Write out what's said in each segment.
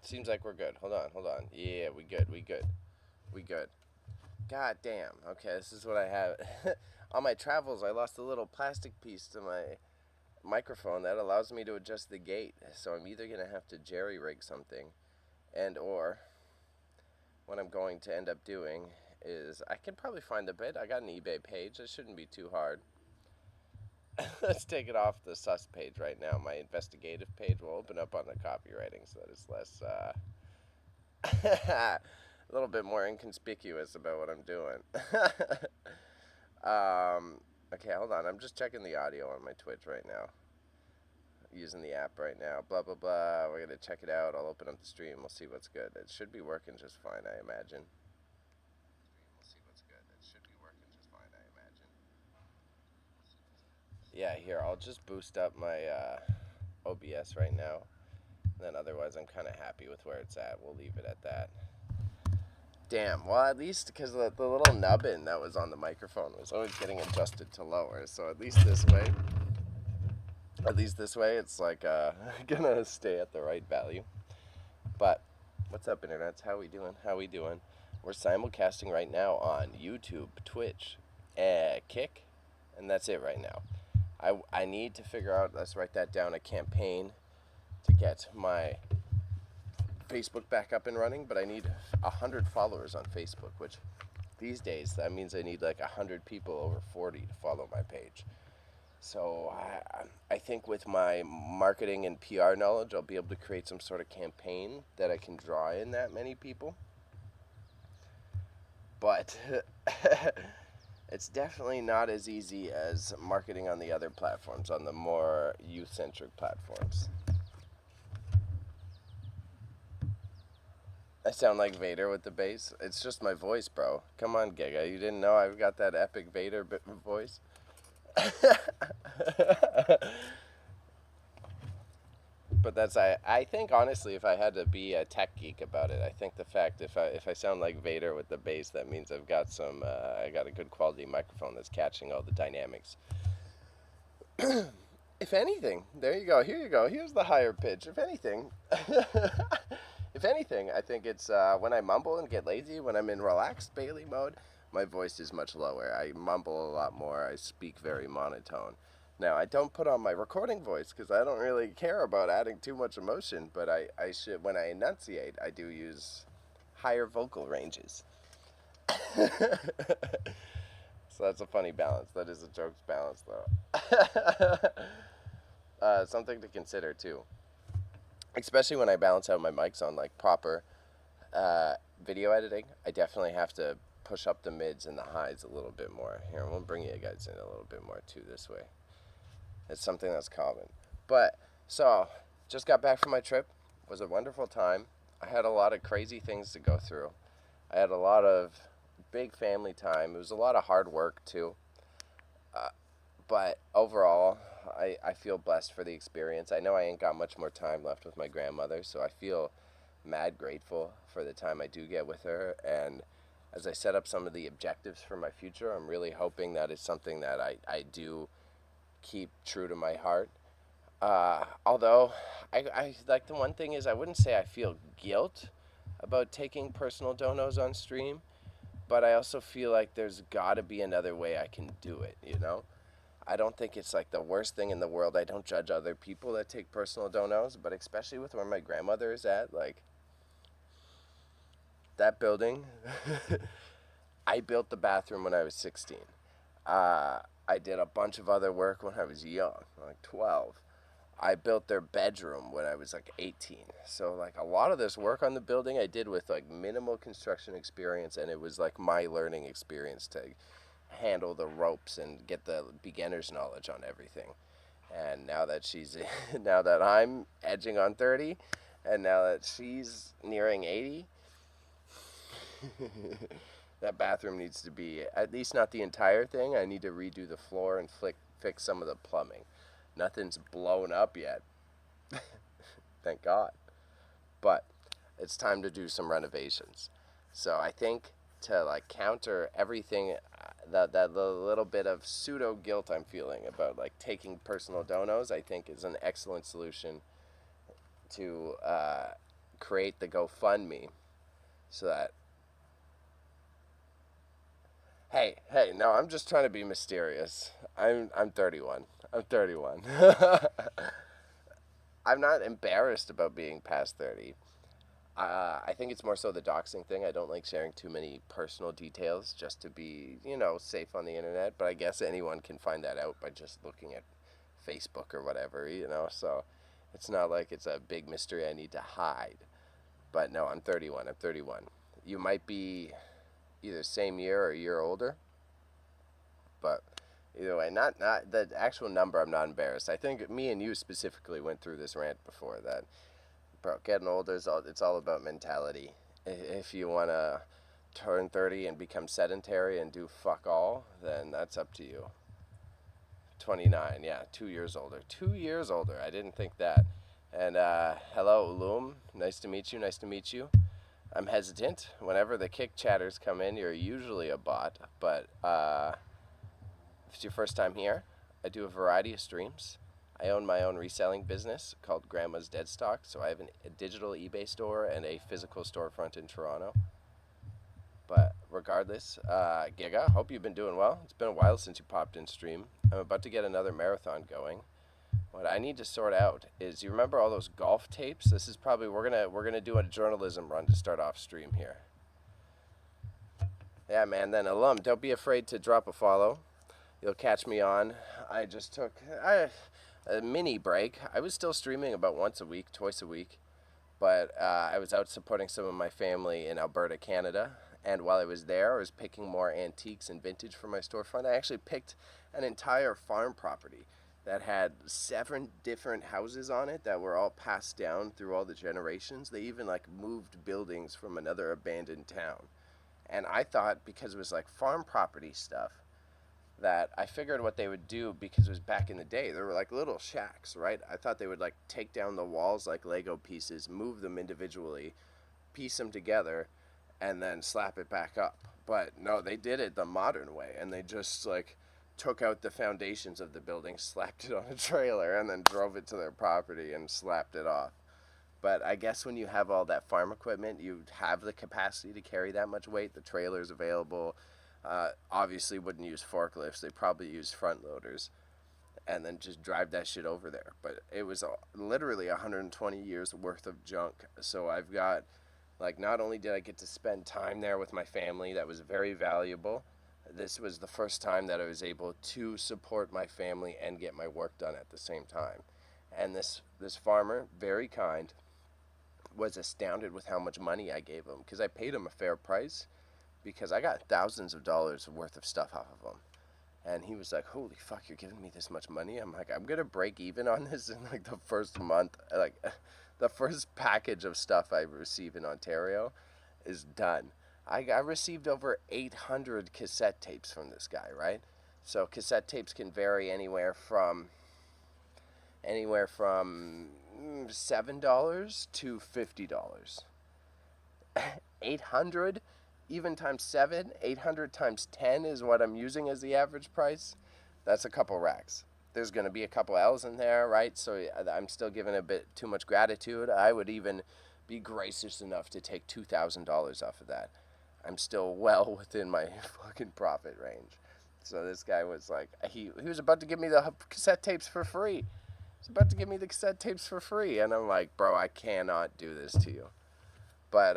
Seems like we're good. Hold on, hold on. Yeah, we good, we good, we good. God damn. Okay, this is what I have. On my travels, I lost a little plastic piece to my microphone that allows me to adjust the gate. So I'm either gonna have to jerry rig something, and or what I'm going to end up doing is I can probably find the bit. I got an eBay page. It shouldn't be too hard. Let's take it off the sus page right now. My investigative page will open up on the copywriting, so that it's less a little bit more inconspicuous about what I'm doing. Okay, hold on. I'm just checking the audio on my Twitch right now. Using the app right now. Blah, blah, blah. We're going to check it out. I'll open up the stream. We'll see what's good. It should be working just fine, I imagine. We'll see what's good. It should be working just fine, I imagine. Yeah, here. I'll just boost up my OBS right now. Then otherwise, I'm kind of happy with where it's at. We'll leave it at that. Damn. Well, at least because the little nubbin that was on the microphone was always getting adjusted to lower. So at least this way, it's like gonna stay at the right value. But what's up, internets? How we doing? How we doing? We're simulcasting right now on YouTube, Twitch, Kick, and that's it right now. I need to figure out. Let's write that down. A campaign to get my Facebook back up and running, but I need 100 followers on Facebook, which these days that means I need like 100 people over 40 to follow my page. So I think with my marketing and PR knowledge, I'll be able to create some sort of campaign that I can draw in that many people. But it's definitely not as easy as marketing on the other platforms, on the more youth-centric platforms. I sound like Vader with the bass. It's just my voice, bro. Come on, Giga. You didn't know I've got that epic Vader voice? But that's I think honestly, if I had to be a tech geek about it, I think the fact if I sound like Vader with the bass, that means I've got some I got a good quality microphone that's catching all the dynamics. If anything, there you go. Here you go. Here's the higher pitch. If anything, if anything, I think it's when I mumble and get lazy, when I'm in relaxed Bailey mode, my voice is much lower. I mumble a lot more. I speak very monotone. Now, I don't put on my recording voice because I don't really care about adding too much emotion, but I should, when I enunciate, I do use higher vocal ranges. So that's a funny balance. That is a joke's balance, though. Something to consider, too. Especially when I balance out my mics on, like, proper video editing. I definitely have to push up the mids and the highs a little bit more. Here, we'll bring you guys in a little bit more, too, this way. It's something that's common. But, so, just got back from my trip. It was a wonderful time. I had a lot of crazy things to go through. I had a lot of big family time. It was a lot of hard work, too. But overall, I feel blessed for the experience. I know I ain't got much more time left with my grandmother, so I feel mad grateful for the time I do get with her. And as I set up some of the objectives for my future, I'm really hoping that it's something that I do keep true to my heart. Although, I like the one thing is I wouldn't say I feel guilt about taking personal donos on stream, but I also feel like there's got to be another way I can do it, you know? I don't think it's like the worst thing in the world. I don't judge other people that take personal donos, but especially with where my grandmother is at, like, that building, I built the bathroom when I was 16. I did a bunch of other work when I was young, like 12. I built their bedroom when I was like 18. So like a lot of this work on the building I did with like minimal construction experience, and it was like my learning experience to handle the ropes and get the beginner's knowledge on everything. And now that now that I'm edging on 30, and now that she's nearing 80, that bathroom needs to be, at least not the entire thing. I need to redo the floor and fixed some of the plumbing. Nothing's blown up yet, thank God. But it's time to do some renovations. So I think to like counter everything, that little bit of pseudo guilt I'm feeling about like taking personal donos, I think is an excellent solution to create the GoFundMe, so that hey, no, I'm just trying to be mysterious. I'm 31. I'm 31. I'm not embarrassed about being past 30. I think it's more so the doxing thing. I don't like sharing too many personal details just to be, safe on the internet. But I guess anyone can find that out by just looking at Facebook or whatever. So it's not like it's a big mystery I need to hide. But no, I'm 31. I'm 31. You might be either same year or a year older. But either way, not the actual number, I'm not embarrassed. I think me and you specifically went through this rant before that, bro, getting older it's all about mentality. If you want to turn 30 and become sedentary and do fuck all, then that's up to you. 29, yeah, 2 years older. 2 years older. I didn't think that. And hello, Loom. Nice to meet you. Nice to meet you. I'm hesitant. Whenever the kick chatters come in, you're usually a bot, but if it's your first time here, I do a variety of streams. I own my own reselling business called Grandma's Dead Stock, so I have a digital eBay store and a physical storefront in Toronto. But regardless, Giga, hope you've been doing well. It's been a while since you popped in stream. I'm about to get another marathon going. What I need to sort out is, you remember all those golf tapes? This is probably, we're gonna do a journalism run to start off stream here. Yeah, man. Then alum, don't be afraid to drop a follow. You'll catch me on. I just took a mini break. I was still streaming about once a week, twice a week, but I was out supporting some of my family in Alberta, Canada. And while I was there, I was picking more antiques and vintage for my storefront. I actually picked an entire farm property that had 7 different houses on it that were all passed down through all the generations. They even like moved buildings from another abandoned town. And I thought, because it was like farm property stuff, that I figured what they would do, because it was back in the day, there were like little shacks, right? I thought they would like take down the walls like Lego pieces, move them individually, piece them together, and then slap it back up. But no, they did it the modern way, and they just like took out the foundations of the building, slapped it on a trailer, and then drove it to their property and slapped it off. But I guess when you have all that farm equipment, you have the capacity to carry that much weight. The trailer's available. Obviously wouldn't use forklifts. They probably use front loaders, and then just drive that shit over there. But it was literally 120 years worth of junk. So I've got, like, not only did I get to spend time there with my family, that was very valuable. This was the first time that I was able to support my family and get my work done at the same time. And this farmer, very kind, was astounded with how much money I gave him, because I paid him a fair price, because I got thousands of dollars worth of stuff off of him. And he was like, holy fuck, you're giving me this much money? I'm like, I'm going to break even on this in like the first month. Like, the first package of stuff I receive in Ontario is done. I received over 800 cassette tapes from this guy, right? So cassette tapes can vary anywhere from $7 to $50. 800, even times 7, 800 times 10 is what I'm using as the average price. That's a couple racks. There's going to be a couple L's in there, right? So I'm still giving a bit too much gratitude. I would even be gracious enough to take $2,000 off of that. I'm still well within my fucking profit range. So this guy was like, he was about to give me the cassette tapes for free. He's about to give me the cassette tapes for free. And I'm like, bro, I cannot do this to you. But,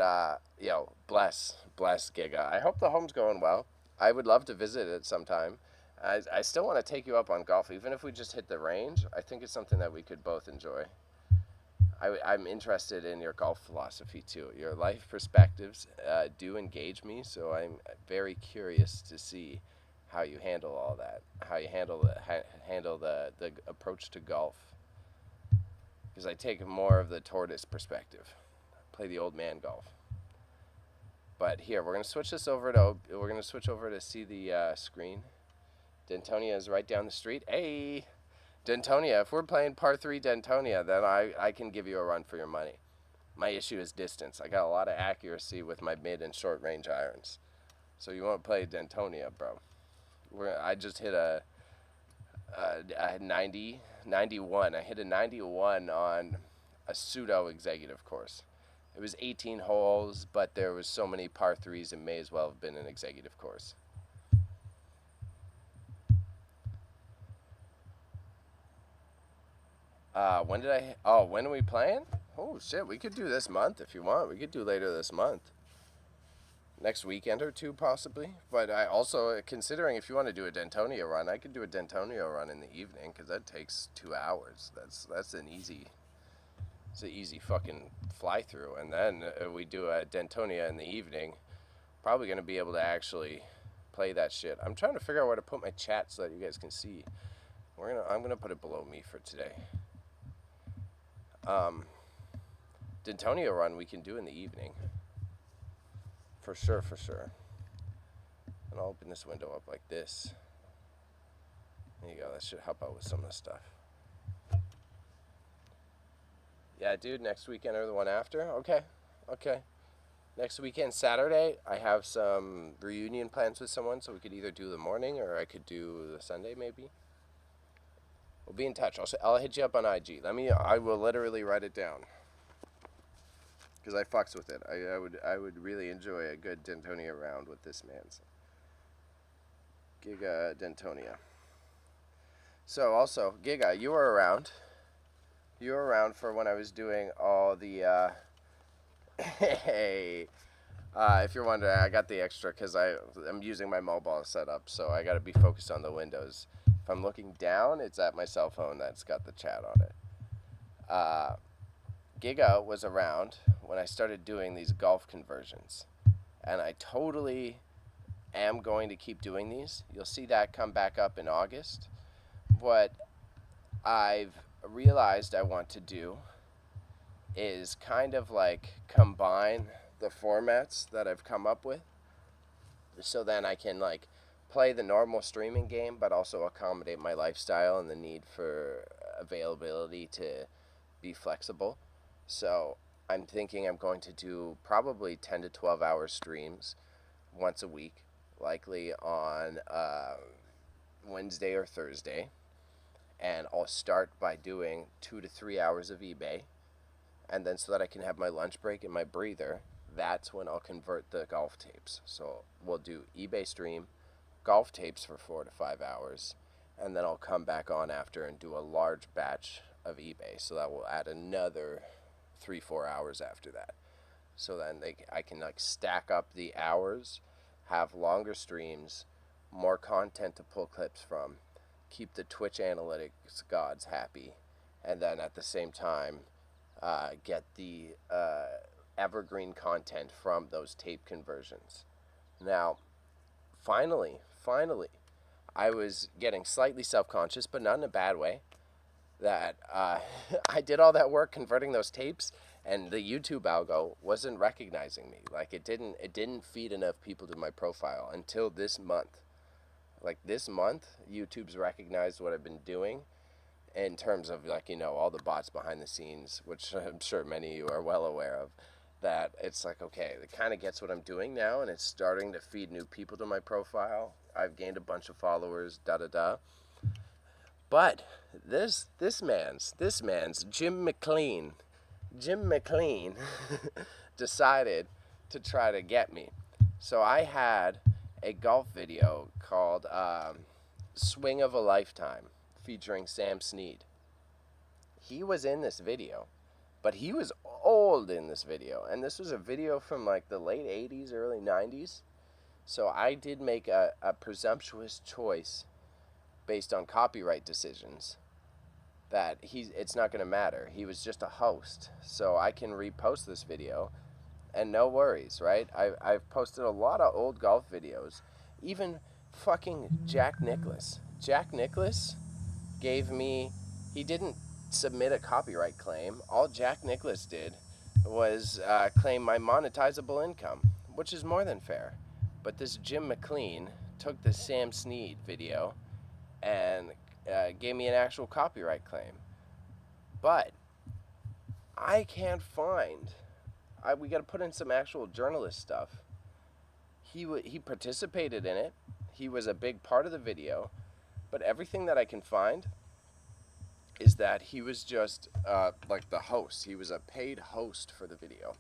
bless Giga. I hope the home's going well. I would love to visit it sometime. I still want to take you up on golf, even if we just hit the range. I think it's something that we could both enjoy. I'm interested in your golf philosophy, too. Your life perspectives do engage me, so I'm very curious to see how you handle all that, how you handle the approach to golf. Because I take more of the tortoise perspective. Play the old man golf. But here, we're gonna switch over to see the screen. Dentonia is right down the street. Hey, Dentonia, if we're playing par 3 Dentonia, then I can give you a run for your money. My issue is distance. I got a lot of accuracy with my mid and short range irons. So you want to play Dentonia, bro. I just hit a 91. I hit a 91 on a pseudo executive course. It was 18 holes, but there was so many par 3s it may as well have been an executive course. When are we playing? Oh shit, we could do this month if you want. We could do later this month. Next weekend or two possibly. But I also, considering if you want to do a Dentonia run, I could do a Dentonia run in the evening because that takes 2 hours. That's an easy, it's an easy fucking fly through. And then we do a Dentonia in the evening. Probably gonna be able to actually play that shit. I'm trying to figure out where to put my chat so that you guys can see. I'm gonna put it below me for today. Dentonia run we can do in the evening. For sure, for sure. And I'll open this window up like this. There you go, that should help out with some of the stuff. Yeah, dude, next weekend or the one after? Okay, okay. Next weekend, Saturday, I have some reunion plans with someone, so we could either do the morning or I could do the Sunday maybe. We'll be in touch. I'll hit you up on IG. I will literally write it down. Because I fucks with it. I would really enjoy a good Dentonia round with this man. So. Giga Dentonia. So also, Giga, you were around. You were around for when I was doing all the, hey, if you're wondering, I got the extra because I'm using my mobile setup, so I got to be focused on the windows. If I'm looking down, it's at my cell phone that's got the chat on it. Giga was around when I started doing these golf conversions, and I totally am going to keep doing these. You'll see that come back up in August. What I've realized I want to do is kind of like combine the formats that I've come up with, so then I can like play the normal streaming game but also accommodate my lifestyle and the need for availability to be flexible. So I'm thinking I'm going to do probably 10 to 12 hour streams once a week, likely on Wednesday or Thursday. And I'll start by doing 2 to 3 hours of eBay. And then so that I can have my lunch break and my breather, that's when I'll convert the golf tapes. So we'll do eBay stream, golf tapes for 4 to 5 hours, and then I'll come back on after and do a large batch of eBay. So that will add another 3-4 hours after that. So then I can like stack up the hours, have longer streams, more content to pull clips from, keep the Twitch analytics gods happy, and then at the same time get the evergreen content from those tape conversions. Now, finally, I was getting slightly self-conscious, but not in a bad way, that I did all that work converting those tapes, and the YouTube algo wasn't recognizing me. Like it didn't feed enough people to my profile until this month. Like this month, YouTube's recognized what I've been doing in terms of like, all the bots behind the scenes, which I'm sure many of you are well aware of, that it's like, okay, it kind of gets what I'm doing now, and it's starting to feed new people to my profile. I've gained a bunch of followers, But this man's Jim McLean decided to try to get me. So I had a golf video called Swing of a Lifetime featuring Sam Snead. He was in this video, but he was old in this video, and this was a video from like the late 80s, early 90s. So I did make a presumptuous choice based on copyright decisions that it's not going to matter. He was just a host, so I can repost this video and no worries, right? I've posted a lot of old golf videos. Even fucking Jack Nicklaus gave me, he didn't submit a copyright claim. All Jack Nicklaus did was claim my monetizable income, which is more than fair. But this Jim McLean took the Sam Snead video and gave me an actual copyright claim. But I can't find. We got to put in some actual journalist stuff. He participated in it. He was a big part of the video, but everything that I can find is that he was just like the host. He was a paid host for the video.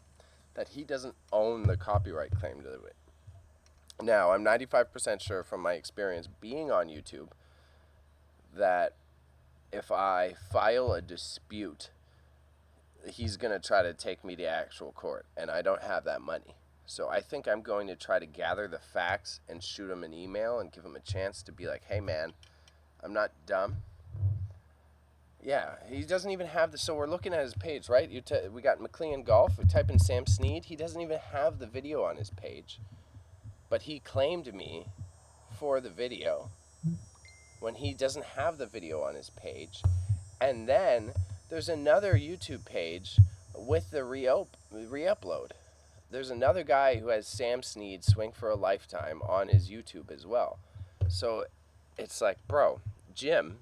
That he doesn't own the copyright claim to it. Now, I'm 95% sure from my experience being on YouTube that if I file a dispute, he's going to try to take me to actual court, and I don't have that money. So I think I'm going to try to gather the facts and shoot him an email and give him a chance to be like, hey man, I'm not dumb. Yeah, he doesn't even have the. So we're looking at his page, right? We got McLean Golf. We type in Sam Snead. He doesn't even have the video on his page, but he claimed me for the video when he doesn't have the video on his page. And then there's another YouTube page with the re-upload. There's another guy who has Sam Snead Swing for a Lifetime on his YouTube as well. So it's like, bro, Jim,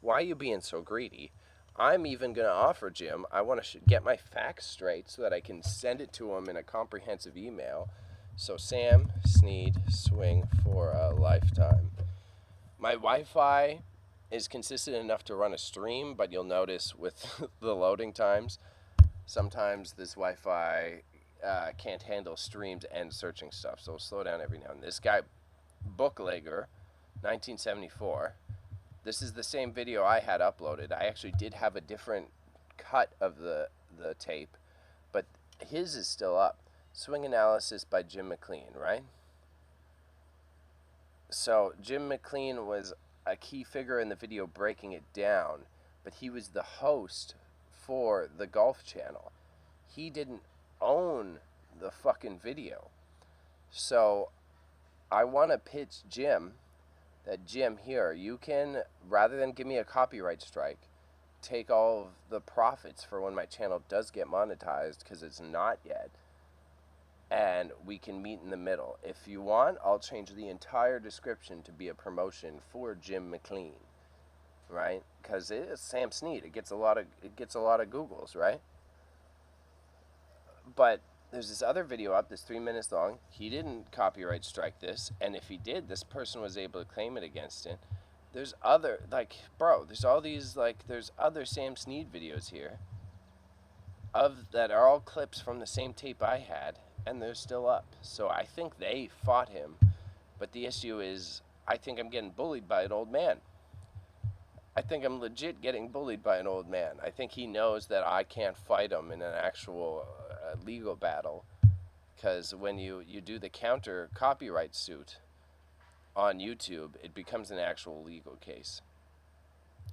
why are you being so greedy? I'm even going to offer Jim, I want to get my facts straight so that I can send it to him in a comprehensive email. So Sam Snead Swing for a Lifetime. My Wi-Fi is consistent enough to run a stream, but you'll notice with the loading times, sometimes this Wi-Fi can't handle streams and searching stuff, so it'll slow down every now and then. This guy, Booklegger, 1974, this is the same video I had uploaded. I actually did have a different cut of the tape, but his is still up. Swing Analysis by Jim McLean, right? So Jim McLean was a key figure in the video breaking it down, but he was the host for the Golf Channel. He didn't own the fucking video. So I want to pitch Jim that, Jim, here, you can, rather than give me a copyright strike, take all of the profits for when my channel does get monetized, because it's not yet, and we can meet in the middle. If you want, I'll change the entire description to be a promotion for Jim McLean, right? Because it's Sam Snead. It gets a lot of Googles, right? But there's this other video up that's 3 minutes long. He didn't copyright strike this, and if he did, this person was able to claim it against it. There's other, like, bro, there's all these, like, there's other Sam Snead videos here that are all clips from the same tape I had, and they're still up. So I think they fought him, but the issue is I think I'm getting bullied by an old man. I think I'm legit getting bullied by an old man. I think he knows that I can't fight him in an actual legal battle, because when you do the counter copyright suit on YouTube, it becomes an actual legal case.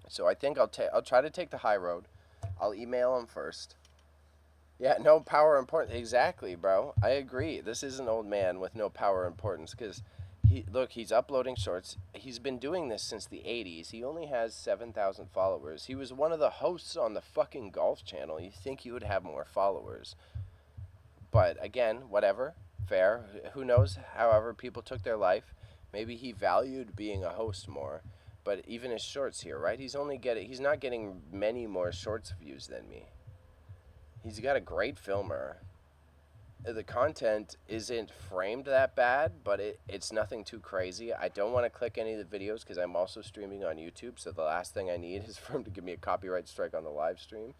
So I think I'll try to take the high road. I'll email him first. Yeah, no power or importance. Exactly, bro. I agree. This is an old man with no power or importance, because he's uploading shorts. He's been doing this since the 80s. He only has 7,000 followers. He was one of the hosts on the fucking Golf Channel. You think he would have more followers. But again, whatever. Fair. Who knows? However people took their life. Maybe he valued being a host more. But even his shorts here, right? He's not getting many more shorts views than me. He's got a great filmer. The content isn't framed that bad, but it's nothing too crazy. I don't want to click any of the videos because I'm also streaming on YouTube, so the last thing I need is for him to give me a copyright strike on the live stream.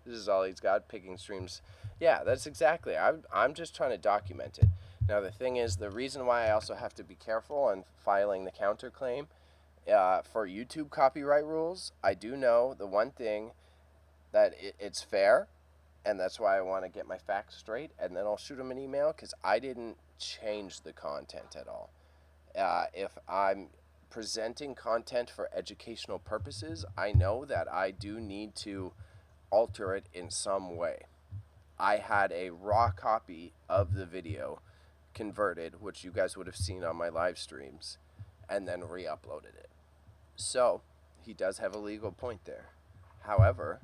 This is all he's got, picking streams. Yeah, that's exactly. I'm just trying to document it. Now, the thing is, the reason why I also have to be careful on filing the counterclaim for YouTube copyright rules, I do know the one thing, that it's fair, and that's why I want to get my facts straight, and then I'll shoot him an email, because I didn't change the content at all. If I'm presenting content for educational purposes, I know that I do need to alter it in some way. I had a raw copy of the video converted, which you guys would have seen on my live streams, and then re-uploaded it. So he does have a legal point there. However,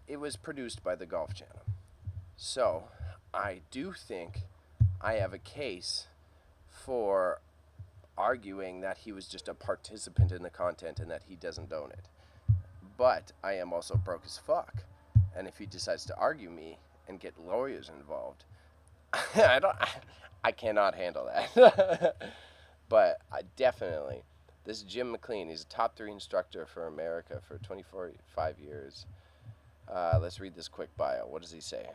it was produced by the Golf Channel. So I do think I have a case for arguing that he was just a participant in the content and that he doesn't own it. But I am also broke as fuck. And if he decides to argue me and get lawyers involved, I cannot handle that. But I definitely, this Jim McLean, he's a top 3 instructor for America for 25 years. Let's read this quick bio. What does he say?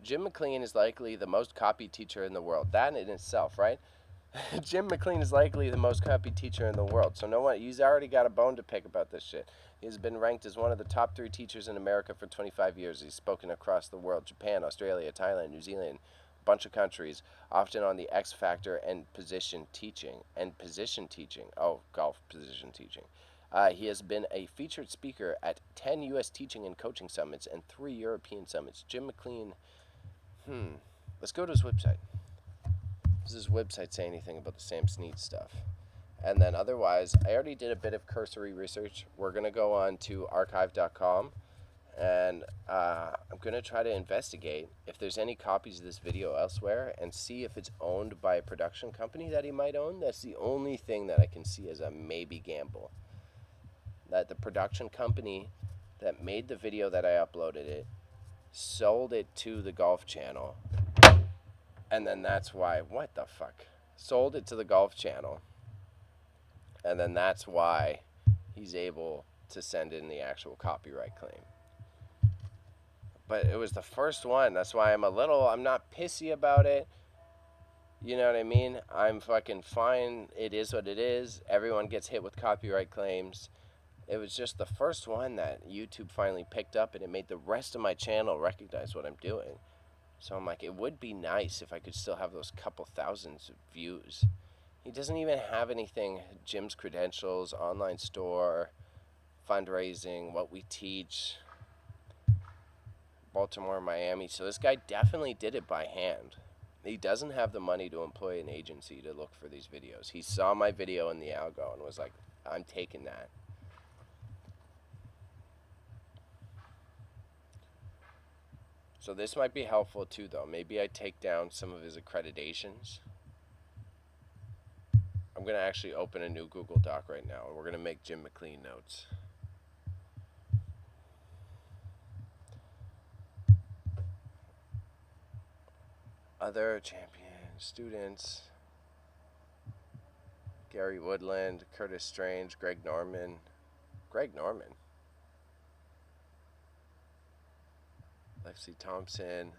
Jim McLean is likely the most copied teacher in the world. That in itself, right? Jim McLean is likely the most copied teacher in the world. So no one, he's already got a bone to pick about this shit. He has been ranked as one of the top 3 teachers in America for 25 years. He's spoken across the world: Japan, Australia, Thailand, New Zealand, a bunch of countries, often on the X Factor and position teaching. Oh, golf position teaching. He has been a featured speaker at 10 U.S. teaching and coaching summits and 3 European summits. Jim McLean, let's go to his website. Does his website say anything about the Sam Snead stuff? And then otherwise, I already did a bit of cursory research. We're going to go on to archive.com, and I'm going to try to investigate if there's any copies of this video elsewhere and see if it's owned by a production company that he might own. That's the only thing that I can see as a maybe gamble. That the production company that made the video that I uploaded it sold it to the Golf Channel. And then that's why, what the fuck? Sold it to the Golf Channel. And then that's why he's able to send in the actual copyright claim. But it was the first one. That's why I'm not pissy about it. You know what I mean? I'm fucking fine. It is what it is. Everyone gets hit with copyright claims. It was just the first one that YouTube finally picked up, and it made the rest of my channel recognize what I'm doing. So I'm like, it would be nice if I could still have those couple thousands of views. He doesn't even have anything. Jim's credentials, online store, fundraising, what we teach, Baltimore, Miami. So this guy definitely did it by hand. He doesn't have the money to employ an agency to look for these videos. He saw my video in the algo and was like, I'm taking that. So this might be helpful too, though. Maybe I take down some of his accreditations. I'm going to actually open a new Google Doc right now, and we're going to make Jim McLean notes. Other champion students: Gary Woodland, Curtis Strange, Greg Norman. Lexi Thompson.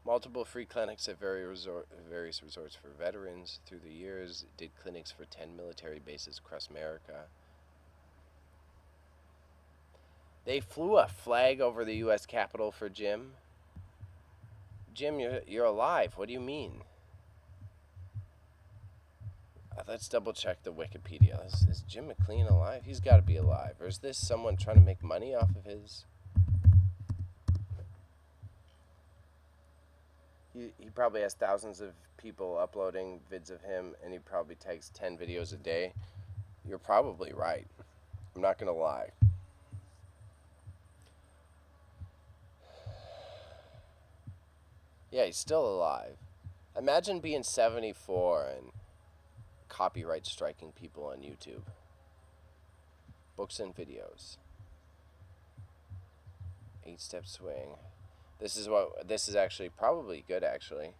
Multiple free clinics at various resorts for veterans through the years. Did clinics for 10 military bases across America. They flew a flag over the U.S. Capitol for Jim. Jim, you're alive. What do you mean? Let's double check the Wikipedia. Is Jim McLean alive? He's got to be alive. Or is this someone trying to make money off of his? He probably has thousands of people uploading vids of him, and he probably takes 10 videos a day. You're probably right. I'm not going to lie. Yeah, he's still alive. Imagine being 74 and copyright striking people on YouTube. Books and videos. 8-step swing. This is actually probably good, actually.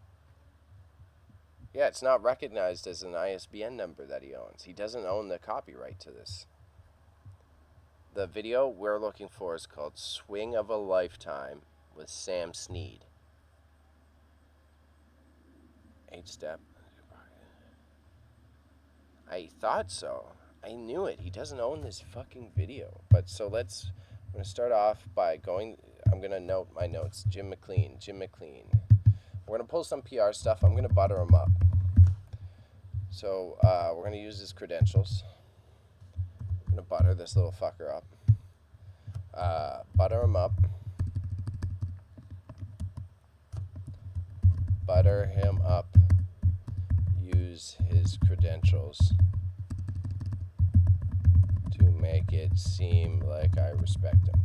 Yeah, it's not recognized as an ISBN number that he owns. He doesn't own the copyright to this. The video we're looking for is called Swing of a Lifetime with Sam Snead. 8-step. I thought so. I knew it. He doesn't own this fucking video. But so I'm going to start off by I'm going to note my notes. Jim McLean. We're going to pull some PR stuff. I'm going to butter him up. So we're going to use his credentials. I'm going to butter this little fucker up. Butter him up. Butter him up. Use his credentials to make it seem like I respect him.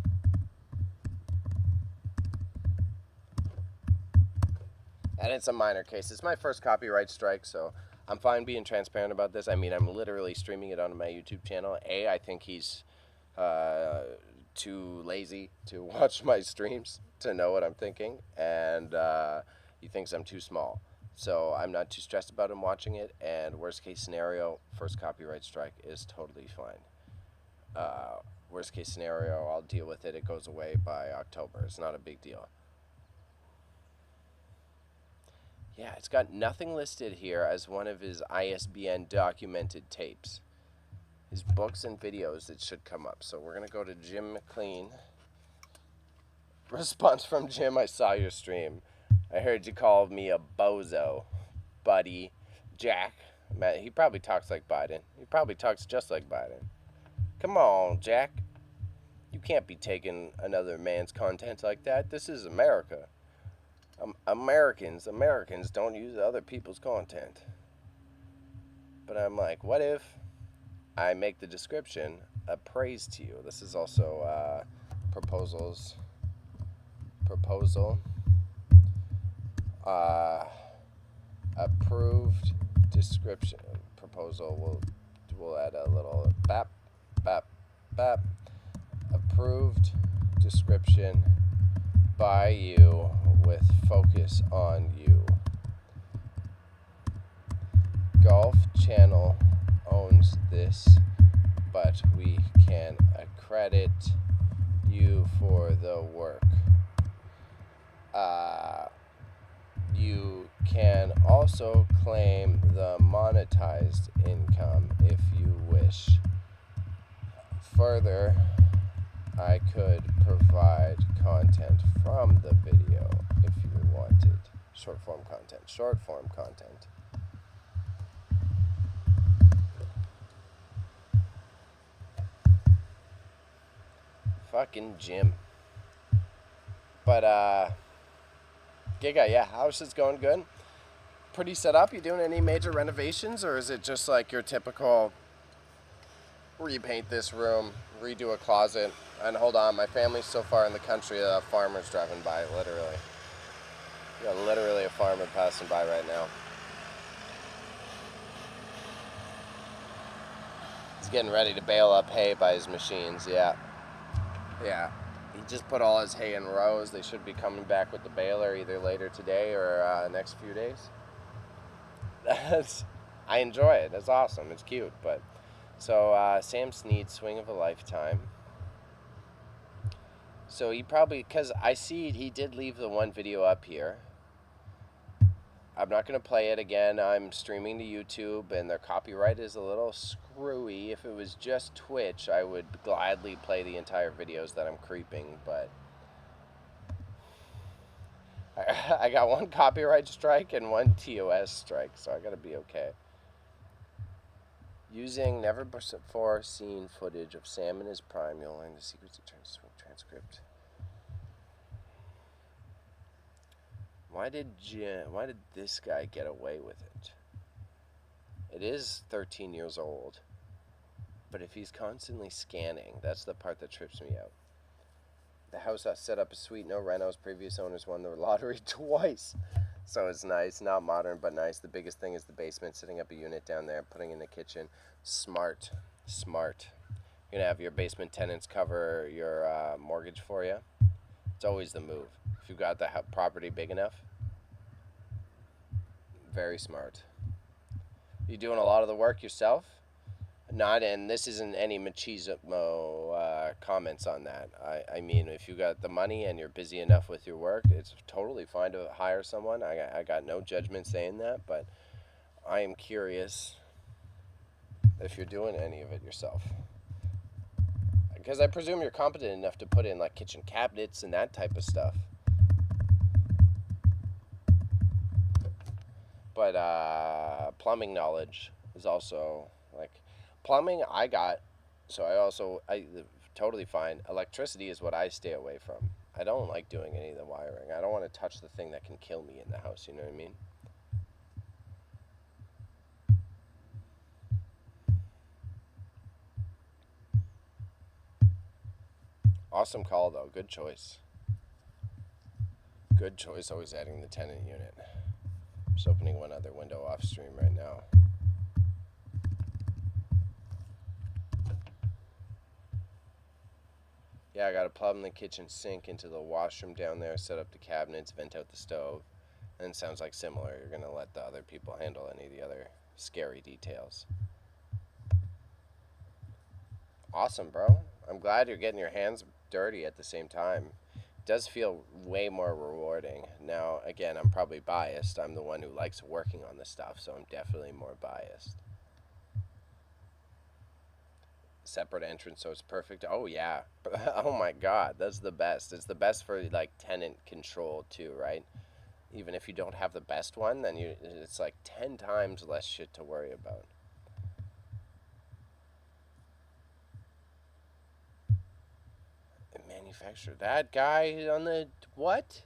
And it's a minor case. It's my first copyright strike, so I'm fine being transparent about this. I mean, I'm literally streaming it on my YouTube channel. I think he's too lazy to watch my streams to know what I'm thinking, and he thinks I'm too small. So I'm not too stressed about him watching it, and worst case scenario, first copyright strike is totally fine. Worst case scenario, I'll deal with it. It goes away by October. It's not a big deal. Yeah, it's got nothing listed here as one of his ISBN documented tapes. His books and videos, it should come up. So we're going to go to Jim McLean. Response from Jim, I saw your stream. I heard you call me a bozo, buddy. Jack. Man, he probably talks like Biden. He probably talks just like Biden. Come on, Jack. You can't be taking another man's content like that. This is America. Americans don't use other people's content. But I'm like, what if I make the description a praise to you? This is also proposal. Approved description. Proposal. We'll add a little bap, bap, bap. Approved description by you with focus on you. Golf Channel owns this, but we can accredit you for the work. You can also claim the monetized income if you wish. Further, I could provide content from the video if you wanted. Short form content. Fucking Jim. But, Giga, yeah, house is going good. Pretty set up. You doing any major renovations, or is it just like your typical repaint this room, redo a closet, and hold on, my family's so far in the country, a farmer's driving by, literally. Yeah, literally a farmer passing by right now. He's getting ready to bale up hay by his machines, yeah. Yeah. He just put all his hay in rows. They should be coming back with the baler either later today or next few days. I enjoy it. It's awesome. It's cute. But so Sam Snead, swing of a lifetime. So he probably, because I see he did leave the one video up here. I'm not going to play it again. I'm streaming to YouTube, and their copyright is a little screwy. If it was just Twitch, I would gladly play the entire videos that I'm creeping, but I got one copyright strike and one TOS strike, so I got to be okay. Using never before seen footage of Sam in his prime, you'll learn the secrets of transcript. Why did this guy get away with it? It is 13 years old. But if he's constantly scanning, that's the part that trips me out. The house I set up is sweet, no renos. Previous owners won the lottery twice. So it's nice, not modern, but nice. The biggest thing is the basement, setting up a unit down there, putting in the kitchen. Smart. You're going to have your basement tenants cover your mortgage for you. It's always the move. If you've got the property big enough. Very smart. You doing a lot of the work yourself? Not, and this isn't any machismo comments on that. I mean, if you got the money and you're busy enough with your work, it's totally fine to hire someone. I got no judgment saying that, but I am curious if you're doing any of it yourself. Because I presume you're competent enough to put in like kitchen cabinets and that type of stuff. But plumbing knowledge is also like plumbing. I totally fine. Electricity is what I stay away from. I don't like doing any of the wiring. I don't want to touch the thing that can kill me in the house. You know what I mean? Awesome call though. Good choice. Always adding the tenant unit. Just opening one other window off stream right now. Yeah, I got to plumb the kitchen sink into the washroom down there, set up the cabinets, vent out the stove. And it sounds like similar. You're going to let the other people handle any of the other scary details. Awesome, bro. I'm glad you're getting your hands dirty at the same time. It does feel way more rewarding. Now, again, I'm probably biased. I'm the one who likes working on this stuff, so I'm definitely more biased. Separate entrance, so it's perfect. Oh, yeah. Oh, my God. That's the best. It's the best for, like, tenant control, too, right? Even if you don't have the best one, then it's like 10 times less shit to worry about. Manufacturer. That guy on the... What?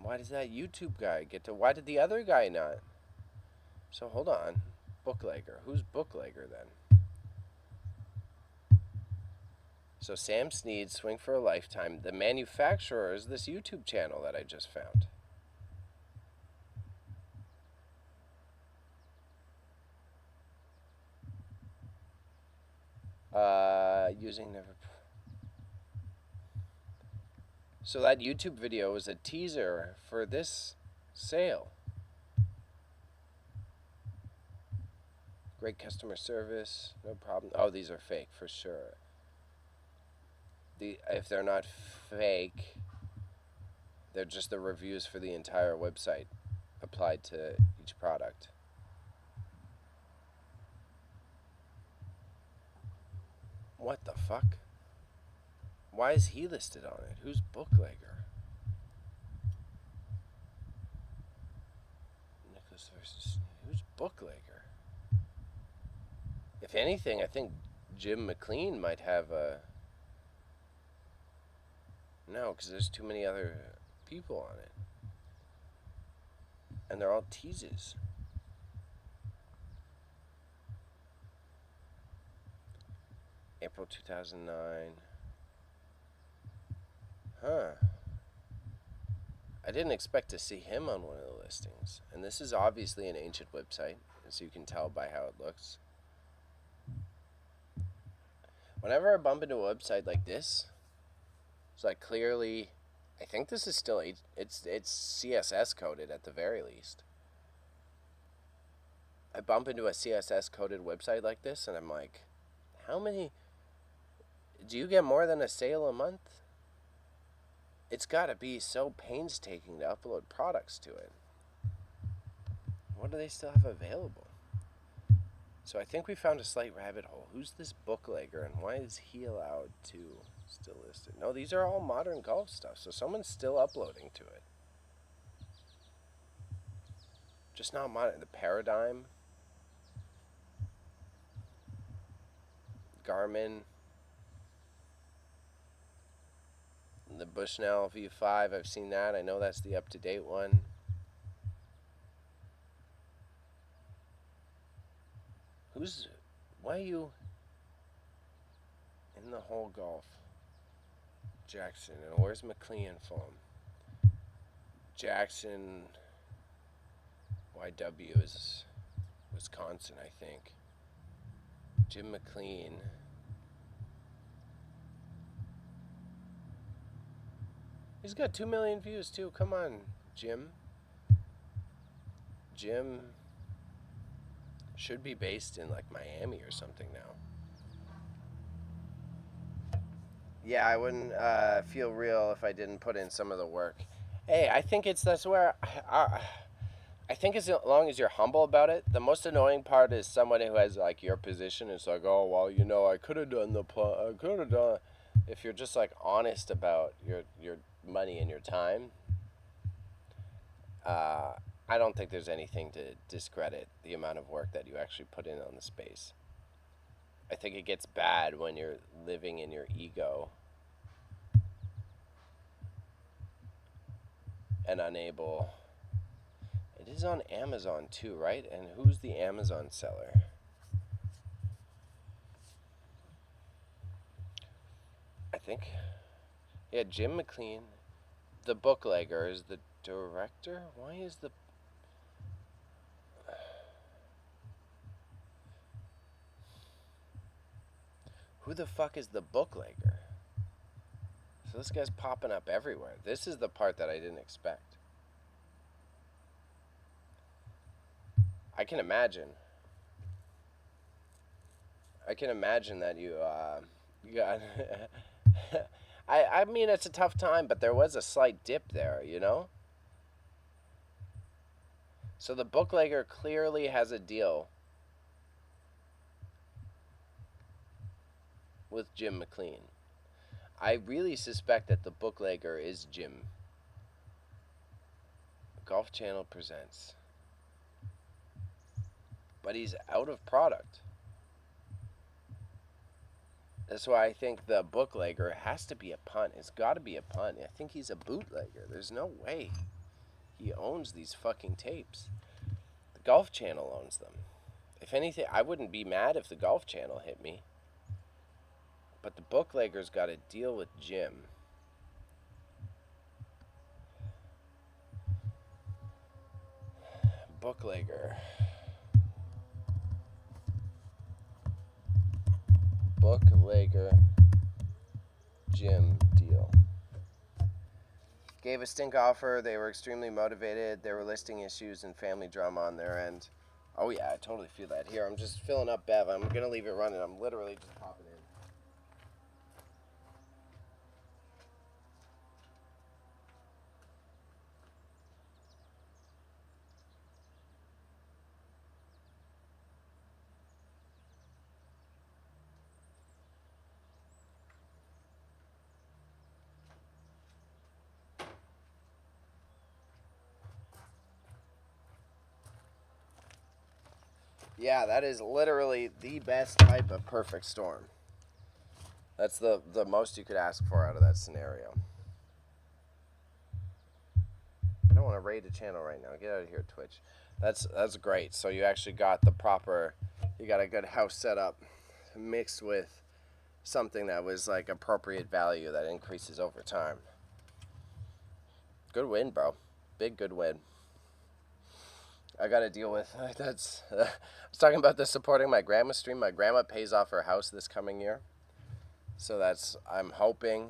Why does that YouTube guy get to... Why did the other guy not? So, hold on. Booklegger. Who's Booklegger, then? So, Sam Sneed, Swing for a Lifetime. The manufacturer is this YouTube channel that I just found. Using never... So that YouTube video was a teaser for this sale. Great customer service, no problem. Oh, these are fake for sure. If they're not fake, they're just the reviews for the entire website applied to each product. What the fuck? Why is he listed on it? Who's Booklegger? Nicholas versus... Who's Booklegger? If anything, I think Jim McLean might have a... No, because there's too many other people on it. And they're all teases. April 2009. Huh. I didn't expect to see him on one of the listings. And this is obviously an ancient website, as you can tell by how it looks. Whenever I bump into a website like this, it's like clearly, I think this is still, it's CSS coded at the very least. I bump into a CSS coded website like this and I'm like, how many, do you get more than a sale a month? It's gotta be so painstaking to upload products to it. What do they still have available? So I think we found a slight rabbit hole. Who's this Booklegger and why is he allowed to still list it? No, these are all modern golf stuff, so someone's still uploading to it. Just not modern. The Paradigm, Garmin, the Bushnell V5, I've seen that. I know that's the up-to-date one. Why are you in the whole golf? Jackson, and where's McLean from? Jackson, YW is Wisconsin, I think. Jim McLean. He's got 2 million views too. Come on, Jim. Jim should be based in like Miami or something now. Yeah, I wouldn't feel real if I didn't put in some of the work. Hey, I think that's where I think as long as you're humble about it. The most annoying part is someone who has like your position. It's like, oh well, you know, I could have done I could have done. If you're just like honest about your money and your time, I don't think there's anything to discredit the amount of work that you actually put in on the space. I think it gets bad when you're living in your ego and unable. It is on Amazon too, right? And who's the Amazon seller? I think, yeah, Jim McLean. The Booklegger is the director? Why is the... Who the fuck is the bootlegger? So this guy's popping up everywhere. This is the part that I didn't expect. I can imagine that you got... I mean, it's a tough time, but there was a slight dip there, you know? So the bootlegger clearly has a deal with Jim McLean. I really suspect that the bootlegger is Jim. Golf Channel presents. But he's out of product. That's why I think the bootlegger has to be a punt. It's got to be a punt. I think he's a bootlegger. There's no way he owns these fucking tapes. The Golf Channel owns them. If anything, I wouldn't be mad if the Golf Channel hit me. But the bootlegger's got to deal with Jim. Bootlegger. Bootlegger Jim deal. Gave a stink offer. They were extremely motivated. There were listing issues and family drama on their end. Oh yeah, I totally feel that. Here, I'm just filling up Bev. I'm going to leave it running. I'm literally just popping in. Yeah, that is literally the best type of perfect storm. That's the most you could ask for out of that scenario. I don't want to raid a channel right now. Get out of here, Twitch. That's great. So you actually got the proper, you got a good house set up mixed with something that was like appropriate value that increases over time. Good win, bro. Big good win. I got to deal with, that's, I was talking about this supporting my grandma stream. My grandma pays off her house this coming year. So that's, I'm hoping,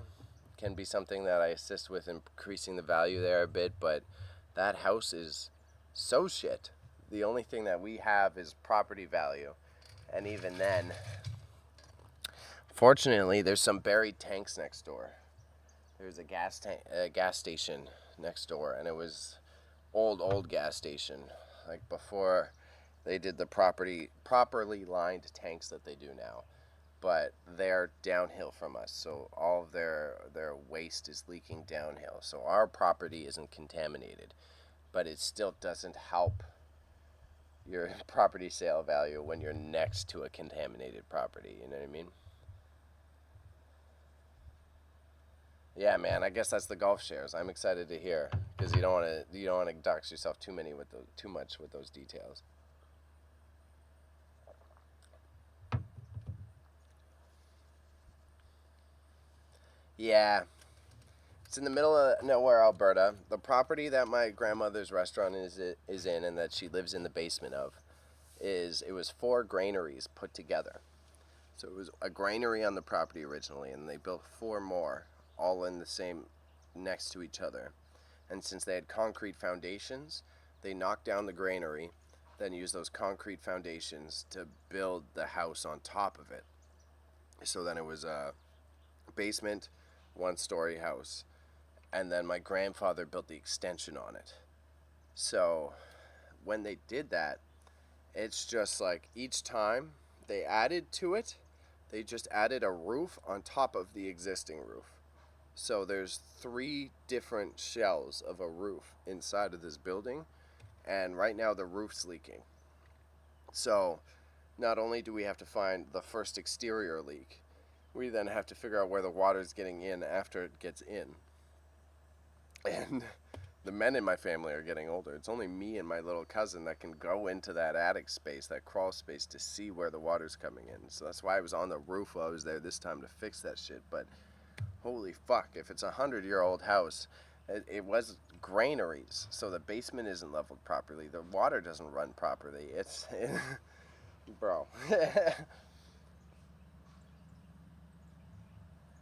can be something that I assist with increasing the value there a bit. But that house is so shit. The only thing that we have is property value. And even then, fortunately, there's some buried tanks next door. There's a gas station next door. And it was old gas station. Like before they did the properly lined tanks that they do now. But they're downhill from us, so all of their waste is leaking downhill. So our property isn't contaminated, but it still doesn't help your property sale value when you're next to a contaminated property. You know what I mean? Yeah, man. I guess that's the golf shares. I'm excited to hear because you don't want to dox yourself too much with those details. Yeah. It's in the middle of nowhere, Alberta. The property that my grandmother's restaurant is in and that she lives in the basement of it was 4 granaries put together. So it was a granary on the property originally, and they built 4 more, all in the same, next to each other. And since they had concrete foundations, they knocked down the granary, then used those concrete foundations to build the house on top of it. So then it was a basement, 1-story house, and then my grandfather built the extension on it. So when they did that, it's just like each time they added to it, they just added a roof on top of the existing roof. So there's 3 different shells of a roof inside of this building, and right now the roof's leaking. So not only do we have to find the first exterior leak, we then have to figure out where the water's getting in after it gets in. And the men in my family are getting older. It's only me and my little cousin that can go into that attic space, that crawl space, to see where the water's coming in. So that's why I was on the roof while I was there this time to fix that shit. But holy fuck, if it's a 100-year-old house, it was granaries, so the basement isn't leveled properly. The water doesn't run properly. Bro.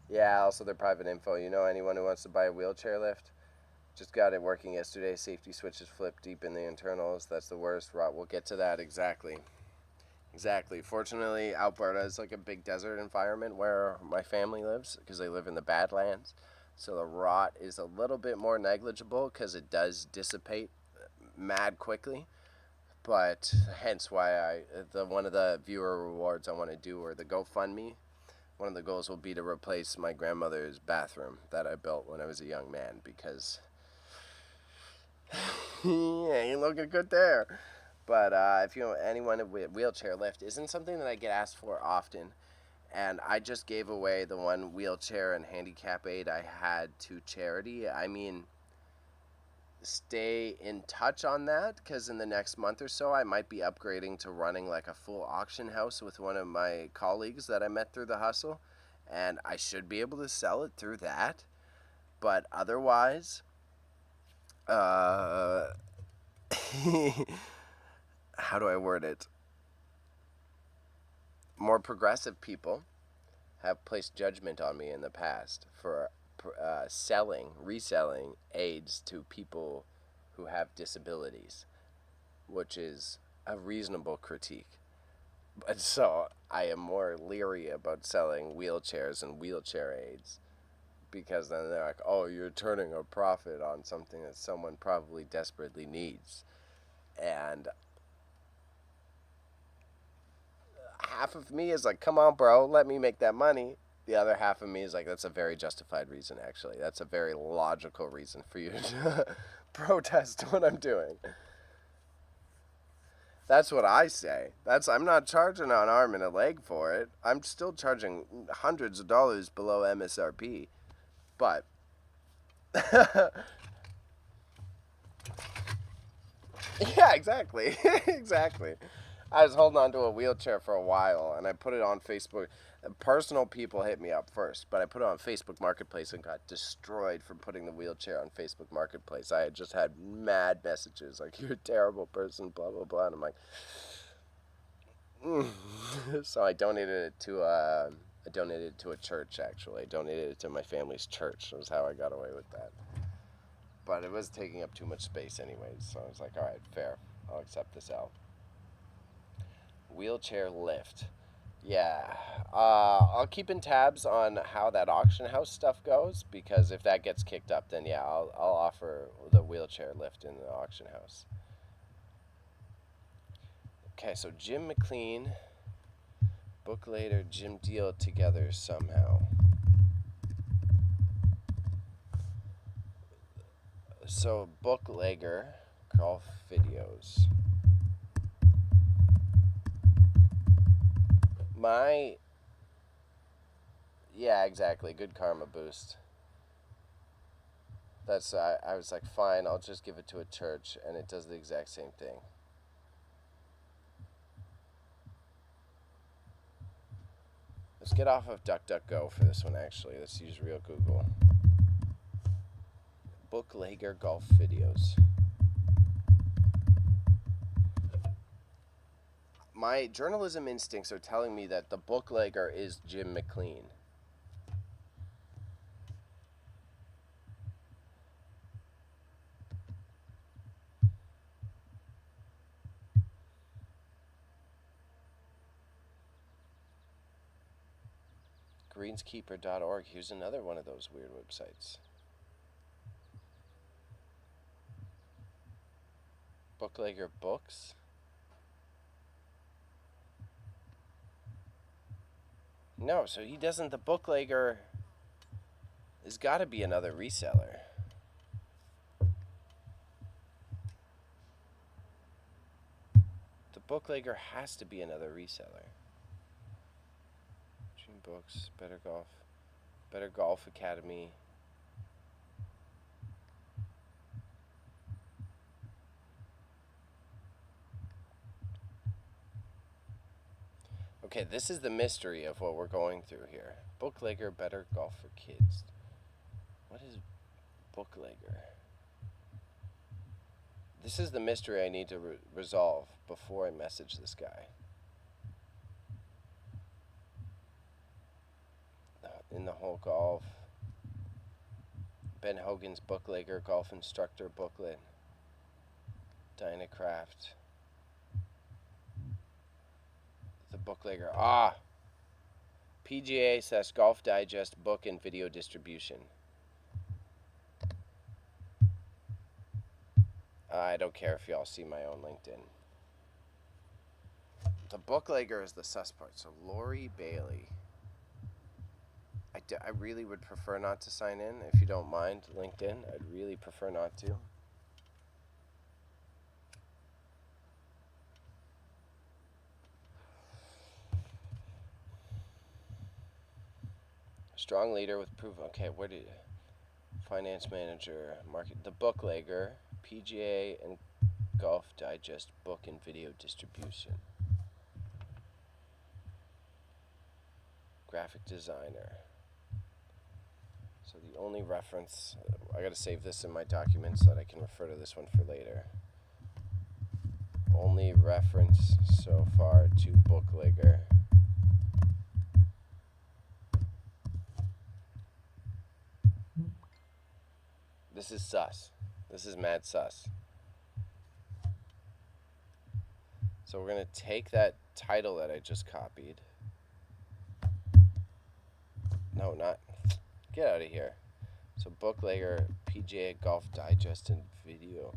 Yeah, also their private info. You know anyone who wants to buy a wheelchair lift? Just got it working yesterday. Safety switches flipped deep in the internals. That's the worst. We'll get to that exactly. Exactly. Fortunately, Alberta is like a big desert environment where my family lives because they live in the Badlands. So the rot is a little bit more negligible because it does dissipate mad quickly. But hence why one of the viewer rewards I want to do, or the GoFundMe, one of the goals will be to replace my grandmother's bathroom that I built when I was a young man, because ain't looking good there. But if you know anyone, a wheelchair lift isn't something that I get asked for often. And I just gave away the one wheelchair and handicap aid I had to charity. I mean, stay in touch on that, because in the next month or so I might be upgrading to running like a full auction house with one of my colleagues that I met through the hustle, and I should be able to sell it through that. But otherwise, uh how do I word it? More progressive people have placed judgment on me in the past for reselling aids to people who have disabilities, which is a reasonable critique. But so I am more leery about selling wheelchairs and wheelchair aids, because then they're like, oh, you're turning a profit on something that someone probably desperately needs. And half of me is like, come on, bro, let me make that money. The other half of me is like, that's a very justified reason, actually. That's a very logical reason for you to protest what I'm doing. That's what I say. I'm not charging an arm and a leg for it. I'm still charging hundreds of dollars below MSRP. But yeah, exactly. Exactly. I was holding on to a wheelchair for a while, and I put it on Facebook. Personal people hit me up first, but I put it on Facebook Marketplace and got destroyed for putting the wheelchair on Facebook Marketplace. I had just had mad messages like, you're a terrible person, blah, blah, blah. And I'm like, So I donated it to a church, actually. I donated it to my family's church. That was how I got away with that. But it was taking up too much space anyways, so I was like, all right, fair. I'll accept this out. Wheelchair lift. Yeah. I'll keep in tabs on how that auction house stuff goes, because if that gets kicked up, then yeah, I'll offer the wheelchair lift in the auction house. Okay, so Jim McLean, book later, Jim deal together somehow. So booklegger, golf videos. Yeah, exactly. Good karma boost. I was like, fine, I'll just give it to a church, and it does the exact same thing. Let's get off of DuckDuckGo for this one, actually. Let's use real Google. Booklegger golf videos. My journalism instincts are telling me that the booklegger is Jim McLean. Greenskeeper.org. Here's another one of those weird websites. Booklegger books. No, so he doesn't. The booklegger has got to be another reseller. The booklegger has to be another reseller. Dream Books, Better Golf Academy. Okay, this is the mystery of what we're going through here. Booklegger, Better Golf for Kids. What is Booklegger? This is the mystery I need to resolve before I message this guy. In the whole golf. Ben Hogan's Booklegger Golf Instructor Booklet. Dinah Craft. The Booklegger. PGA / Golf Digest book and video distribution. I don't care if y'all see my own LinkedIn. The Booklegger is the sus part. So Lori Bailey. I really would prefer not to sign in, if you don't mind, LinkedIn. I'd really prefer not to. Strong leader with proof. Okay, where did finance manager, market, the Booklegger, PGA and Golf Digest book and video distribution. Graphic designer. So the only reference, I gotta save this in my documents so that I can refer to this one for later. Only reference so far to Booklegger. This is sus. This is mad sus. So we're going to take that title that I just copied. No, not. Get out of here. So Booklegger, PGA Golf Digest and video.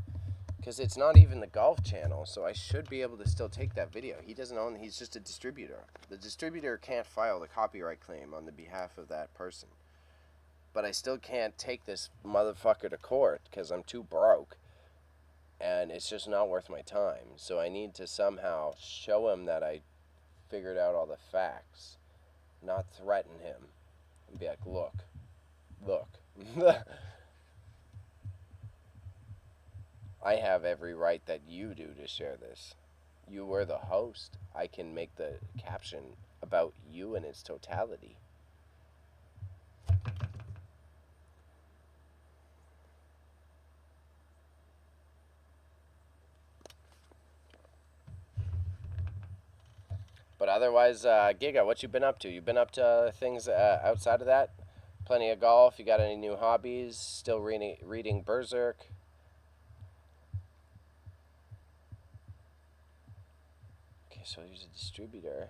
Because it's not even the golf channel, so I should be able to still take that video. He doesn't own, he's just a distributor. The distributor can't file the copyright claim on the behalf of that person. But I still can't take this motherfucker to court because I'm too broke. And it's just not worth my time. So I need to somehow show him that I figured out all the facts. Not threaten him. And be like, look. I have every right that you do to share this. You were the host. I can make the caption about you in its totality. But otherwise, Giga, what you been up to? You been up to things outside of that? Plenty of golf. You got any new hobbies? Still reading Berserk? Okay, so he's a distributor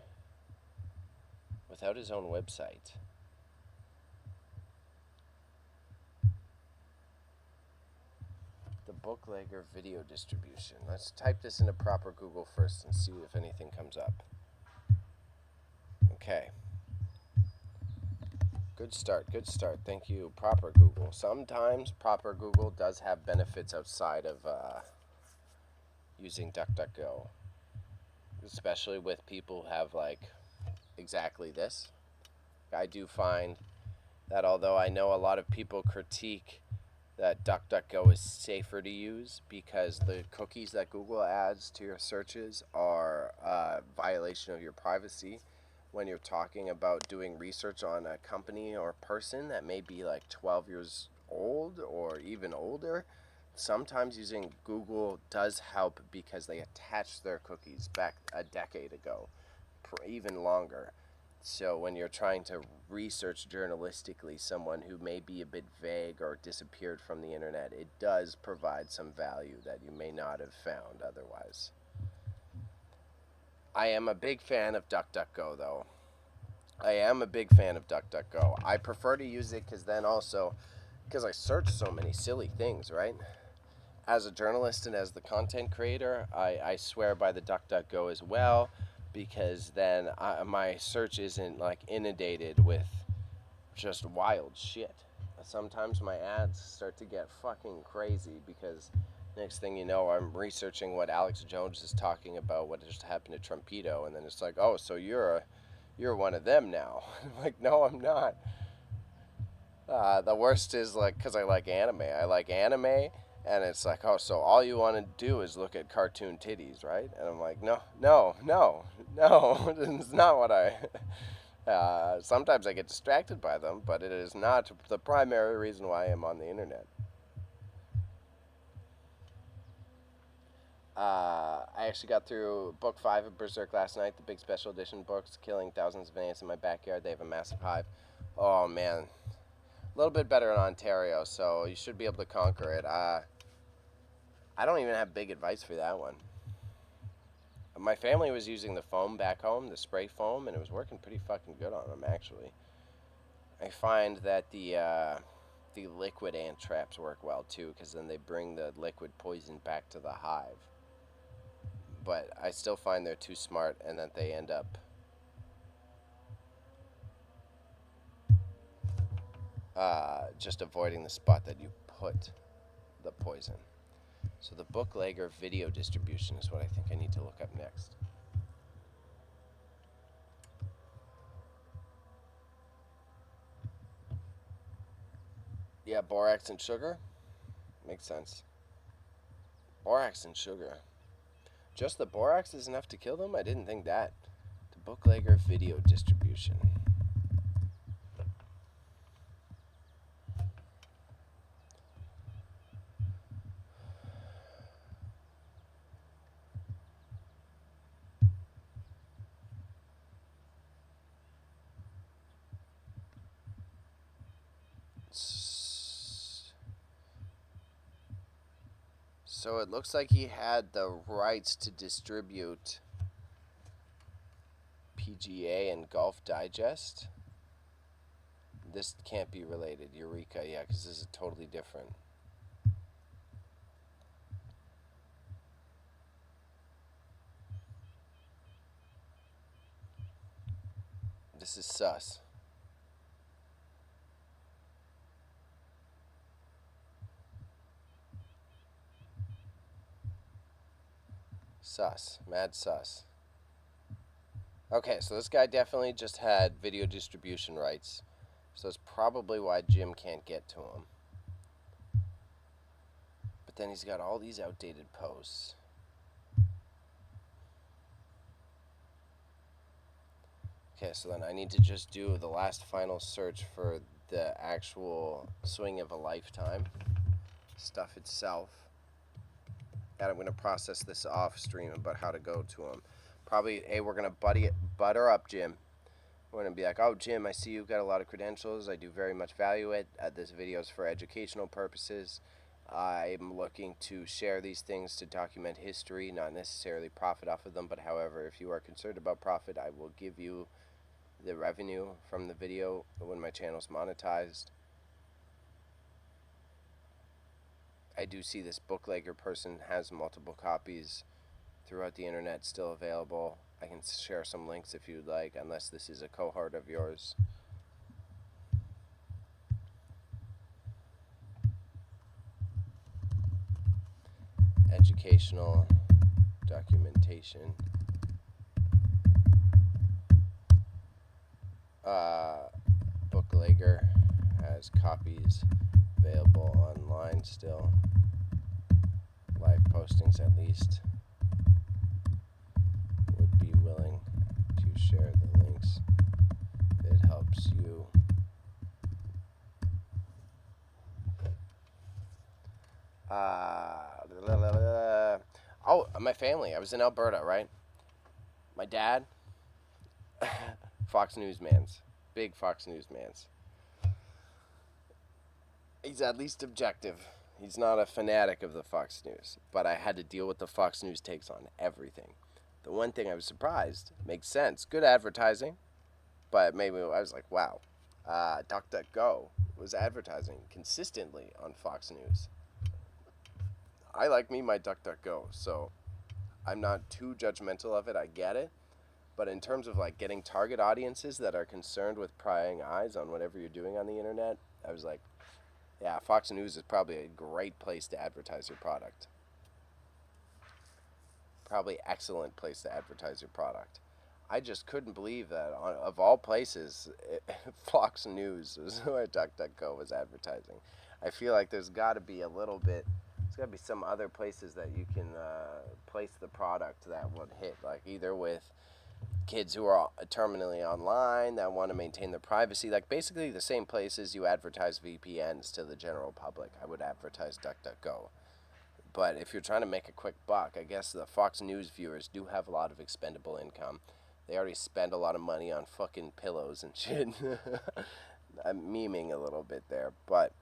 without his own website. The Booklegger video distribution. Let's type this into proper Google first and see if anything comes up. Okay. Good start. Thank you, proper Google. Sometimes proper Google does have benefits outside of using DuckDuckGo. Especially with people who have, like, exactly this. I do find that although I know a lot of people critique that DuckDuckGo is safer to use because the cookies that Google adds to your searches are a violation of your privacy, when you're talking about doing research on a company or person that may be like 12 years old or even older, sometimes using Google does help because they attach their cookies back a decade ago, even longer. So when you're trying to research journalistically someone who may be a bit vague or disappeared from the internet, it does provide some value that you may not have found otherwise. I am a big fan of DuckDuckGo, though. I prefer to use it because then also, because I search so many silly things, right? As a journalist and as the content creator, I swear by the DuckDuckGo as well, because then my search isn't like inundated with just wild shit. Sometimes my ads start to get fucking crazy because next thing you know, I'm researching what Alex Jones is talking about, what just happened to Trumpito, and then it's like, oh, so you're one of them now. I'm like, no, I'm not. The worst is like, because I like anime. And it's like, oh, so all you want to do is look at cartoon titties, right? And I'm like, no, it's not what I... sometimes I get distracted by them, but it is not the primary reason why I'm on the internet. I actually got through book 5 of Berserk last night, the big special edition books, killing thousands of ants in my backyard. They have a massive hive. Oh, man. A little bit better in Ontario, so you should be able to conquer it. I don't even have big advice for that one. My family was using the foam back home, the spray foam, and it was working pretty fucking good on them, actually. I find that the liquid ant traps work well, too, because then they bring the liquid poison back to the hive. But I still find they're too smart and that they end up just avoiding the spot that you put the poison. So the bootlegger video distribution is what I think I need to look up next. Yeah, borax and sugar. Makes sense. Borax and sugar. Just the borax is enough to kill them? I didn't think that. The bootlegger video distribution. So it looks like he had the rights to distribute PGA and Golf Digest. This can't be related. Eureka, yeah, because this is totally different. This is sus. Sus. Mad sus. Okay, so this guy definitely just had video distribution rights. So that's probably why Jim can't get to him. But then he's got all these outdated posts. Okay, so then I need to just do the last final search for the actual Swing of a Lifetime stuff itself. And I'm going to process this off stream about how to go to him. Probably, hey, we're going to butter up Jim. We're going to be like, oh, Jim, I see you've got a lot of credentials. I do very much value it. This video is for educational purposes. I'm looking to share these things to document history, not necessarily profit off of them. But however, if you are concerned about profit, I will give you the revenue from the video when my channel's monetized. I do see this bootlegger person has multiple copies throughout the internet still available. I can share some links if you'd like, unless this is a cohort of yours. Educational documentation. Bootlegger has copies available online still. Live postings at least. Would be willing to share the links. It helps you. Oh, my family. I was in Alberta, right? My dad, Fox News mans. Big Fox News mans. He's at least objective. He's not a fanatic of the Fox News. But I had to deal with the Fox News takes on everything. The one thing I was surprised, makes sense. Good advertising. But maybe I was like, wow. DuckDuckGo was advertising consistently on Fox News. I like me my DuckDuckGo, so I'm not too judgmental of it. I get it. But in terms of like getting target audiences that are concerned with prying eyes on whatever you're doing on the internet, I was like, yeah, Fox News is probably a great place to advertise your product. Probably excellent place to advertise your product. I just couldn't believe that, of all places, Fox News was where DuckDuckGo was advertising. I feel like there's got to be a little bit, there's got to be some other places that you can place the product that would hit, like either with kids who are terminally online that want to maintain their privacy, like basically the same places you advertise VPNs to the general public. I would advertise DuckDuckGo. But if you're trying to make a quick buck, I guess the Fox News viewers do have a lot of expendable income. They already spend a lot of money on fucking pillows and shit. I'm memeing a little bit there, but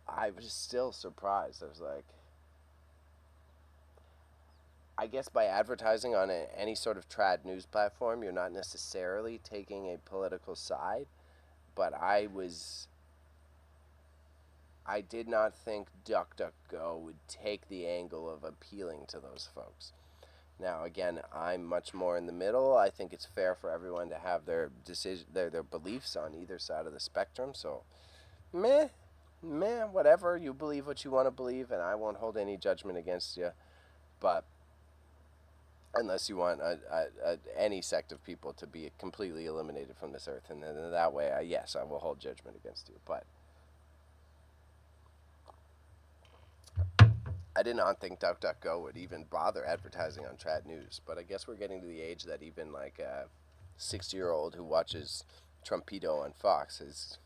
I was still surprised. I was like, I guess by advertising on any sort of trad news platform, you're not necessarily taking a political side, but I did not think DuckDuckGo would take the angle of appealing to those folks. Now, again, I'm much more in the middle. I think it's fair for everyone to have their their beliefs on either side of the spectrum. So, meh, whatever. You believe what you want to believe, and I won't hold any judgment against you. But unless you want any sect of people to be completely eliminated from this earth, and then that way, yes, I will hold judgment against you. But I did not think DuckDuckGo would even bother advertising on trad news, but I guess we're getting to the age that even like a 60-year-old who watches Trumpito on Fox is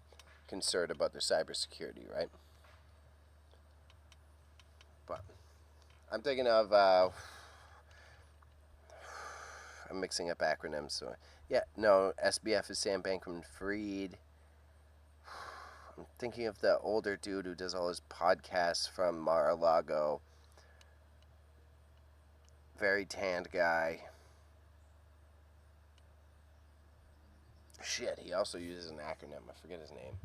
concerned about their cybersecurity, right? But I'm thinking of I'm mixing up acronyms, so yeah, no, SBF is Sam Bankman-Fried. I'm thinking of the older dude who does all his podcasts from Mar-a-Lago. Very tanned guy. Shit, he also uses an acronym. I forget his name.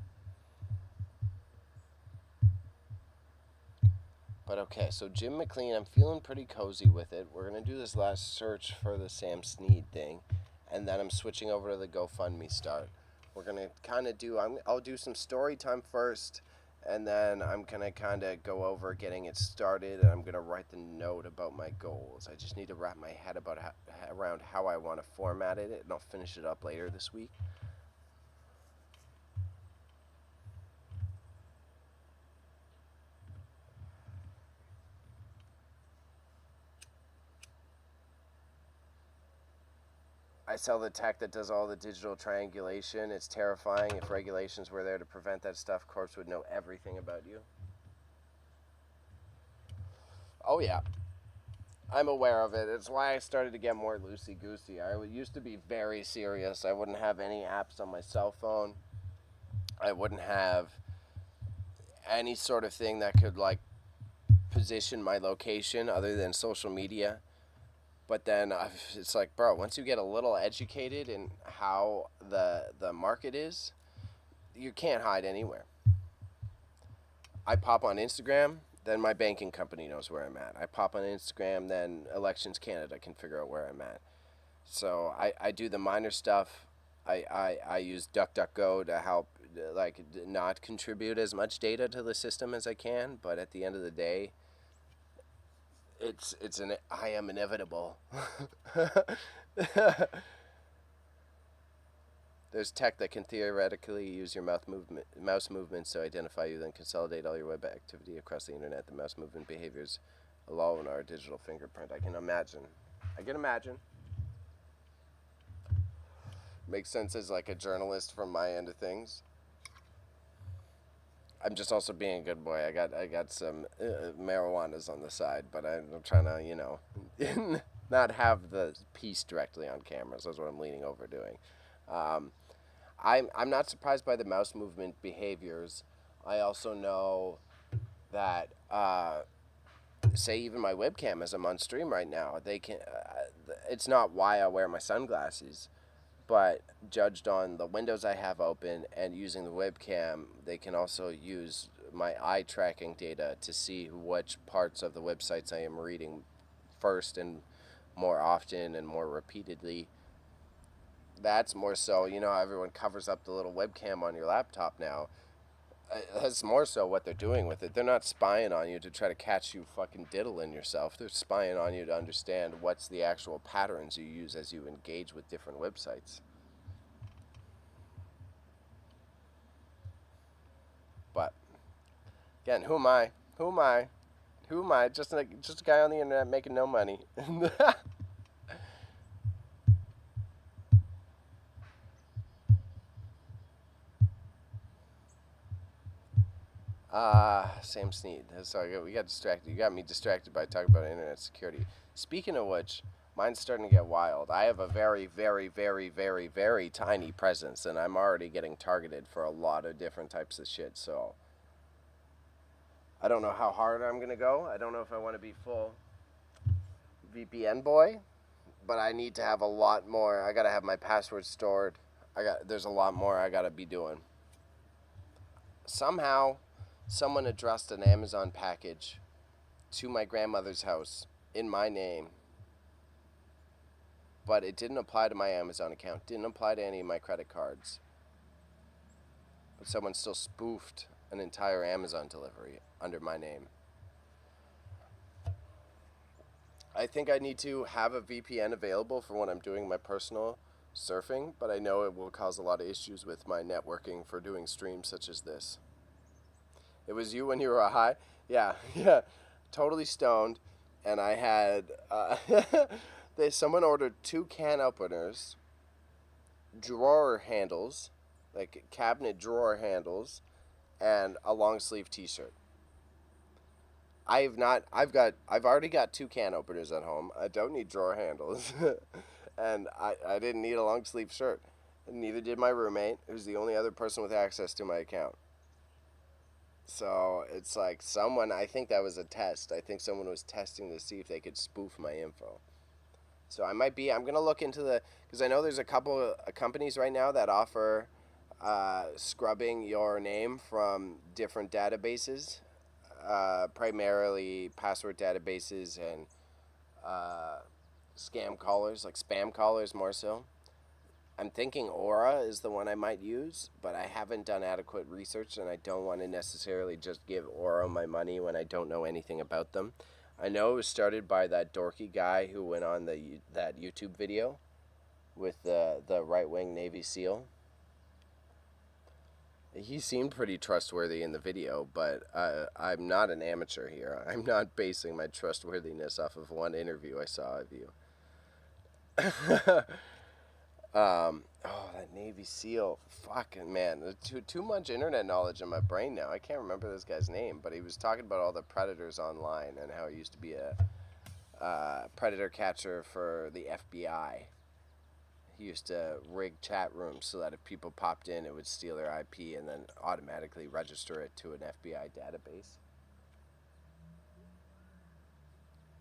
But okay, so Jim McLean, I'm feeling pretty cozy with it. We're going to do this last search for the Sam Snead thing, and then I'm switching over to the GoFundMe start. We're going to kind of I'll do some story time first, and then I'm going to kind of go over getting it started, and I'm going to write the note about my goals. I just need to wrap my head around how I want to format it, and I'll finish it up later this week. I sell the tech that does all the digital triangulation. It's terrifying. If regulations were there to prevent that stuff, Corpse would know everything about you. Oh, yeah. I'm aware of it. It's why I started to get more loosey-goosey. I used to be very serious. I wouldn't have any apps on my cell phone. I wouldn't have any sort of thing that could, like, position my location other than social media. But then it's like, bro, once you get a little educated in how the market is, you can't hide anywhere. I pop on Instagram, then my banking company knows where I'm at. I pop on Instagram, then Elections Canada can figure out where I'm at. So I do the minor stuff. I use DuckDuckGo to help, like, not contribute as much data to the system as I can. But at the end of the day, I am inevitable. There's tech that can theoretically use your mouse movements to identify you, then consolidate all your web activity across the internet. The mouse movement behaviors alone are a digital fingerprint. I can imagine. Makes sense as like a journalist from my end of things. I'm just also being a good boy. I got some marijuanas on the side, but I'm trying to not have the piece directly on cameras. That's what I'm leaning over doing. I'm not surprised by the mouse movement behaviors. I also know that say even my webcam as I'm on stream right now, they can. It's not why I wear my sunglasses, but judged on the windows I have open and using the webcam, they can also use my eye tracking data to see which parts of the websites I am reading first and more often and more repeatedly. That's more so, how everyone covers up the little webcam on your laptop now. That's more so what they're doing with it. They're not spying on you to try to catch you fucking diddling yourself. They're spying on you to understand what's the actual patterns you use as you engage with different websites. But again, who am I? Who am I? Who am I? Just a guy on the internet making no money. Sam Snead. Sorry, we got distracted. You got me distracted by talking about internet security. Speaking of which, mine's starting to get wild. I have a very, very, very, very, very tiny presence, and I'm already getting targeted for a lot of different types of shit. So I don't know how hard I'm gonna go. I don't know if I want to be full VPN boy, but I need to have a lot more. I gotta have my password stored. There's a lot more I gotta be doing. Somehow, someone addressed an Amazon package to my grandmother's house in my name, but it didn't apply to my Amazon account, didn't apply to any of my credit cards. But someone still spoofed an entire Amazon delivery under my name. I think I need to have a VPN available for when I'm doing my personal surfing, but I know it will cause a lot of issues with my networking for doing streams such as this. It was you when you were high? Yeah, yeah. Totally stoned. And I had, someone ordered 2 can openers, drawer handles, like cabinet drawer handles, and a long sleeve t-shirt. I've already got 2 can openers at home. I don't need drawer handles. And I didn't need a long sleeve shirt. And neither did my roommate, who's the only other person with access to my account. So it's like I think that was a test. I think someone was testing to see if they could spoof my info. So I'm going to look into because I know there's a couple of companies right now that offer scrubbing your name from different databases, primarily password databases and scam callers, like spam callers more so. I'm thinking Aura is the one I might use, but I haven't done adequate research, and I don't want to necessarily just give Aura my money when I don't know anything about them. I know it was started by that dorky guy who went on that YouTube video with the right-wing Navy SEAL. He seemed pretty trustworthy in the video, but I'm not an amateur here. I'm not basing my trustworthiness off of one interview I saw of you. That Navy SEAL. Fucking man. Too much internet knowledge in my brain now. I can't remember this guy's name, but he was talking about all the predators online and how he used to be a predator catcher for the FBI. He used to rig chat rooms so that if people popped in, it would steal their IP and then automatically register it to an FBI database.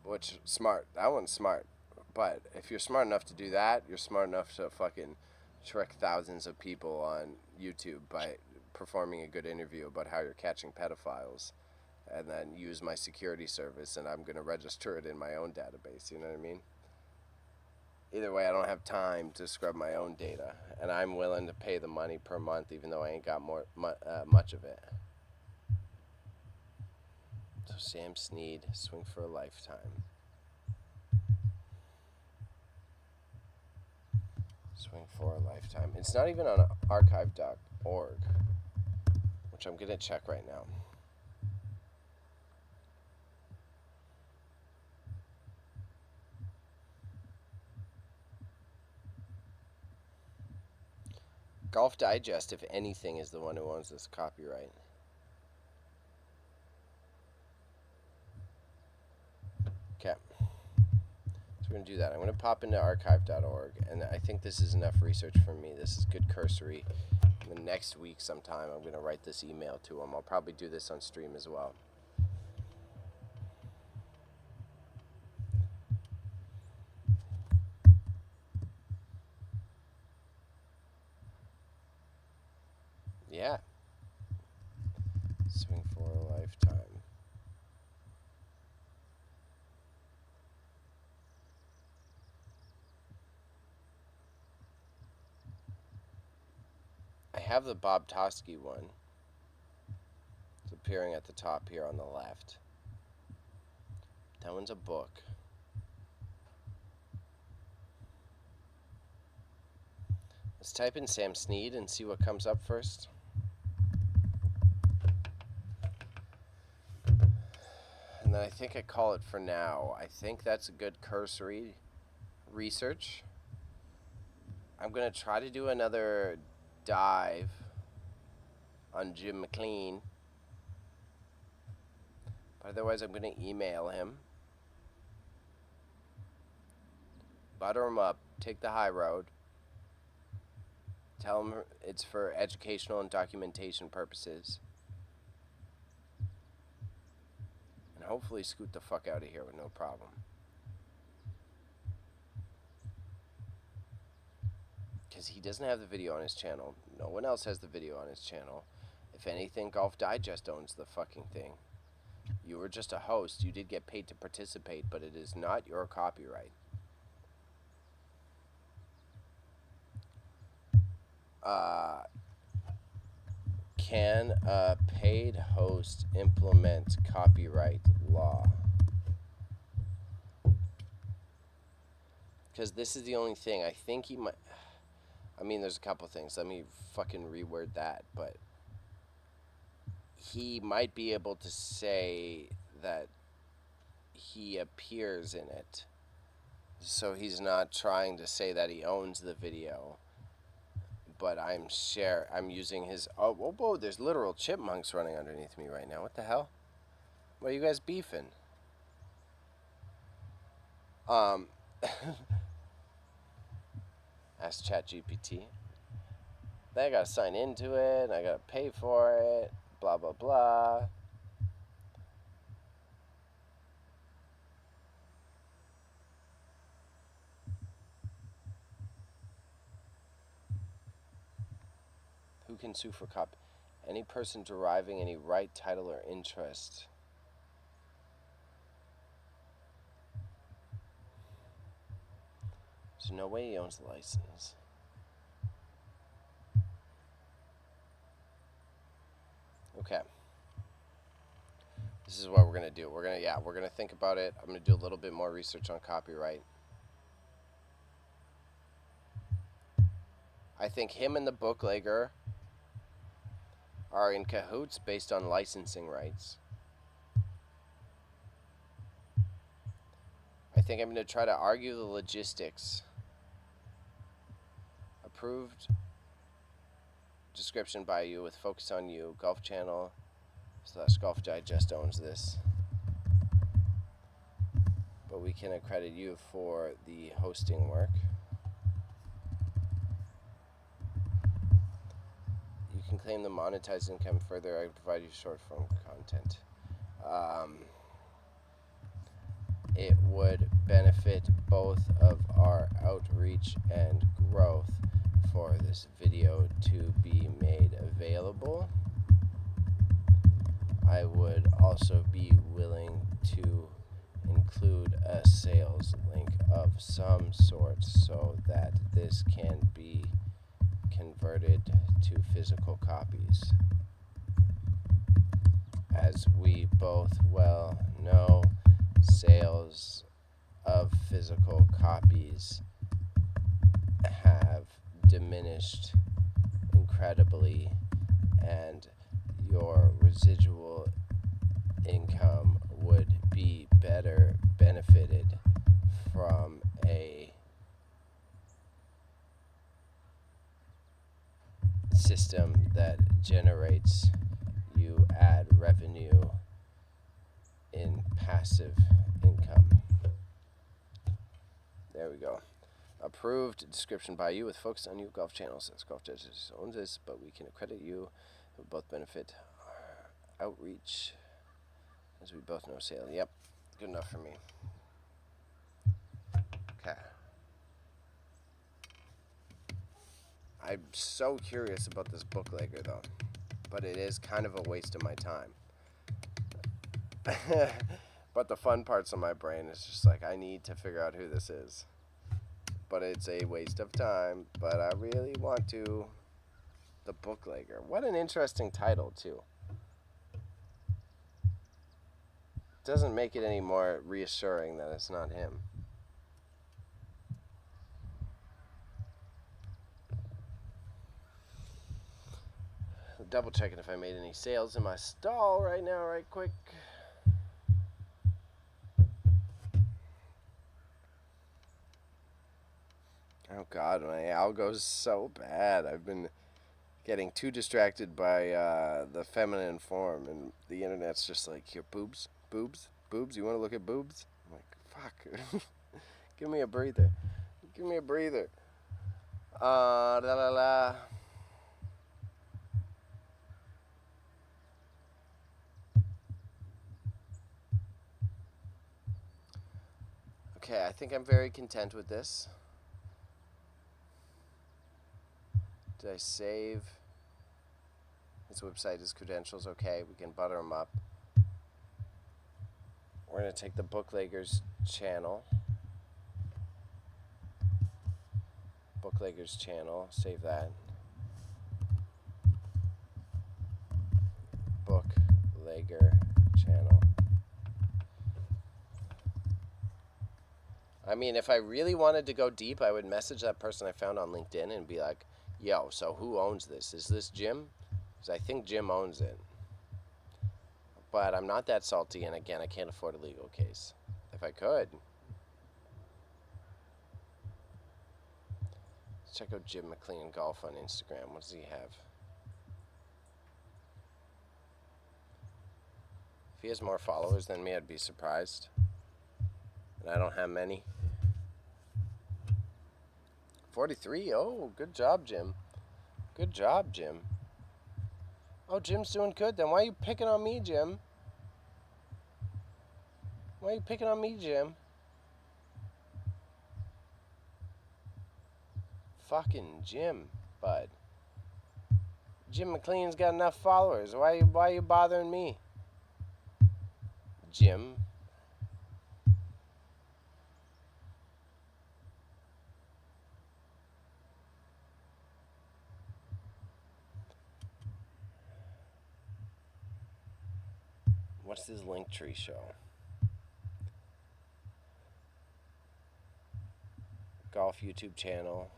Which, smart. That one's smart. But if you're smart enough to do that, you're smart enough to fucking trick thousands of people on YouTube by performing a good interview about how you're catching pedophiles, and then use my security service, and I'm going to register it in my own database. You know what I mean? Either way, I don't have time to scrub my own data, and I'm willing to pay the money per month, even though I ain't got much of it. So Sam Snead, swing for a lifetime. Swing for a lifetime. It's not even on archive.org, which I'm going to check right now. Golf Digest, if anything, is the one who owns this copyright. Okay. So we're going to do that. I'm going to pop into archive.org, and I think this is enough research for me. This is good cursory. And the next week sometime, I'm going to write this email to them. I'll probably do this on stream as well. Yeah. Swing for a lifetime. I have the Bob Tosky one. It's appearing at the top here on the left. That one's a book. Let's type in Sam Snead and see what comes up first. And then I think I call it for now. I think that's a good cursory research. I'm going to try to do another dive on Jim McLean Otherwise, I'm going to email him, butter him up, take the high road, tell him it's for educational and documentation purposes, and hopefully scoot the fuck out of here with no problem. Because he doesn't have the video on his channel. No one else has the video on his channel. If anything, Golf Digest owns the fucking thing. You were just a host. You did get paid to participate, but it is not your copyright. Can a paid host implement copyright law? Because this is the only thing. I think he might... I mean, there's a couple things. Let me fucking reword that. But he might be able to say that he appears in it. So he's not trying to say that he owns the video. But I'm using his... Oh, whoa, whoa, there's literal chipmunks running underneath me right now. What the hell? What are you guys beefing? Ask ChatGPT. Then I gotta sign into it, and I gotta pay for it, blah, blah, blah. Who can sue for copy? Any person deriving any right, title, or interest. There's no way he owns the license. Okay. This is what we're gonna do. We're gonna think about it. I'm gonna do a little bit more research on copyright. I think him and the bootlegger are in cahoots based on licensing rights. I think I'm going to try to argue the logistics. Approved description by you with focus on you. Golf Channel / Golf Digest owns this. But we can accredit you for the hosting work. You can claim the monetized income further. I provide you short form content. It would benefit both of our outreach and growth for this video to be made available. I would also be willing to include a sales link of some sort so that this can be converted to physical copies. As we both well know, sales of physical copies have diminished incredibly, and your residual income would be better benefited from a system that generates you ad revenue in passive income. There we go. Approved description by you with focus on you. Golf Channel says Golf Digest owns this, but we can accredit you. It will both benefit our outreach, as we both know sale. Yep, good enough for me. Okay. I'm so curious about this bootlegger though, but it is kind of a waste of my time. But the fun parts of my brain is just like, I need to figure out who this is. But it's a waste of time, but I really want to. The bootlegger. What an interesting title, too. Doesn't make it any more reassuring that it's not him. Double checking if I made any sales in my stall right now, right quick. Oh God, my algo's so bad. I've been getting too distracted by the feminine form, and the internet's just like, here, boobs, Boobs? Boobs? You want to look at boobs? I'm like, fuck. Give me a breather. Give me a breather. La la la. Okay, I think I'm very content with this. Did I save? His website, his credentials, okay. We can butter him up. We're going to take the Bookleggers channel. Bookleggers channel. Save that. Booklegger channel. I mean, if I really wanted to go deep, I would message that person I found on LinkedIn and be like, yo, so who owns this? Is this Jim? Because I think Jim owns it. But I'm not that salty, and again, I can't afford a legal case. If I could. Let's check out Jim McLean Golf on Instagram. What does he have? If he has more followers than me, I'd be surprised. And I don't have many. 43? Oh, good job, Jim. Good job, Jim. Oh, Jim's doing good. Then why are you picking on me, Jim? Why are you picking on me, Jim? Fucking Jim, bud. Jim McLean's got enough followers. Why are you bothering me? Jim. What's his Linktree show? Golf YouTube channel.com,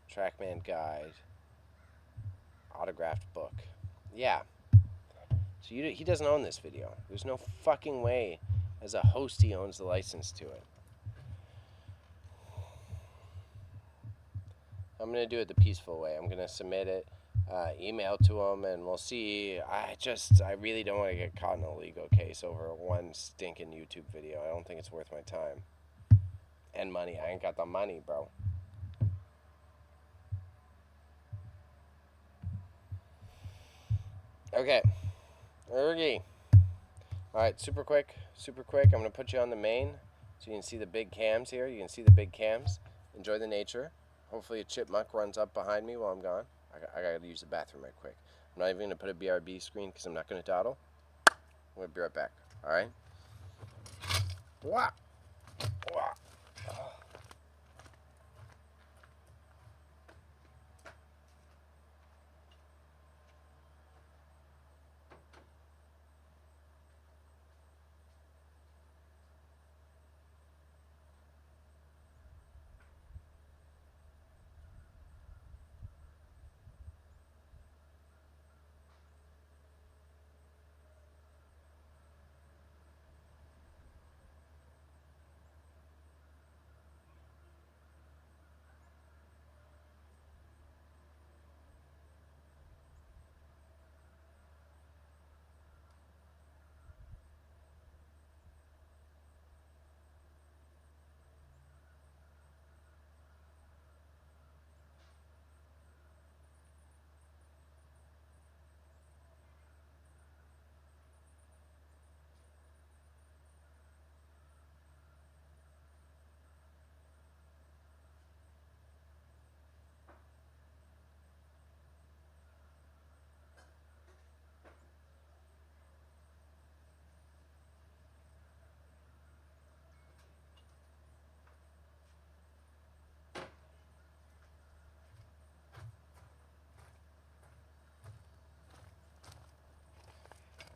Trackman Guide, autographed book. Yeah. So he doesn't own this video. There's no fucking way as a host he owns the license to it. I'm going to do it the peaceful way. I'm going to submit it, email to him, and we'll see. I really don't want to get caught in a legal case over one stinking YouTube video. I don't think it's worth my time. And money. I ain't got the money, bro. Okay. Alright, super quick. I'm going to put you on the main so you can see the big cams here. You can see the big cams. Enjoy the nature. Hopefully a chipmunk runs up behind me while I'm gone. I got to use the bathroom right quick. I'm not even going to put a BRB screen because I'm not going to dawdle. I'm going to be right back. Alright? Wah! Wah!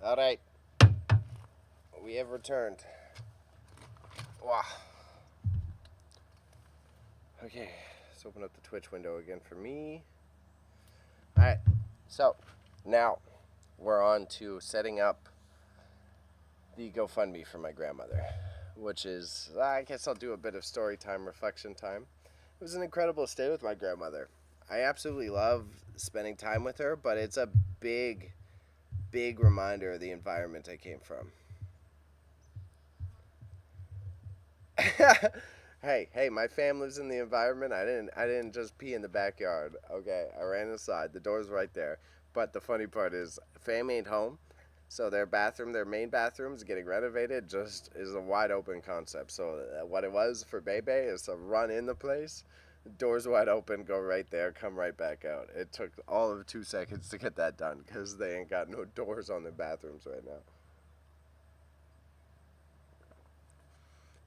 Alright. We have returned. Wow. Okay, let's open up the Twitch window again for me. Alright, so now we're on to setting up the GoFundMe for my grandmother, which is, I guess I'll do a bit of story time, reflection time. It was an incredible stay with my grandmother. I absolutely love spending time with her, but it's a big big reminder of the environment I came from. Hey, my fam lives in the environment. I didn't just pee in the backyard. Okay, I ran inside. The door's right there. But the funny part is, fam ain't home, so their main bathroom's getting renovated. Just is a wide open concept. So what it was for Bebe is to run in the place, doors wide open, go right there, come right back out. It took all of 2 seconds to get that done because they ain't got no doors on their bathrooms right now.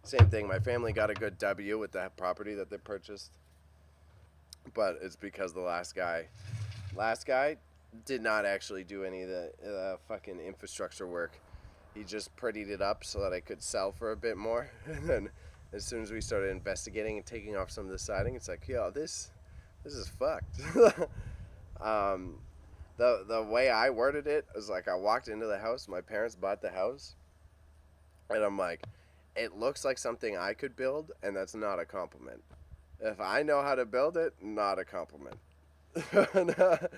Same thing. My family got a good W with that property that they purchased, but it's because the last guy did not actually do any of the fucking infrastructure work. He just prettied it up so that I could sell for a bit more. And then as soon as we started investigating and taking off some of the siding, it's like, yo, this is fucked. um, the way I worded it was like, I walked into the house. My parents bought the house, and I'm like, it looks like something I could build, and that's not a compliment. If I know how to build it, not a compliment. Because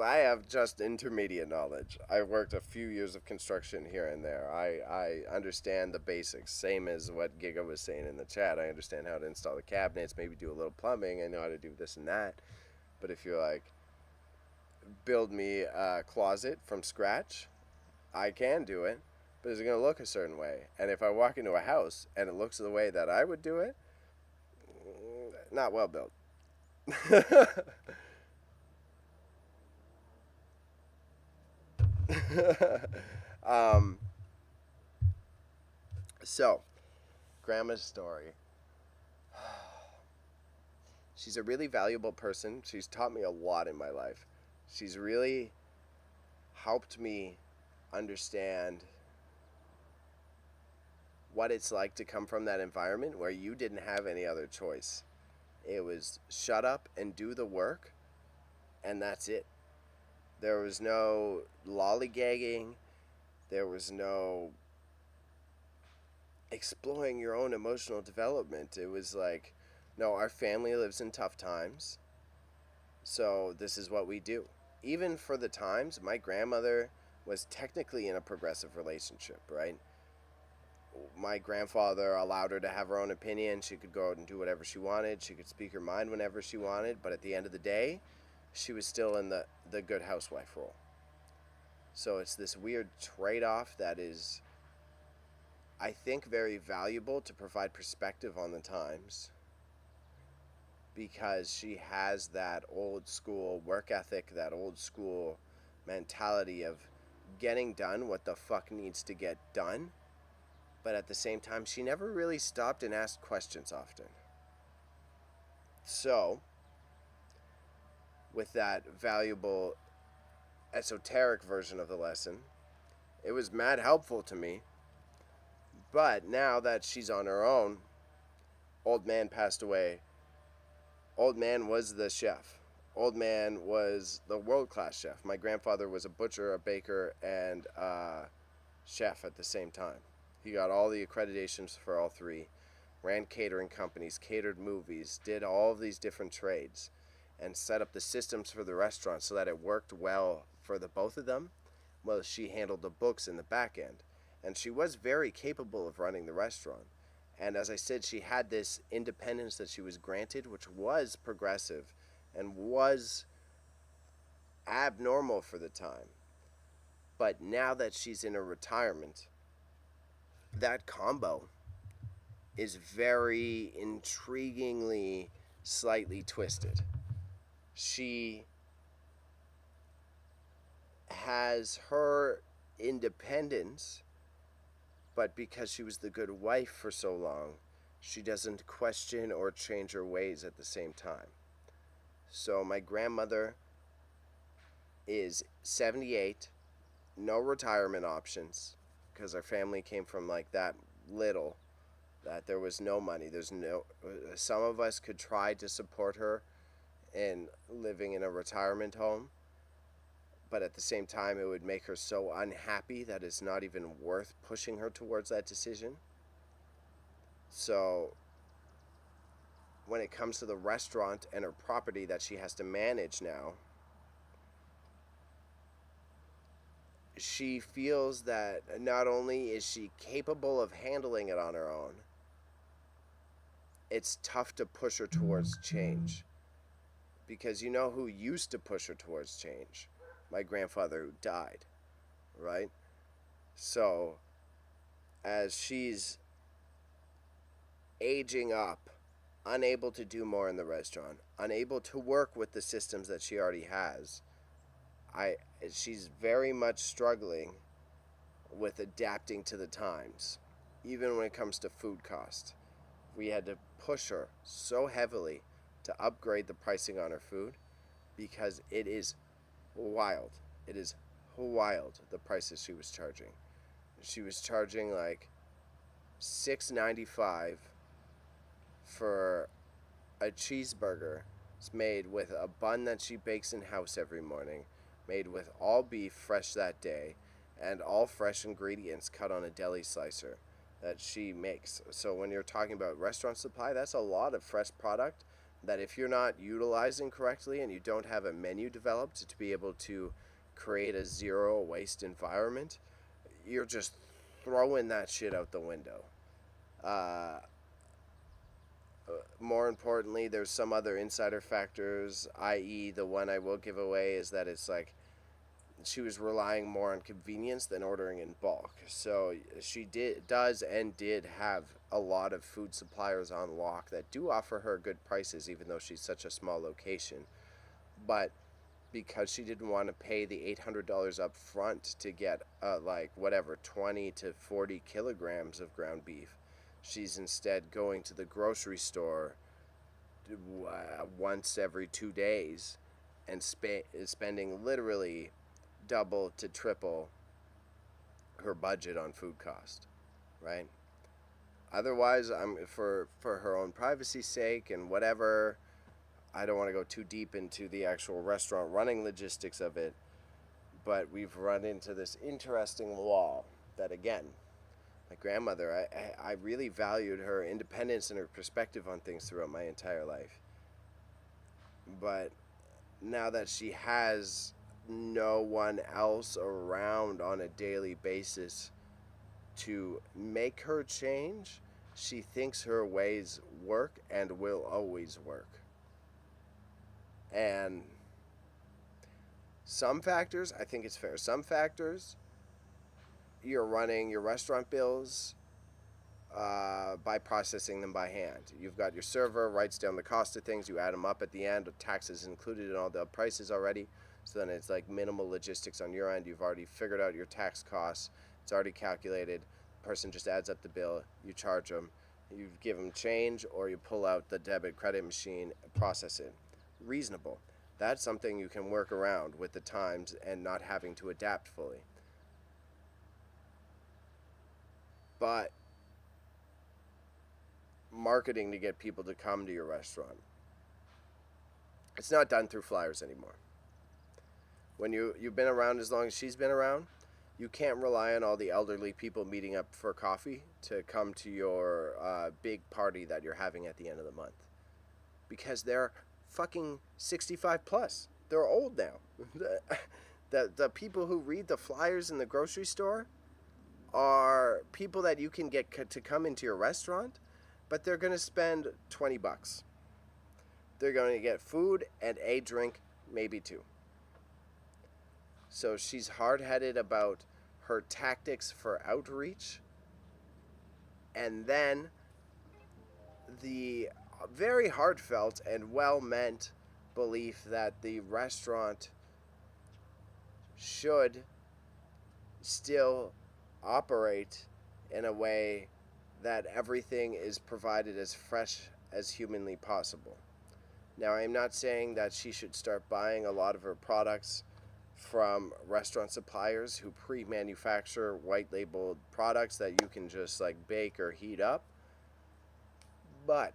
I have just intermediate knowledge. I've worked a few years of construction here and there. I understand the basics, same as what Giga was saying in the chat. I understand how to install the cabinets, maybe do a little plumbing. I know how to do this and that. But if you're like, build me a closet from scratch, I can do it, but it's going to look a certain way. And if I walk into a house and it looks the way that I would do it, not well built. um, so, Grandma's story. She's a really valuable person. She's taught me a lot in my life. She's really helped me understand what it's like to come from that environment where you didn't have any other choice. It was shut up and do the work, and that's it. There was no lollygagging. There was no exploring your own emotional development. It was like, no, our family lives in tough times, so this is what we do. Even for the times, my grandmother was technically in a progressive relationship, right? My grandfather allowed her to have her own opinion. She could go out and do whatever she wanted. She could speak her mind whenever she wanted. But at the end of the day, she was still in the good housewife role. So it's this weird trade-off that is, I think, very valuable to provide perspective on the times, because she has that old school work ethic, that old school mentality of getting done what the fuck needs to get done. But at the same time, she never really stopped and asked questions often. So, with that valuable esoteric version of the lesson, it was mad helpful to me. But now that she's on her own, old man passed away. Old man was the chef. Old man was the world-class chef. My grandfather was a butcher, a baker, and a chef at the same time. He got all the accreditations for all three, ran catering companies, catered movies, did all of these different trades, and set up the systems for the restaurant so that it worked well for the both of them. Well, she handled the books in the back end, and she was very capable of running the restaurant. And as I said, she had this independence that she was granted, which was progressive and was abnormal for the time. But now that she's in a retirement, that combo is very intriguingly slightly twisted. She has her independence, but because she was the good wife for so long, she doesn't question or change her ways at the same time. So my grandmother is 78, no retirement options, because our family came from like that little, that there was no money. Some of us could try to support her in living in a retirement home, but at the same time, it would make her so unhappy that it's not even worth pushing her towards that decision. So when it comes to the restaurant and her property that she has to manage now, she feels that not only is she capable of handling it on her own, it's tough to push her towards change. Because you know who used to push her towards change? My grandfather who died, right? So, as she's aging up, unable to do more in the restaurant, unable to work with the systems that she already has, I she's very much struggling with adapting to the times, even when it comes to food cost. We had to push her so heavily to upgrade the pricing on her food because it is wild. It is wild the prices she was charging. She was charging like $6.95 for a cheeseburger. It's made with a bun that she bakes in house every morning, made with all beef fresh that day, and all fresh ingredients cut on a deli slicer that she makes. So when you're talking about restaurant supply, that's a lot of fresh product that if you're not utilizing correctly and you don't have a menu developed to be able to create a zero waste environment, you're just throwing that shit out the window. Uh, More importantly, there's some other insider factors, i.e., the one I will give away is that it's like she was relying more on convenience than ordering in bulk. So she did have a lot of food suppliers on lock that do offer her good prices, even though she's such a small location. But because she didn't want to pay the $800 up front to get like whatever 20 to 40 kilograms of ground beef, she's instead going to the grocery store once every 2 days and spending literally double to triple her budget on food cost, right? Otherwise, I'm for her own privacy's sake and whatever. I don't want to go too deep into the actual restaurant running logistics of it, but we've run into this interesting wall that, again, my grandmother, I really valued her independence and her perspective on things throughout my entire life. But now that she has no one else around on a daily basis to make her change, she thinks her ways work and will always work. And some factors, I think it's fair. Some factors, you're running your restaurant bills by processing them by hand. You've got your server, writes down the cost of things, you add them up at the end, taxes included in all the prices already. So then it's like minimal logistics on your end. You've already figured out your tax costs. It's already calculated. The person just adds up the bill. You charge them. You give them change or you pull out the debit credit machine, process it. Reasonable. That's something you can work around with the times and not having to adapt fully. But marketing to get people to come to your restaurant, it's not done through flyers anymore. When you've been around as long as she's been around, you can't rely on all the elderly people meeting up for coffee to come to your big party that you're having at the end of the month. Because they're fucking 65 plus. They're old now. The people who read the flyers in the grocery store are people that you can get to come into your restaurant, but they're going to spend $20. They're going to get food and a drink, maybe two. So she's hard-headed about her tactics for outreach. And then the very heartfelt and well-meant belief that the restaurant should still operate in a way that everything is provided as fresh as humanly possible. Now, I'm not saying that she should start buying a lot of her products from restaurant suppliers who pre-manufacture white-labeled products that you can just like bake or heat up. But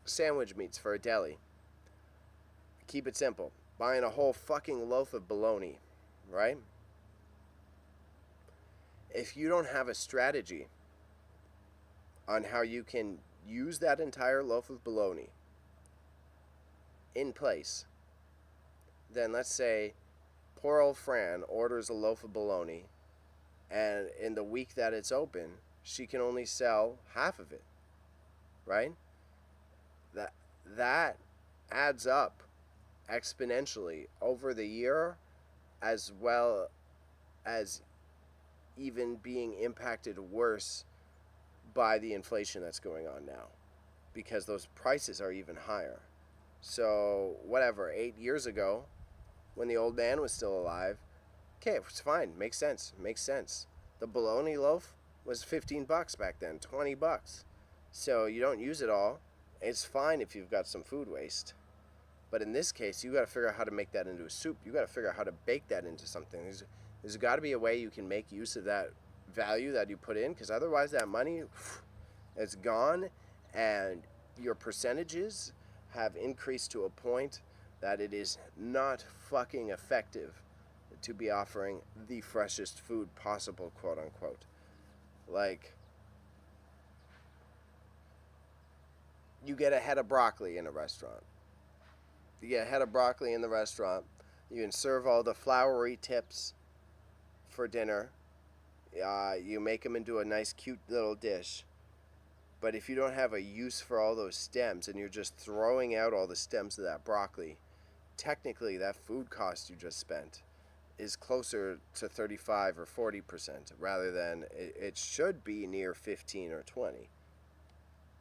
sandwich meats for a deli. Keep it simple. Buying a whole fucking loaf of bologna, right? If you don't have a strategy on how you can use that entire loaf of bologna in place, then let's say poor old Fran orders a loaf of bologna, and in the week that it's open, she can only sell half of it, right? That that adds up exponentially over the year, as well as even being impacted worse by the inflation that's going on now, because those prices are even higher. So whatever, 8 years ago, when the old man was still alive, okay, it's fine, makes sense. The bologna loaf was $15 back then, $20. So you don't use it all. It's fine if you've got some food waste. But in this case, you got to figure out how to make that into a soup. You got to figure out how to bake that into something. There's got to be a way you can make use of that value that you put in, because otherwise that money, it's gone, and your percentages have increased to a point that it is not fucking effective to be offering the freshest food possible, quote unquote. Like, you get a head of broccoli in a restaurant. You get a head of broccoli in the restaurant. You can serve all the floury tips for dinner. You make them into a nice, cute little dish. But if you don't have a use for all those stems and you're just throwing out all the stems of that broccoli, technically that food cost you just spent is closer to 35 or 40%, rather than it should be near 15 or 20,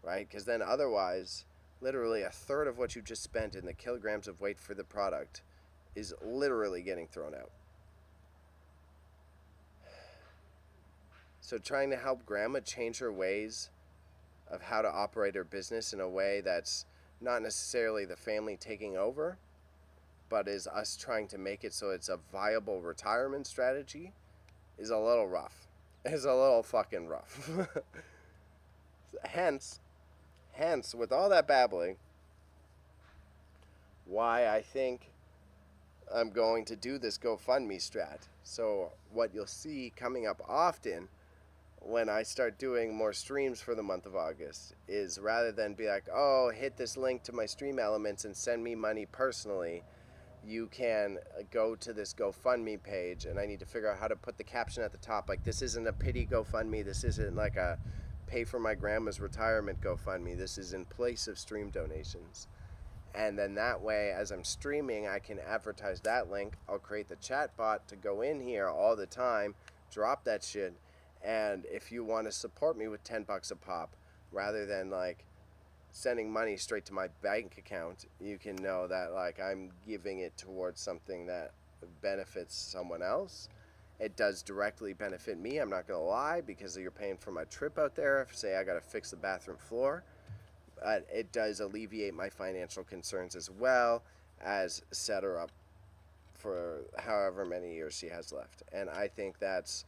right? Because then otherwise, literally a third of what you just spent in the kilograms of weight for the product is literally getting thrown out. So trying to help grandma change her ways of how to operate her business in a way that's not necessarily the family taking over, but is us trying to make it so it's a viable retirement strategy, is a little rough. Is a little fucking rough. Hence, with all that babbling, why I think I'm going to do this GoFundMe strat. So what you'll see coming up often when I start doing more streams for the month of August is, rather than be like, oh, hit this link to my stream elements and send me money personally, you can go to this GoFundMe page, and I need to figure out how to put the caption at the top. Like, this isn't a pity GoFundMe. This isn't like a pay for my grandma's retirement GoFundMe. This is in place of stream donations. And then that way, as I'm streaming, I can advertise that link. I'll create the chat bot to go in here all the time, drop that shit. And if you want to support me with $10 a pop, rather than like sending money straight to my bank account, you can know that like I'm giving it towards something that benefits someone else. It does directly benefit me, I'm not gonna lie, because you're paying for my trip out there. Say I gotta fix the bathroom floor, but it does alleviate my financial concerns, as well as set her up for however many years she has left. And I think that's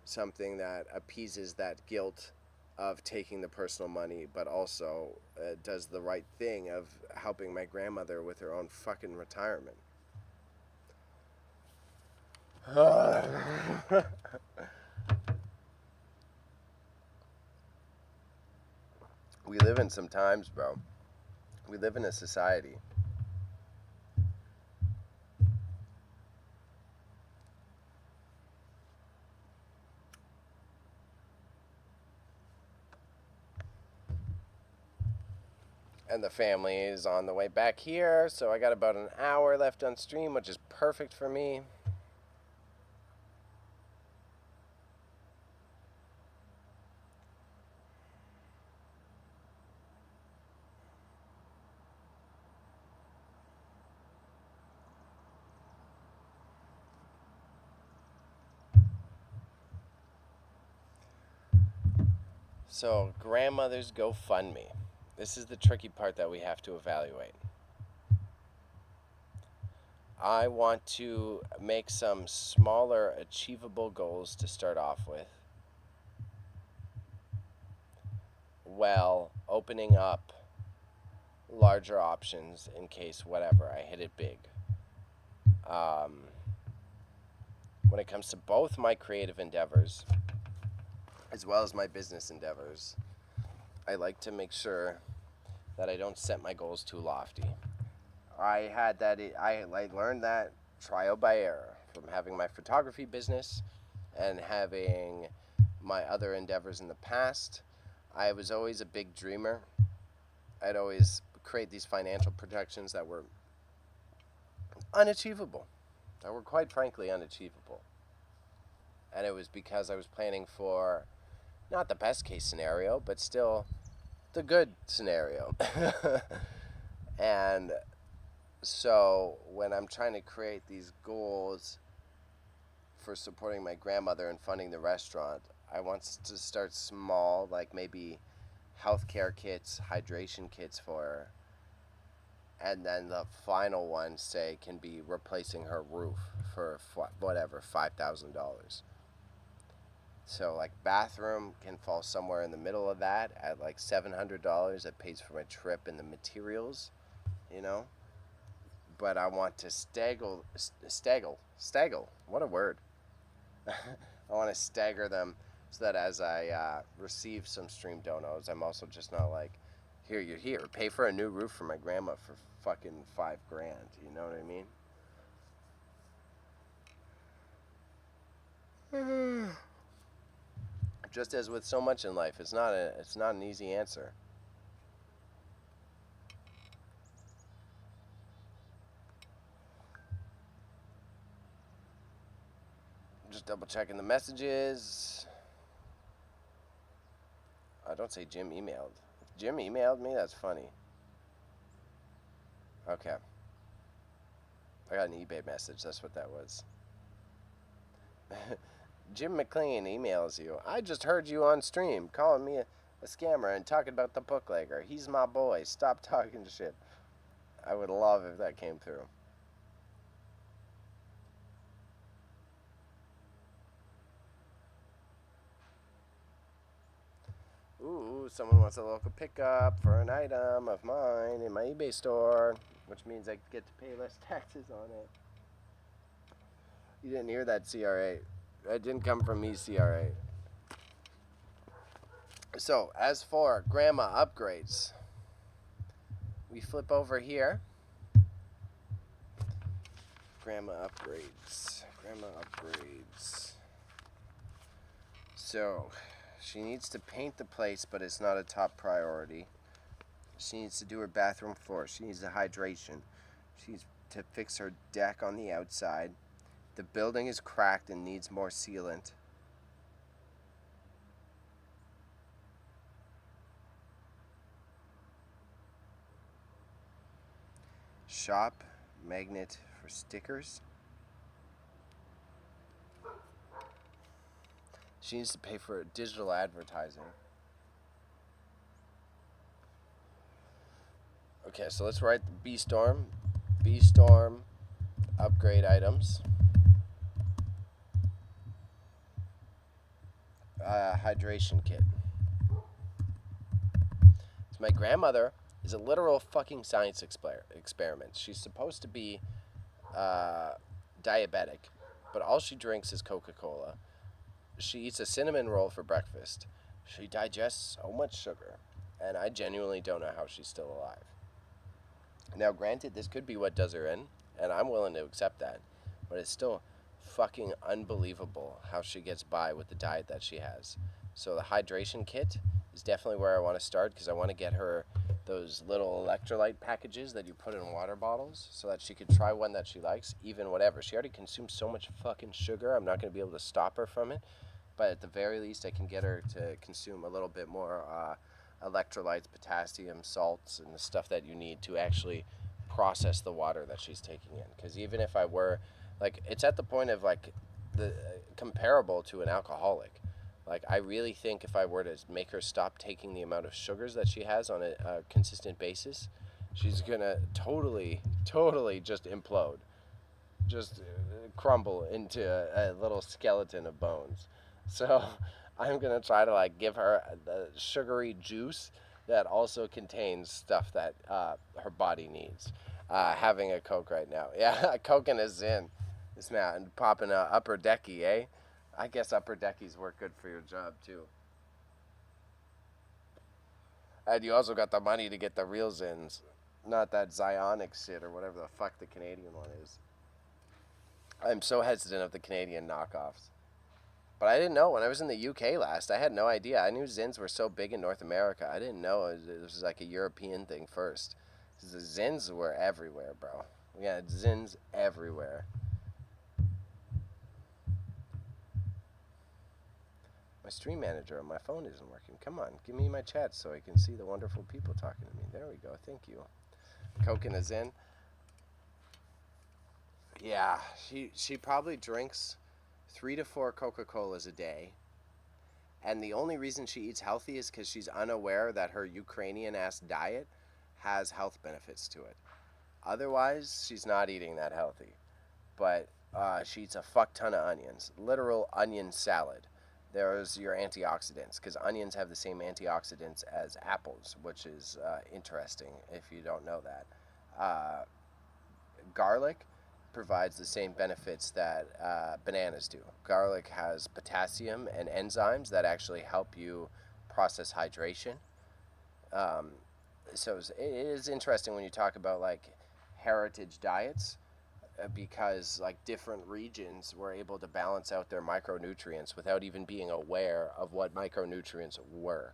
something that appeases that guilt of taking the personal money, but also does the right thing of helping my grandmother with her own fucking retirement. We live in some times, bro. We live in a society. And the family is on the way back here, so I got about an hour left on stream, which is perfect for me. So, grandmother's GoFundMe. This is the tricky part that we have to evaluate. I want to make some smaller, achievable goals to start off with, while opening up larger options in case whatever, I hit it big. When it comes to both my creative endeavors as well as my business endeavors, I like to make sure that I don't set my goals too lofty. I had that. I like learned that trial by error from having my photography business and having my other endeavors in the past. I was always a big dreamer. I'd always create these financial projections that were unachievable, that were quite frankly unachievable. And it was because I was planning for not the best case scenario, but still the good scenario. And so when I'm trying to create these goals for supporting my grandmother and funding the restaurant, I want to start small, like maybe healthcare kits, hydration kits for her. And then the final one, say, can be replacing her roof for whatever, $5,000. So, like, bathroom can fall somewhere in the middle of that at like $700. That pays for my trip and the materials, you know? But I want to staggle. What a word. I want to stagger them so that as I receive some stream donos, I'm also just not like, here, you're here. Pay for a new roof for my grandma for fucking $5,000. You know what I mean? Just as with so much in life, it's not an easy answer. Just double checking the messages. I don't say Jim emailed. If Jim emailed me, that's funny. Okay. I got an eBay message. That's what that was. Jim McLean emails you. I just heard you on stream calling me a scammer and talking about the bootlegger. He's my boy. Stop talking shit. I would love if that came through. Ooh, someone wants a local pickup for an item of mine in my eBay store, which means I get to pay less taxes on it. You didn't hear that, CRA. That didn't come from me, CRA. So, as for grandma upgrades, we flip over here. Grandma upgrades. Grandma upgrades. So, she needs to paint the place, but it's not a top priority. She needs to do her bathroom floor. She needs the hydration. She needs to fix her deck on the outside. The building is cracked and needs more sealant. Shop magnet for stickers. She needs to pay for digital advertising. Okay, so let's write the B-Storm. B-Storm upgrade items. Hydration kit. So my grandmother is a literal fucking science experiment. She's supposed to be diabetic, but all she drinks is Coca-Cola. She eats a cinnamon roll for breakfast. She digests so much sugar, and I genuinely don't know how she's still alive. Now, granted, this could be what does her in, and I'm willing to accept that, but it's still fucking unbelievable how she gets by with the diet that she has. So the hydration kit is definitely where I want to start, because I want to get her those little electrolyte packages that you put in water bottles so that she could try one that she likes, even whatever. She already consumes so much fucking sugar, I'm not going to be able to stop her from it, but at the very least I can get her to consume a little bit more electrolytes, potassium, salts, and the stuff that you need to actually process the water that she's taking in. Because even if I were, like, it's at the point of, like, the comparable to an alcoholic. Like, I really think if I were to make her stop taking the amount of sugars that she has on a consistent basis, she's gonna totally just implode. Just crumble into a little skeleton of bones. So I'm gonna try to like give her the sugary juice that also contains stuff that her body needs. Having a Coke right now, yeah, Coke and a Zin, this man popping a upper decky, eh? I guess upper deckies work good for your job too. And you also got the money to get the real Zins. Not that Zionic shit or whatever the fuck the Canadian one is. I'm so hesitant of the Canadian knockoffs. But I didn't know when I was in the UK last. I had no idea. I knew Zins were so big in North America. I didn't know it was like a European thing first. 'Cause the Zins were everywhere, bro. We had Zins everywhere. My stream manager on my phone isn't working. Come on, give me my chat so I can see the wonderful people talking to me. There we go. Thank you. Coke in a Zin. Yeah, she probably drinks 3 to 4 Coca-Colas a day. And the only reason she eats healthy is because she's unaware that her Ukrainian-ass diet has health benefits to it. Otherwise, she's not eating that healthy. But she eats a fuck ton of onions. Literal onion salad. There's your antioxidants, because onions have the same antioxidants as apples, which is interesting if you don't know that. Garlic provides the same benefits that bananas do. Garlic has potassium and enzymes that actually help you process hydration. So it is interesting when you talk about like heritage diets, because like different regions were able to balance out their micronutrients without even being aware of what micronutrients were.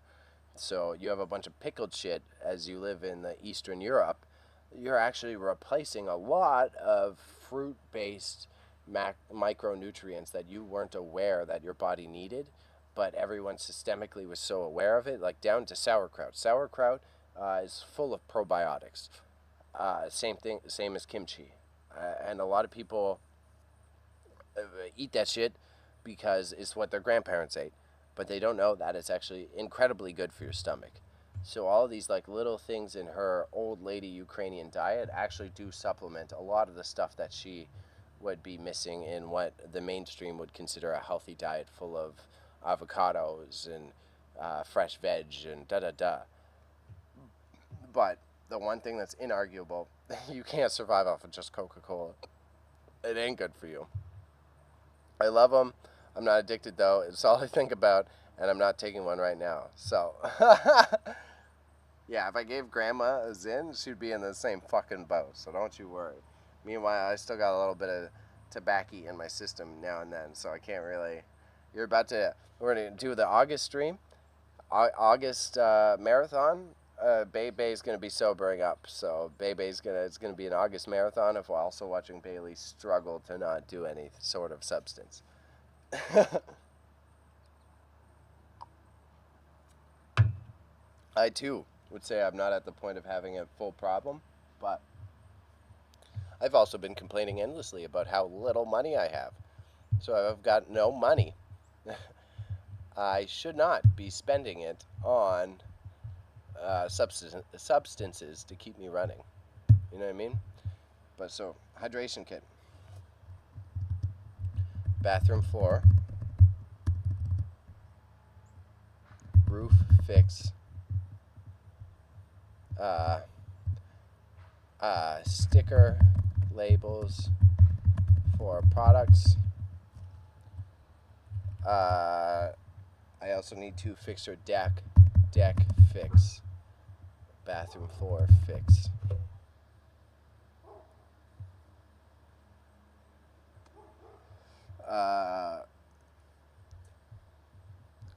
So you have a bunch of pickled shit as you live in the Eastern Europe. You're actually replacing a lot of fruit-based micronutrients that you weren't aware that your body needed, but everyone systemically was so aware of it, like down to sauerkraut. Sauerkraut is full of probiotics. Same as kimchi. And a lot of people eat that shit because it's what their grandparents ate, but they don't know that it's actually incredibly good for your stomach. So all of these like little things in her old lady Ukrainian diet actually do supplement a lot of the stuff that she would be missing in what the mainstream would consider a healthy diet full of avocados and fresh veg and da-da-da. But the one thing that's inarguable, you can't survive off of just Coca-Cola. It ain't good for you. I love them. I'm not addicted, though. It's all I think about, and I'm not taking one right now. So, yeah, if I gave Grandma a Zin, she'd be in the same fucking boat, so don't you worry. Meanwhile, I still got a little bit of tobacco in my system now and then, so I can't really... We're going to do the August stream, August marathon. Bebe's going to be sobering up, so it's going to be an August marathon of also watching Bailey struggle to not do any sort of substance. I too would say I'm not at the point of having a full problem, but I've also been complaining endlessly about how little money I have. So I've got no money. I should not be spending it on substances to keep me running. You know what I mean? But so, hydration kit. Bathroom floor. Roof fix. Sticker labels for products. I also need to fix her deck fix, bathroom floor fix.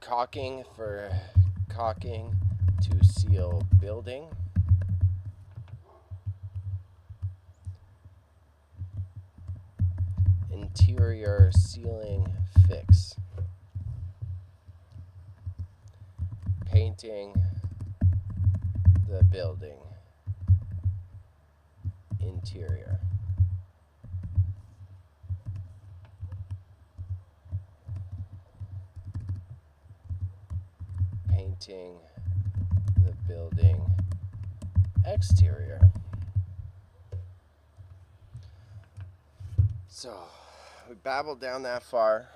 Caulking to seal building. Interior ceiling fix. Painting the building. Interior. Painting the building. Exterior. So, we babbled down that far.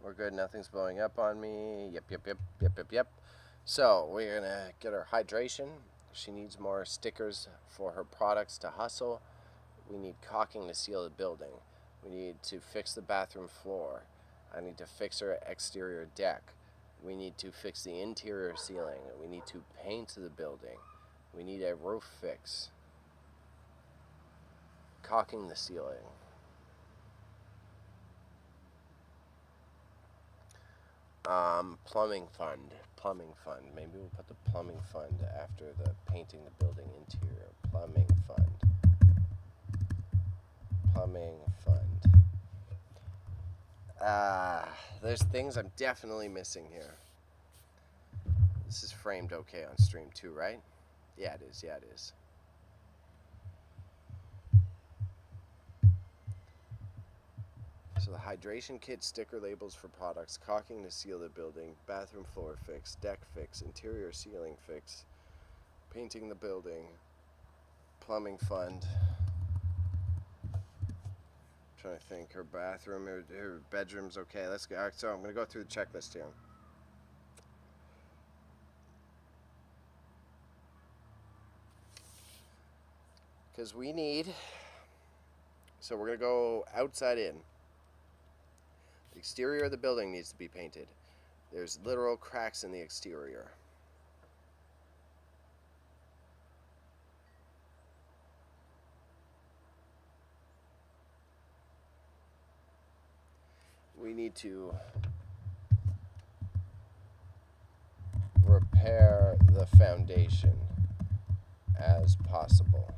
We're good, nothing's blowing up on me. Yep. So, we're gonna get her hydration. She needs more stickers for her products to hustle. We need caulking to seal the building. We need to fix the bathroom floor. I need to fix her exterior deck. We need to fix the interior ceiling. We need to paint the building. We need a roof fix. Caulking the ceiling. Plumbing fund. Plumbing fund. Maybe we'll put the plumbing fund after the painting the building interior. Plumbing fund. Plumbing fund. There's things I'm definitely missing here. This is framed okay on stream too, right? Yeah, it is. Yeah, it is. So the hydration kit, sticker labels for products, caulking to seal the building, bathroom floor fix, deck fix, interior ceiling fix, painting the building, plumbing fund. I'm trying to think. Her bathroom, her bedroom's okay. Let's go. So I'm gonna go through the checklist here. Because we need. So we're gonna go outside in. The exterior of the building needs to be painted. There's literal cracks in the exterior. We need to repair the foundation as possible.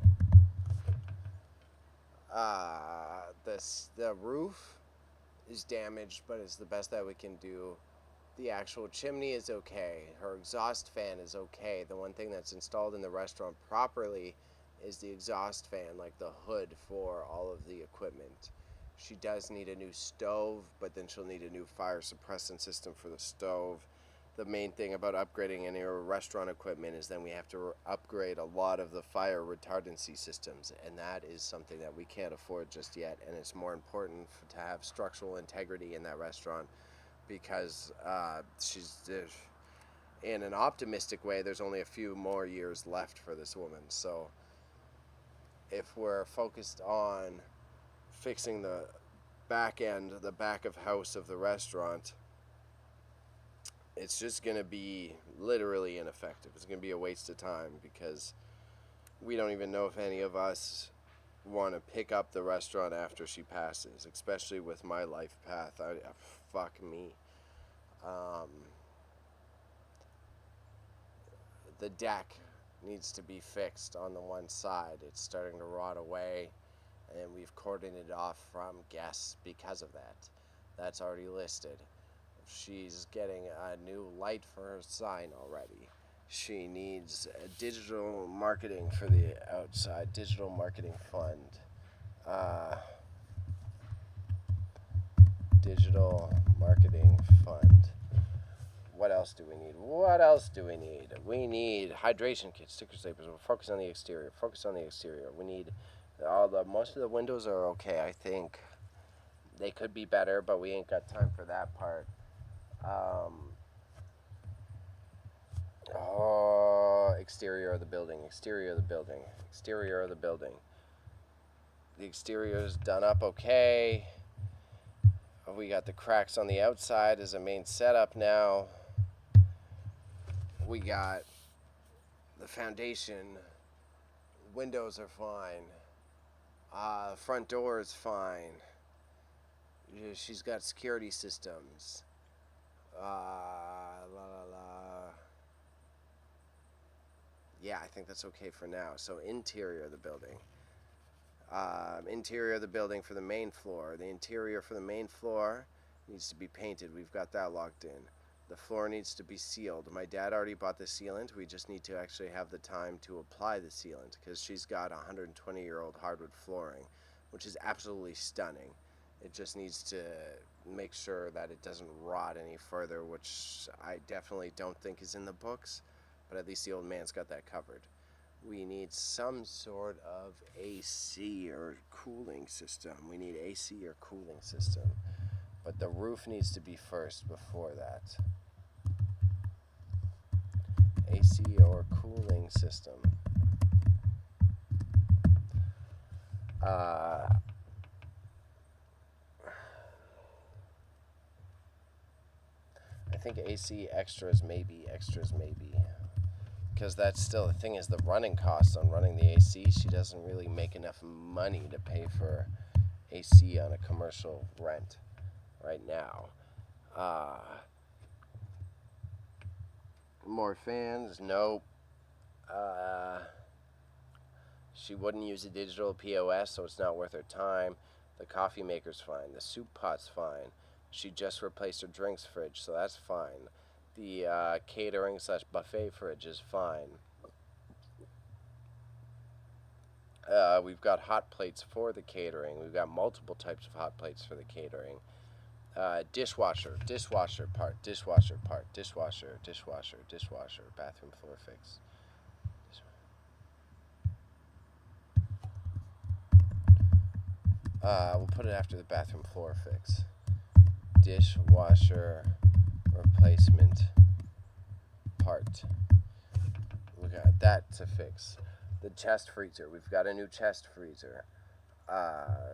The roof is damaged, but it's the best that we can do. The actual chimney is okay. Her exhaust fan is okay. The one thing that's installed in the restaurant properly is the exhaust fan, like the hood for all of the equipment. She does need a new stove, but then she'll need a new fire suppressant system for the stove. The main thing about upgrading any of our restaurant equipment is then we have to upgrade a lot of the fire retardancy systems, and that is something that we can't afford just yet. And it's more important to have structural integrity in that restaurant, because she's in an optimistic way, there's only a few more years left for this woman. So if we're focused on fixing the back end, the back of house of the restaurant, it's just going to be literally ineffective. It's going to be a waste of time, because we don't even know if any of us want to pick up the restaurant after she passes, especially with my life path. Fuck me. The deck needs to be fixed on the one side. It's starting to rot away, and we've cordoned it off from guests because of that. That's already listed. She's getting a new light for her sign already. She needs digital marketing for the outside, digital marketing fund. Digital marketing fund. What else do we need? What else do we need? We need hydration kits, sticker staples. We'll focus on the exterior. Focus on the exterior. We need most of the windows are okay, I think. They could be better, but we ain't got time for that part. Exterior of the building. Exterior of the building. Exterior of the building. The exterior is done up okay. We got the cracks on the outside as a main setup now. We got the foundation. Windows are fine. Front door is fine. She's got security systems. Yeah, I think that's okay for now. So interior of the building. Interior of the building for the main floor. The interior for the main floor needs to be painted. We've got that locked in. The floor needs to be sealed. My dad already bought the sealant. We just need to actually have the time to apply the sealant, because she's got 120-year-old hardwood flooring, which is absolutely stunning. It just needs to make sure that it doesn't rot any further, which I definitely don't think is in the books, but at least the old man's got that covered. We need some sort of AC or cooling system. We need AC or cooling system. But the roof needs to be first before that. AC or cooling system. I think AC extras maybe, extras maybe. Because that's still the thing is the running costs on running the AC. She doesn't really make enough money to pay for AC on a commercial rent right now. Uh, More fans? Nope. Uh, she wouldn't use a digital POS, so it's not worth her time. The coffee maker's fine. The soup pot's fine. She just replaced her drinks fridge, so that's fine. The catering slash buffet fridge is fine. We've got hot plates for the catering. We've got multiple types of hot plates for the catering. Dishwasher, dishwasher part, dishwasher part, dishwasher, dishwasher, dishwasher, bathroom floor fix. We'll put it after the bathroom floor fix. Dishwasher replacement part. We got that to fix. The chest freezer. We've got a new chest freezer.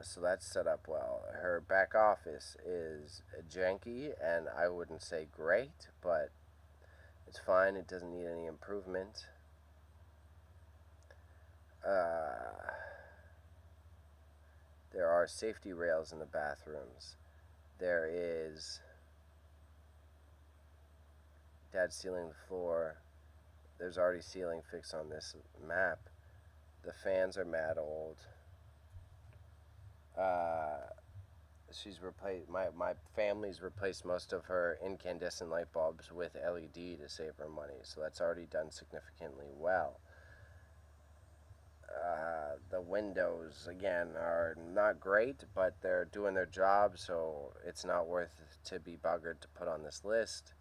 So that's set up well. Her back office is janky, and I wouldn't say great, but it's fine. It doesn't need any improvement. There are safety rails in the bathrooms. There is Dad's sealing the floor. There's already ceiling fixed on this map. The fans are mad old. She's replaced my family's replaced most of her incandescent light bulbs with LED to save her money, so that's already done significantly well. The windows again are not great, but they're doing their job, so it's not worth to be buggered to put on this list.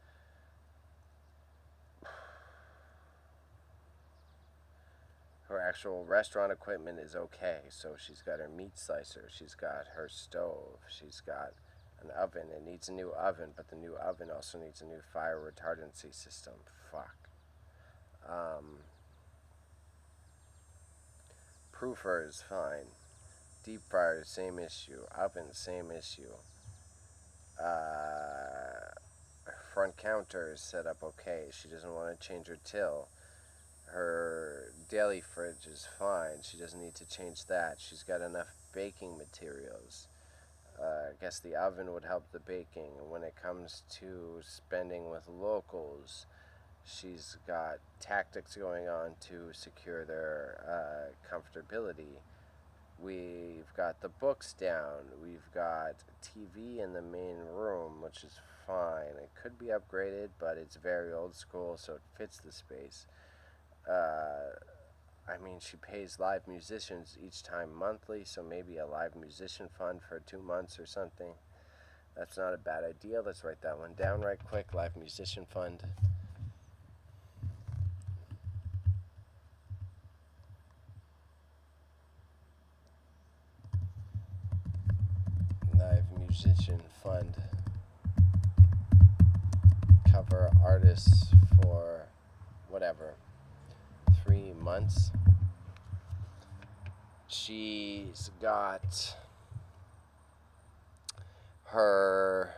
Her actual restaurant equipment is okay. So she's got her meat slicer, she's got her stove, she's got an oven. It needs a new oven, but the new oven also needs a new fire retardancy system. Fuck. Proofer is fine. Deep fryer, same issue. Oven, same issue. Front counter is set up okay. She doesn't want to change her till. Her deli fridge is fine. She doesn't need to change that. She's got enough baking materials. I guess the oven would help the baking. When it comes to spending with locals, she's got tactics going on to secure their comfortability. We've got the books down. We've got TV in the main room, which is fine. It could be upgraded, but it's very old school, so it fits the space. She pays live musicians each time monthly, so maybe a live musician fund for 2 months or something. That's not a bad idea. Let's write that one down right quick. Live musician fund. Live musician fund. Cover artists for whatever. 3 months. She's got her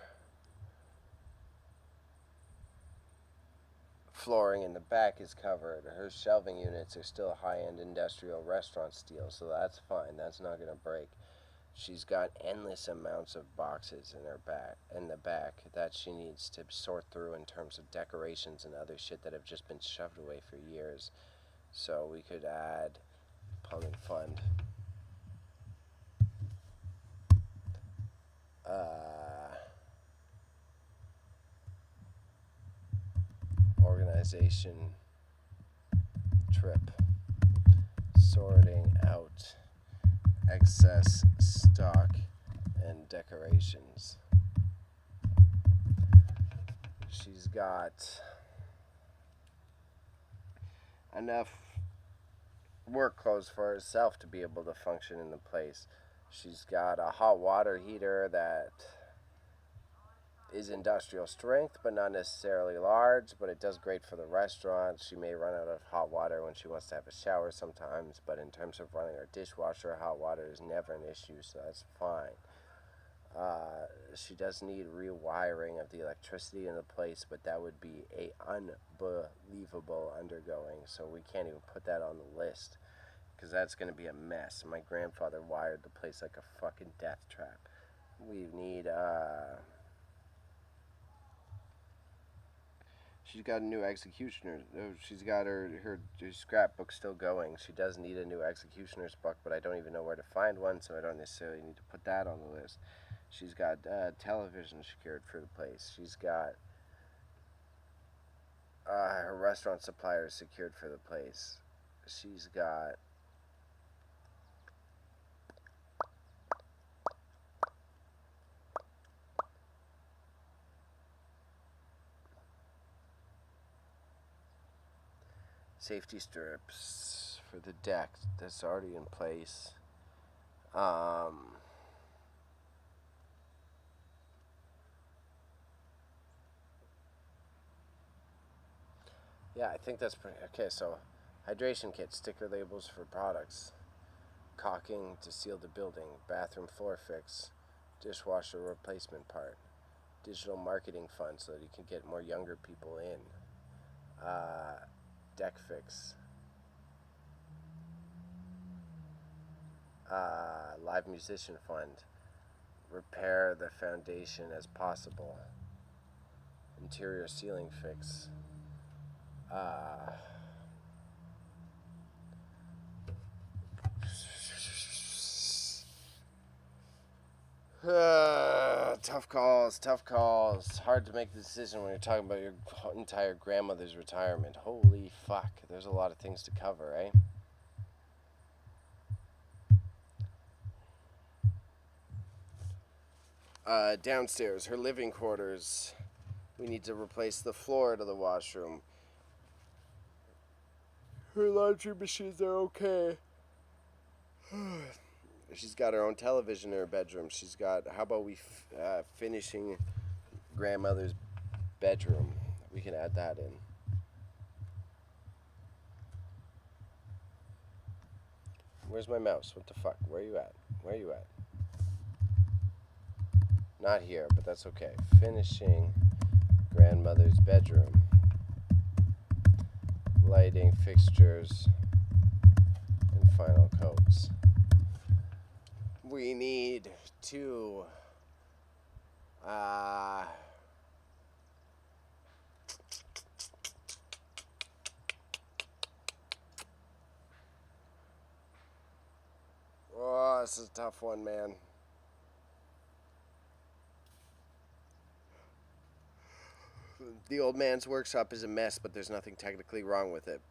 flooring in the back is covered. Her shelving units are still high-end industrial restaurant steel, so that's fine. That's not going to break. She's got endless amounts of boxes in the back that she needs to sort through in terms of decorations and other shit that have just been shoved away for years. So we could add plumbing fund. Organization trip. Sorting out excess stock and decorations. She's got enough work clothes for herself to be able to function in the place. She's got a hot water heater that is industrial strength, but not necessarily large, but it does great for the restaurant. She may run out of hot water when she wants to have a shower sometimes, but in terms of running her dishwasher, hot water is never an issue, so that's fine. She does need rewiring of the electricity in the place, but that would be a unbelievable undergoing, so we can't even put that on the list because that's going to be a mess. My grandfather wired the place like a fucking death trap. We need, she's got a new executioner. She's got her scrapbook still going. She does need a new executioner's book, but I don't even know where to find one, so I don't necessarily need to put that on the list. She's got television secured for the place. She's got her restaurant suppliers secured for the place. She's got safety strips for the deck that's already in place. Yeah, I think that's pretty okay. So, hydration kit, sticker labels for products, caulking to seal the building, bathroom floor fix, dishwasher replacement part, digital marketing fund so that you can get more younger people in, deck fix, live musician fund, repair the foundation as possible, interior ceiling fix, tough calls, tough calls. Hard to make the decision when you're talking about your entire grandmother's retirement. Holy fuck, there's a lot of things to cover, eh? Downstairs, her living quarters. We need to replace the floor to the washroom. Her laundry machines are okay. She's got her own television in her bedroom. She's got, how about we finishing grandmother's bedroom? We can add that in. Where's my mouse? What the fuck? Where are you at? Where are you at? Not here, but that's okay. Finishing grandmother's bedroom. Lighting, fixtures, and final coats. We need to oh, this is a tough one, man. The old man's workshop is a mess, but there's nothing technically wrong with it.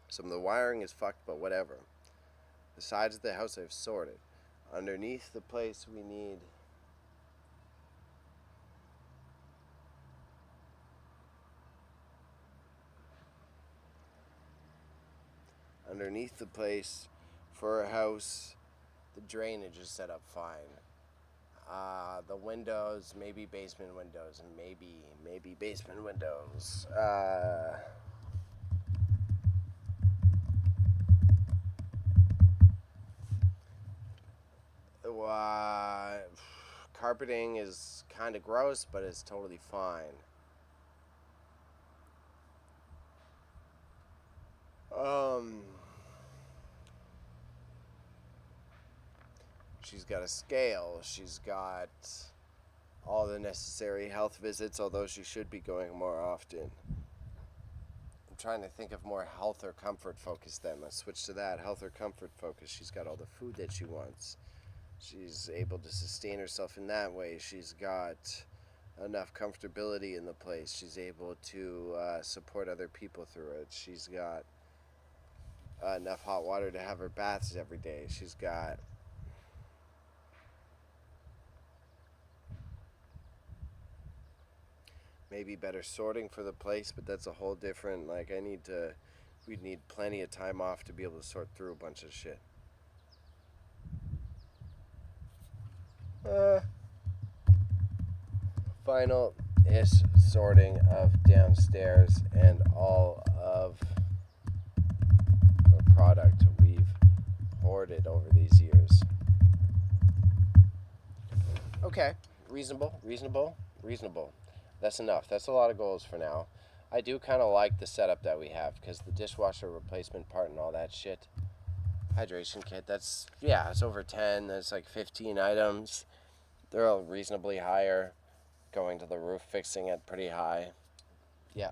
Some of the wiring is fucked, but whatever. The sides of the house I've sorted. Underneath the place we need underneath the place for a house, the drainage is set up fine. The windows, maybe basement windows, maybe basement windows. Carpeting is kind of gross, but it's totally fine. She's got a scale. She's got all the necessary health visits, although she should be going more often. I'm trying to think of more health or comfort focus then. Let's switch to that. Health or comfort focus. She's got all the food that she wants. She's able to sustain herself in that way. She's got enough comfortability in the place. She's able to support other people through it. She's got enough hot water to have her baths every day. She's got maybe better sorting for the place, but that's a whole different, like, we'd need plenty of time off to be able to sort through a bunch of shit. Final is sorting of downstairs and all of the product we've hoarded over these years. Okay. Reasonable, reasonable, reasonable. That's enough. That's a lot of goals for now. I do kind of like the setup that we have because the dishwasher replacement part and all that shit. Hydration kit, that's, yeah, it's over 10. There's like 15 items. They're all reasonably higher. Going to the roof, fixing it pretty high. Yeah,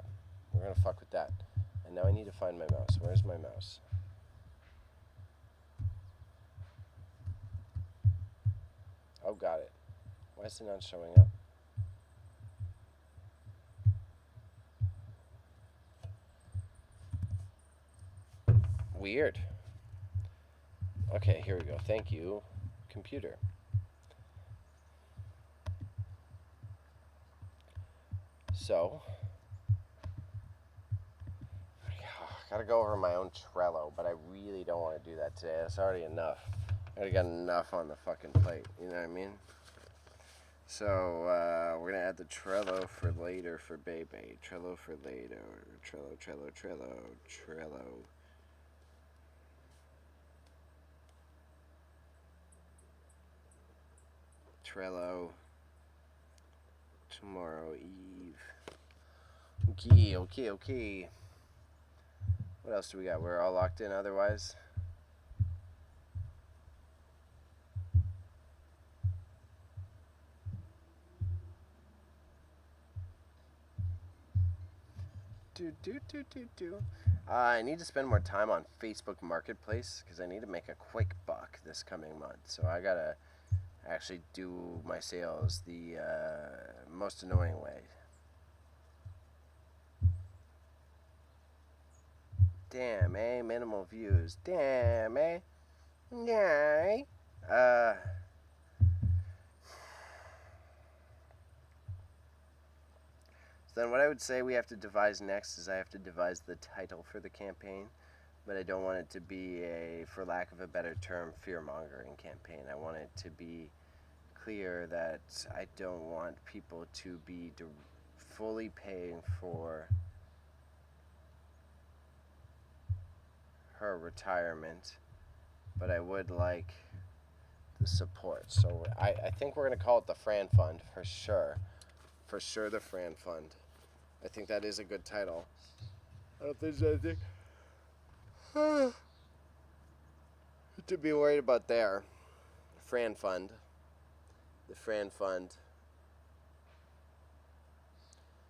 we're going to fuck with that. And now I need to find my mouse. Where's my mouse? Oh, got it. Why is it not showing up? Weird. Okay, here we go. Thank you, computer. So, I gotta go over my own Trello, but I really don't want to do that today. That's already enough. I already got enough on the fucking plate. You know what I mean? So, we're gonna add the Trello for later for Bebe. Trello for later. Trello, Trello, Trello, Trello. Trello. Tomorrow Eve. Okay, okay, okay. What else do we got? We're all locked in otherwise. I need to spend more time on Facebook Marketplace because I need to make a quick buck this coming month. So I gotta actually do my sales the most annoying way. Damn, eh? Minimal views. Damn, eh? Yeah. So then what I would say we have to devise next is I have to devise the title for the campaign, but I don't want it to be a, for lack of a better term, fear-mongering campaign. I want it to be clear that I don't want people to be fully paying for her retirement, but I would like the support. So I think we're going to call it the Fran Fund for sure. For sure, the Fran Fund. I think that is a good title. I don't think there's anything to be worried about there. Fran Fund. The Fran Fund.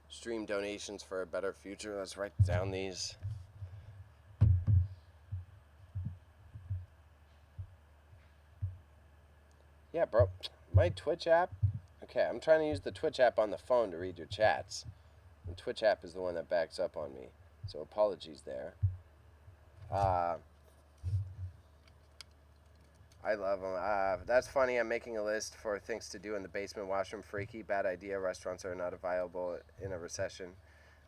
Stream donations for a better future. Let's write down these. Yeah, bro. My Twitch app. Okay, I'm trying to use the Twitch app on the phone to read your chats. The Twitch app is the one that backs up on me. So apologies there. I love them. That's funny. I'm making a list for things to do in the basement. Washroom freaky. Bad idea. Restaurants are not viable in a recession.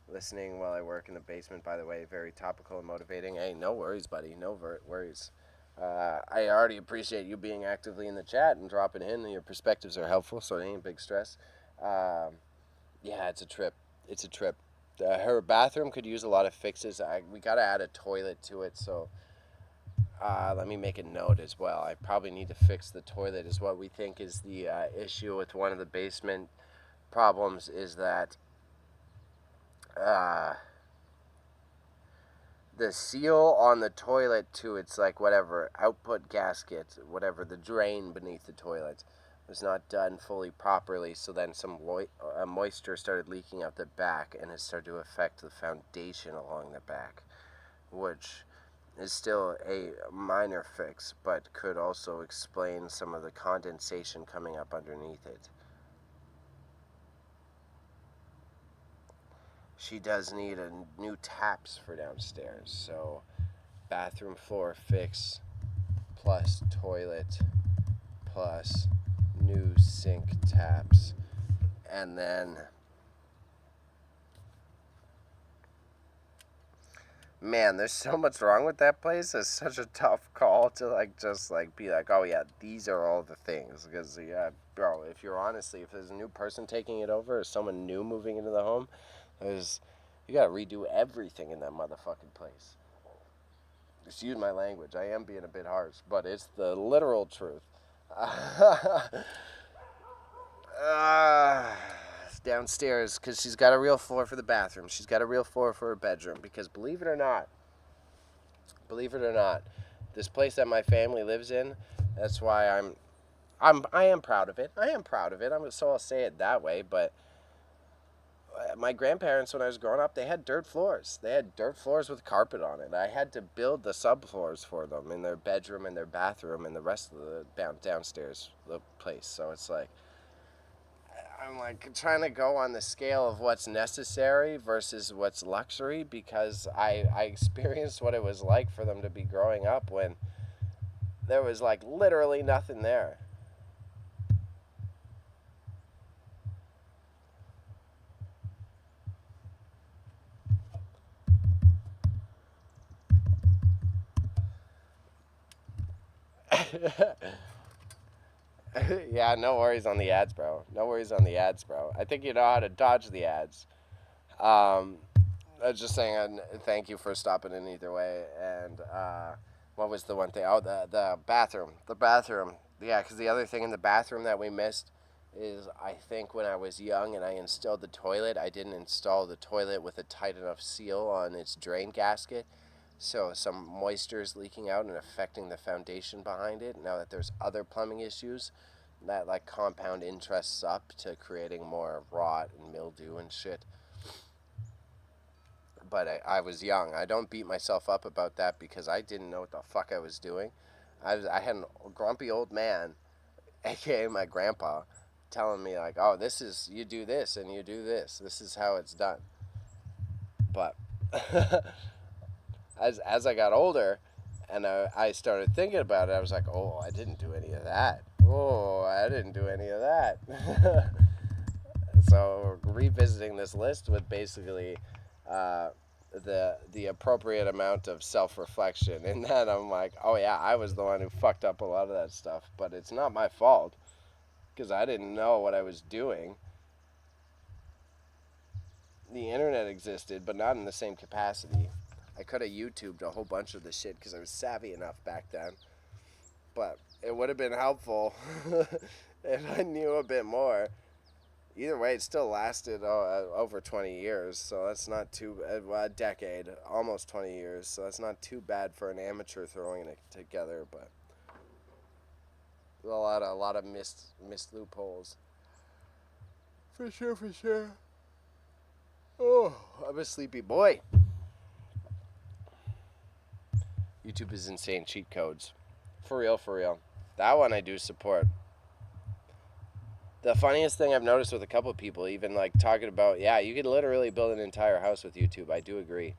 Listening while I work in the basement, by the way. Very topical and motivating. Hey, no worries, buddy. No worries. I already appreciate you being actively in the chat and dropping in. Your perspectives are helpful, so it ain't big stress. Yeah, it's a trip. It's a trip. Her bathroom could use a lot of fixes. We got to add a toilet to it, so let me make a note as well. I probably need to fix the toilet is what we think is the issue with one of the basement problems is that the seal on the toilet to its like whatever output gasket, whatever the drain beneath the toilet was not done fully properly, so then some moisture started leaking out the back and it started to affect the foundation along the back, which is still a minor fix, but could also explain some of the condensation coming up underneath it. She does need a new taps for downstairs, so bathroom floor fix plus toilet plus new sink taps, and then man, there's so much wrong with that place. It's such a tough call to just be like, oh yeah, these are all the things. Because yeah, bro, if there's a new person taking it over or someone new moving into the home, you gotta redo everything in that motherfucking place. Excuse my language. I am being a bit harsh, but it's the literal truth. Uh, Downstairs, because she's got a real floor for the bathroom. She's got a real floor for her bedroom. Because believe it or not, this place that my family lives in, that's why I am proud of it. I am proud of it. So I'll say it that way. But my grandparents, when I was growing up, they had dirt floors. They had dirt floors with carpet on it. I had to build the subfloors for them in their bedroom and their bathroom and the rest of the downstairs the place. So it's like I'm like trying to go on the scale of what's necessary versus what's luxury, because I experienced what it was like for them to be growing up when there was like literally nothing there. Yeah, no worries on the ads, bro. No worries on the ads, bro. I think you know how to dodge the ads. Um, I was just saying, thank you for stopping in either way. And what was the one thing? Oh, the bathroom. The bathroom. Yeah, because the other thing in the bathroom that we missed is I think when I was young and I installed the toilet, I didn't install the toilet with a tight enough seal on its drain gasket. So some moisture is leaking out and affecting the foundation behind it. Now that there's other plumbing issues, that like compound interests up to creating more rot and mildew and shit. But I was young. I don't beat myself up about that because I didn't know what the fuck I was doing. I had a grumpy old man, aka my grandpa, telling me like, "Oh, this is you do this and you do this. This is how it's done." But as I got older, and I started thinking about it, I was like, "Oh, I didn't do any of that. Oh, I didn't do any of that." So revisiting this list with basically uh, the appropriate amount of self reflection, and then I'm like, oh yeah, I was the one who fucked up a lot of that stuff, but it's not my fault because I didn't know what I was doing. The internet existed, but not in the same capacity. I could have YouTubed a whole bunch of the shit because I was savvy enough back then, but it would have been helpful if I knew a bit more. Either way, it still lasted over 20 years, so that's not too a decade, almost 20 years, so that's not too bad for an amateur throwing it together. But a lot of missed loopholes. For sure, for sure. Oh, I'm a sleepy boy. YouTube is insane cheat codes, for real, for real. That one I do support. The funniest thing I've noticed with a couple of people, even like talking about, yeah, you could literally build an entire house with YouTube. I do agree.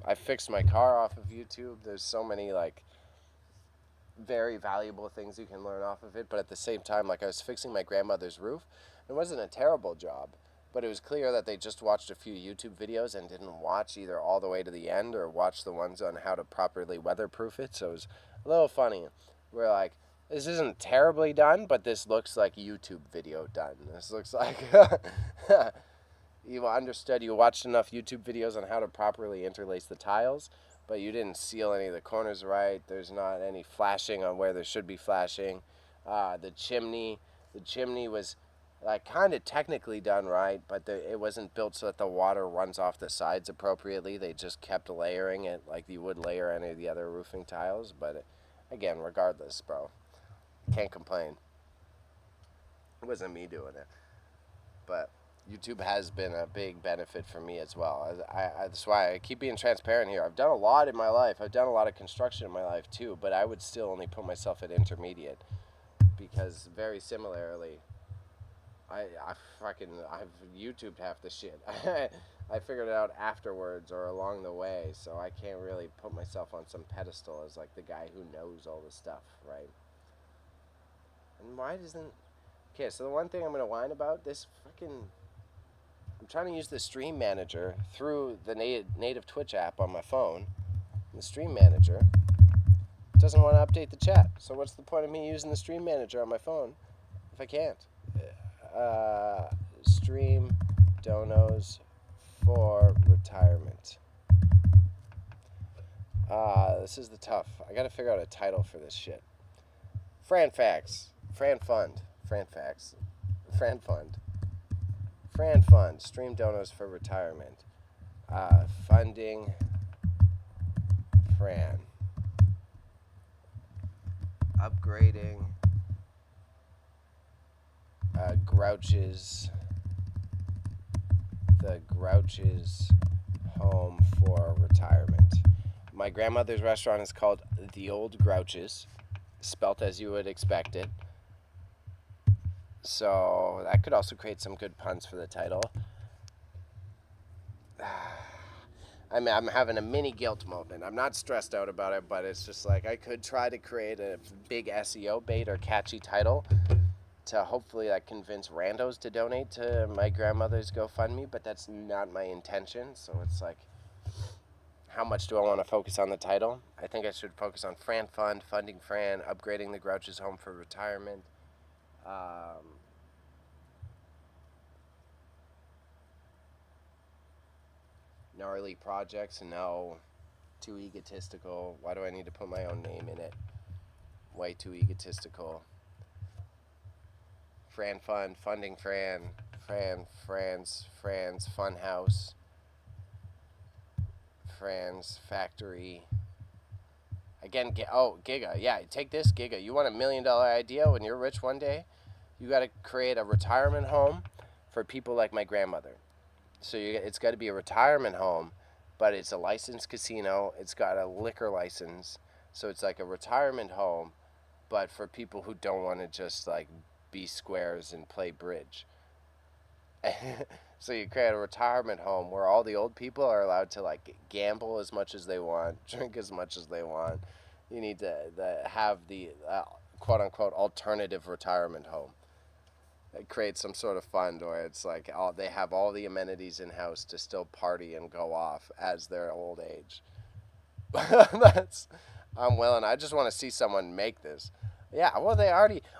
I fixed my car off of YouTube. There's so many like very valuable things you can learn off of it. But at the same time, like I was fixing my grandmother's roof. It wasn't a terrible job, but it was clear that they just watched a few YouTube videos and didn't watch either all the way to the end or watch the ones on how to properly weatherproof it. So it was a little funny. We're like, this isn't terribly done, but this looks like YouTube video done. This looks like you understood. You watched enough YouTube videos on how to properly interlace the tiles, but you didn't seal any of the corners right. There's not any flashing on where there should be flashing. The chimney was like kind of technically done right, but it wasn't built so that the water runs off the sides appropriately. They just kept layering it like you would layer any of the other roofing tiles. But again, regardless, bro, can't complain. It wasn't me doing it, but YouTube has been a big benefit for me as well. That's why I keep being transparent here. I've done a lot in my life. I've done a lot of construction in my life too, but I would still only put myself at intermediate because very similarly, I've YouTubed half the shit. I figured it out afterwards or along the way, so I can't really put myself on some pedestal as like the guy who knows all the stuff, right? And why doesn't... Okay, so the one thing I'm going to whine about, this fucking... I'm trying to use the stream manager through the native Twitch app on my phone. The stream manager doesn't want to update the chat. So what's the point of me using the stream manager on my phone if I can't? Stream donos for retirement. This is the tough. I got to figure out a title for this shit. Fran facts. Fran Fund. Fran Facts. Fran Fund. Fran Fund. Stream donors for retirement. Funding Fran. Upgrading Grouch's the Grouch's home for retirement. My grandmother's restaurant is called The Old Grouch's, spelt as you would expect it. So that could also create some good puns for the title. I'm having a mini guilt moment. I'm not stressed out about it, but it's just like I could try to create a big SEO bait or catchy title to hopefully like convince randos to donate to my grandmother's GoFundMe, but that's not my intention. So it's like, how much do I want to focus on the title? I think I should focus on Fran Fund, funding Fran, upgrading the Grouch's home for retirement. Gnarly projects, no. Too egotistical. Why do I need to put my own name in it? Way too egotistical. Fran Fund, funding Fran, Fran's Fun House, Fran's Factory. Again, Giga. Yeah, take this, Giga. You want $1 million idea when you're rich one day? You got to create a retirement home for people like my grandmother. So it's got to be a retirement home, but it's a licensed casino. It's got a liquor license. So it's like a retirement home, but for people who don't want to just like be squares and play bridge. So you create a retirement home where all the old people are allowed to like gamble as much as they want, drink as much as they want. You need to have the quote unquote alternative retirement home. It creates some sort of fund where it's like they have all the amenities in house to still party and go off as their old age. I'm willing. I just want to see someone make this. Yeah, well,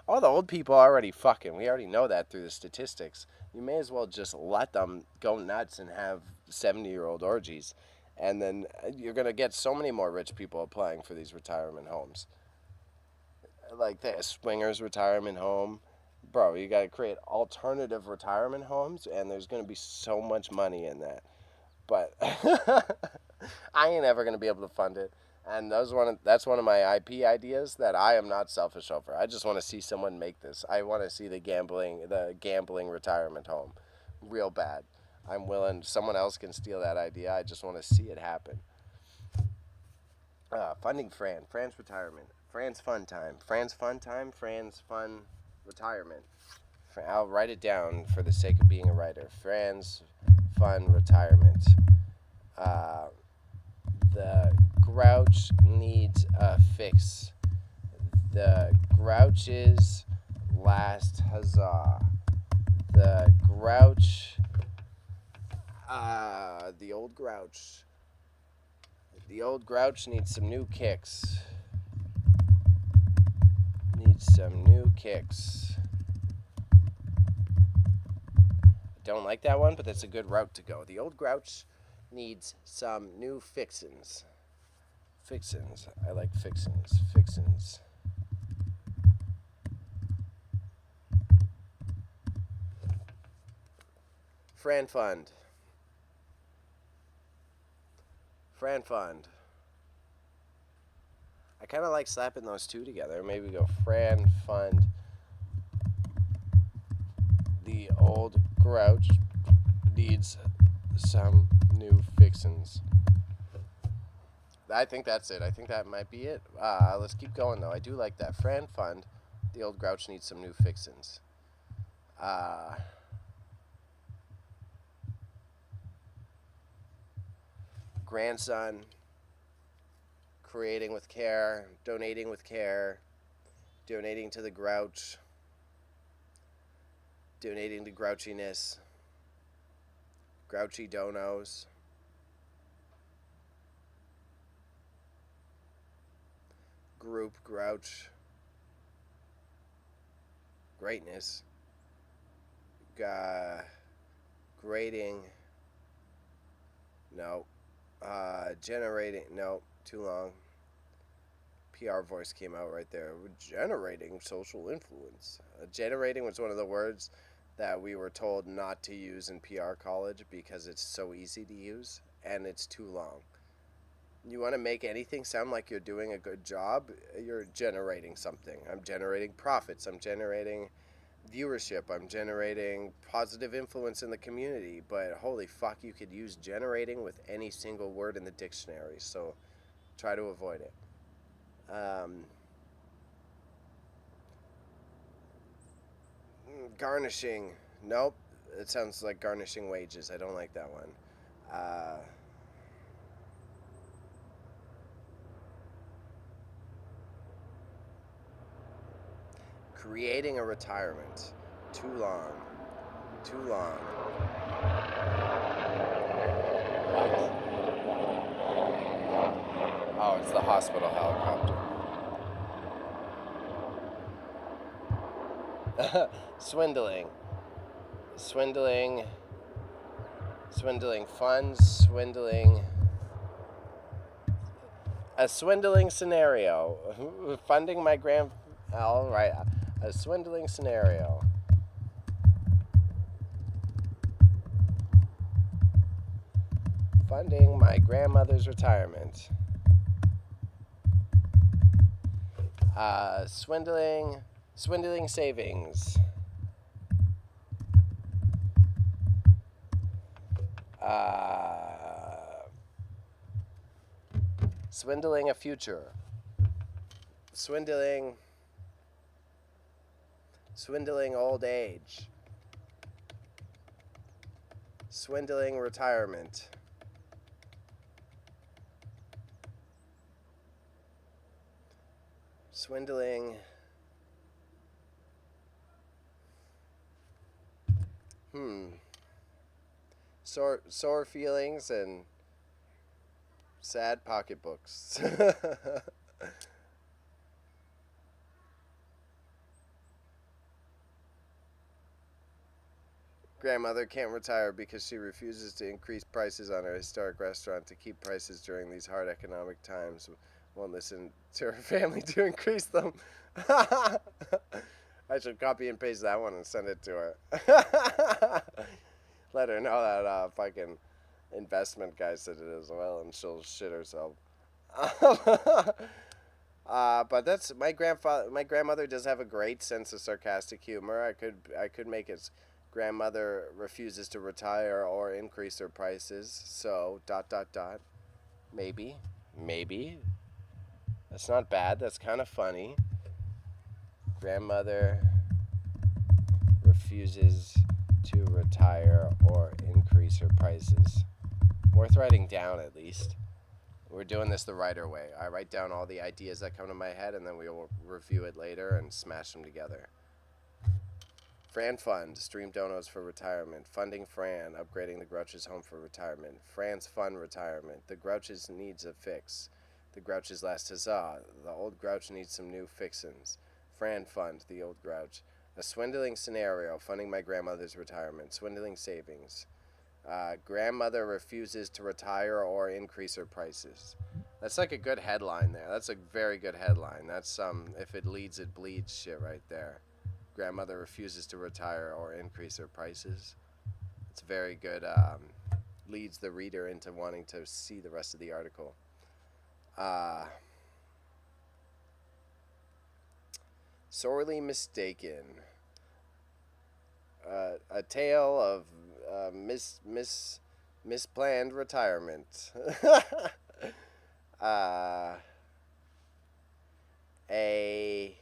all the old people already fucking. We already know that through the statistics. You may as well just let them go nuts and have 70-year-old orgies. And then you're going to get so many more rich people applying for these retirement homes. Like the swingers retirement home. Bro, you got to create alternative retirement homes, and there's going to be so much money in that. But I ain't ever going to be able to fund it. And that's one of my IP ideas that I am not selfish over. I just want to see someone make this. I want to see the gambling retirement home, real bad. I'm willing. Someone else can steal that idea. I just want to see it happen. Funding Fran's retirement, Fran's fun time, Fran's fun time, Fran's fun retirement. I'll write it down for the sake of being a writer. Fran's fun retirement. The Grouch needs a fix. The Grouch's last huzzah. The Grouch. The old Grouch. The old Grouch needs some new kicks. Don't like that one, but that's a good route to go. The old Grouch needs some new fixins. I like fixins. Fran Fund. I kind of like slapping those two together. Maybe go Fran Fund. The old Grouch needs some new fixins. I think that's it. I think that might be it. Let's keep going, though. I do like that. Fran Fund. The old Grouch needs some new fixins. Grandson. Creating with care. Donating with care. Donating to the Grouch. Donating to grouchiness. Grouchy donos. Group Grouch. Greatness. Grading. No. Generating. No. Too long. PR voice came out right there. Generating social influence. Generating was one of the words that we were told not to use in PR college because it's so easy to use and it's too long. You want to make anything sound like you're doing a good job, you're generating something. I'm generating profits. I'm generating viewership. I'm generating positive influence in the community. But holy fuck, you could use generating with any single word in the dictionary. So try to avoid it. Garnishing. Nope. It sounds like garnishing wages. I don't like that one. Creating a retirement. Too long. Too long. Oh, it's the hospital helicopter. Swindling. Swindling. Swindling funds. Swindling. A swindling scenario. Funding my grand. All right. A swindling scenario. Funding my grandmother's retirement. Swindling savings. Swindling a future. Swindling old age. Swindling retirement. Swindling. Sore feelings and sad pocketbooks. Grandmother can't retire because she refuses to increase prices on her historic restaurant to keep prices during these hard economic times. Won't listen to her family to increase them. I should copy and paste that one and send it to her. Let her know that fucking investment guy said it as well, and she'll shit herself. But that's my grandfather. My grandmother does have a great sense of sarcastic humor. I could make it. Grandmother refuses to retire or increase her prices. So ... Maybe. That's not bad. That's kind of funny. Grandmother refuses to retire or increase her prices. Worth writing down at least. We're doing this the writer way. I write down all the ideas that come to my head and then we will review it later and smash them together. Fran Fund, stream donos for retirement. Funding Fran, upgrading the Grouch's home for retirement. Fran's Fund retirement. The Grouch's needs a fix. The Grouch's last huzzah. The old Grouch needs some new fixins'. Fran Fund, the old Grouch. A swindling scenario, funding my grandmother's retirement. Swindling savings. Grandmother refuses to retire or increase her prices. That's like a good headline there. That's a very good headline. That's if it leads, it bleeds shit right there. Grandmother refuses to retire or increase her prices. It's very good. Leads the reader into wanting to see the rest of the article. Sorely mistaken. A tale of misplanned retirement. A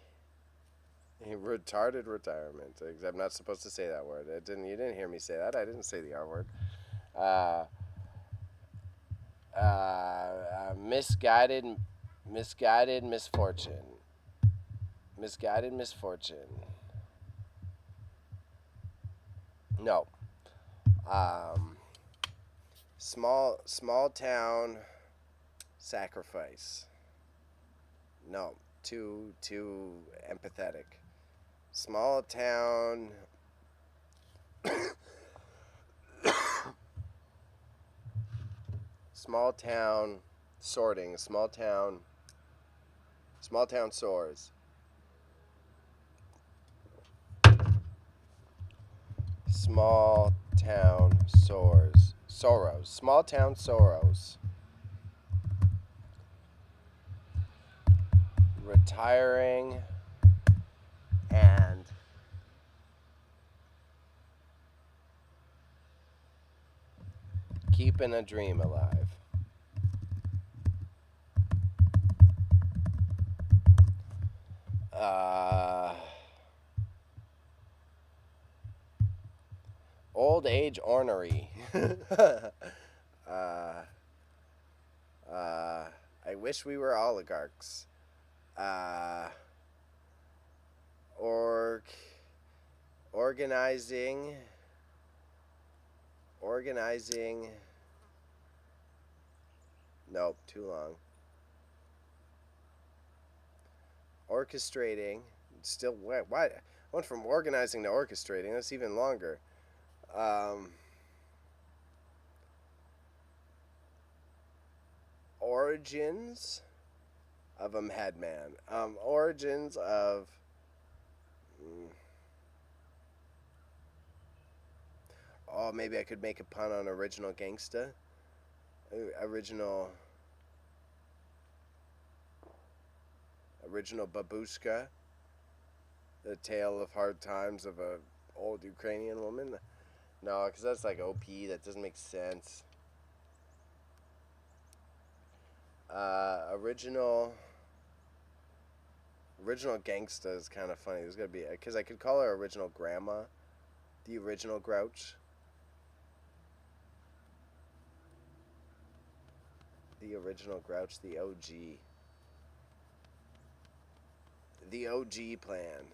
retarded retirement. I'm not supposed to say that word. You didn't hear me say that. I didn't say the R word. Misguided misfortune. Misguided misfortune. No. Small town sacrifice. No. Too empathetic. Small town. Small town sorting. Small town Small town sores. Small town sores. Sorrows. Small town sorrows. Retiring and keeping a dream alive. Old age ornery. I wish we were oligarchs. Organizing. Nope, too long. Orchestrating. Still, what? I went from organizing to orchestrating. That's even longer. Origins of a madman. Origins of. Oh, maybe I could make a pun on original gangsta. Original babushka. The tale of hard times of a old Ukrainian woman. No, because that's like OP. That doesn't make sense. Original gangsta is kind of funny. There's gotta be, because I could call her original grandma, the original Grouch. The original Grouch, the OG. The OG plan.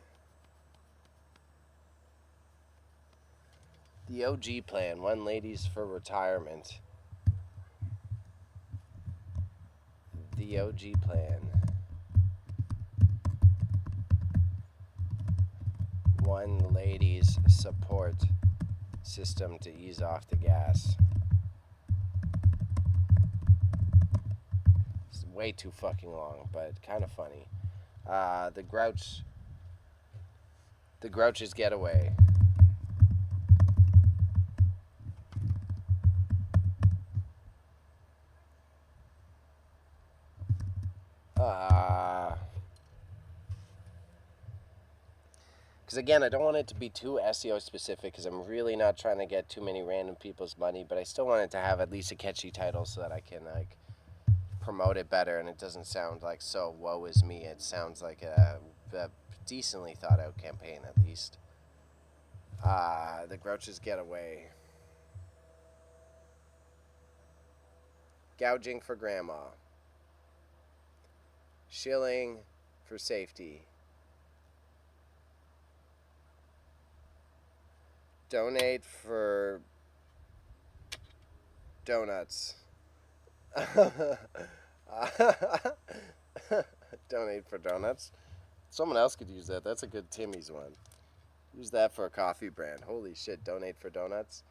The OG plan. One ladies for retirement. The OG plan. One ladies support system to ease off the gas. It's way too fucking long, but kind of funny. The Grouch's getaway. Because again, I don't want it to be too SEO specific because I'm really not trying to get too many random people's money, but I still want it to have at least a catchy title so that I can like promote it better and it doesn't sound like so woe is me. It sounds like a decently thought out campaign at least. The Grouch's getaway. Gouging for grandma. Shilling for safety. Donate for donuts. Donate for donuts. Someone else could use that. That's a good Timmy's one. Use that for a coffee brand. Holy shit, donate for donuts.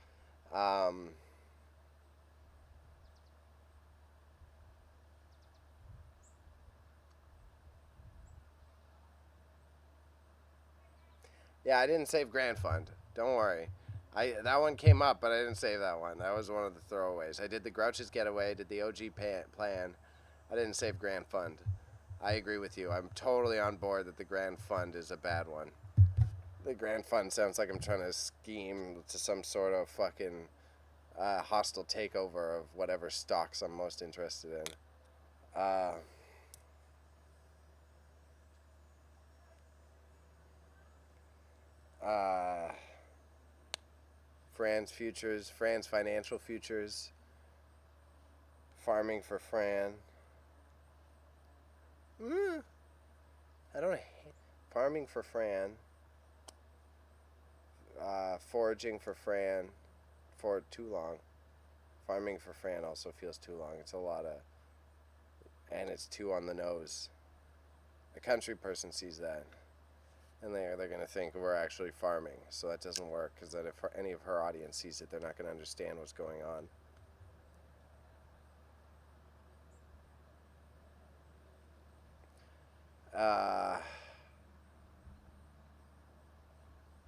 Yeah, I didn't save Grand Fund. Don't worry. That one came up, but I didn't save that one. That was one of the throwaways. I did the Grouch's getaway. I did the OG plan. I didn't save Grand Fund. I agree with you. I'm totally on board that the Grand Fund is a bad one. The Grand Fund sounds like I'm trying to scheme to some sort of fucking hostile takeover of whatever stocks I'm most interested in. Fran's financial futures, farming for Fran. I don't hate farming for Fran. Foraging for Fran, for too long. Farming for Fran also feels too long. It's a lot of, and it's too on the nose. A country person sees that, and they're going to think we're actually farming. So that doesn't work, because that if any of her audience sees it, they're not going to understand what's going on. Uh,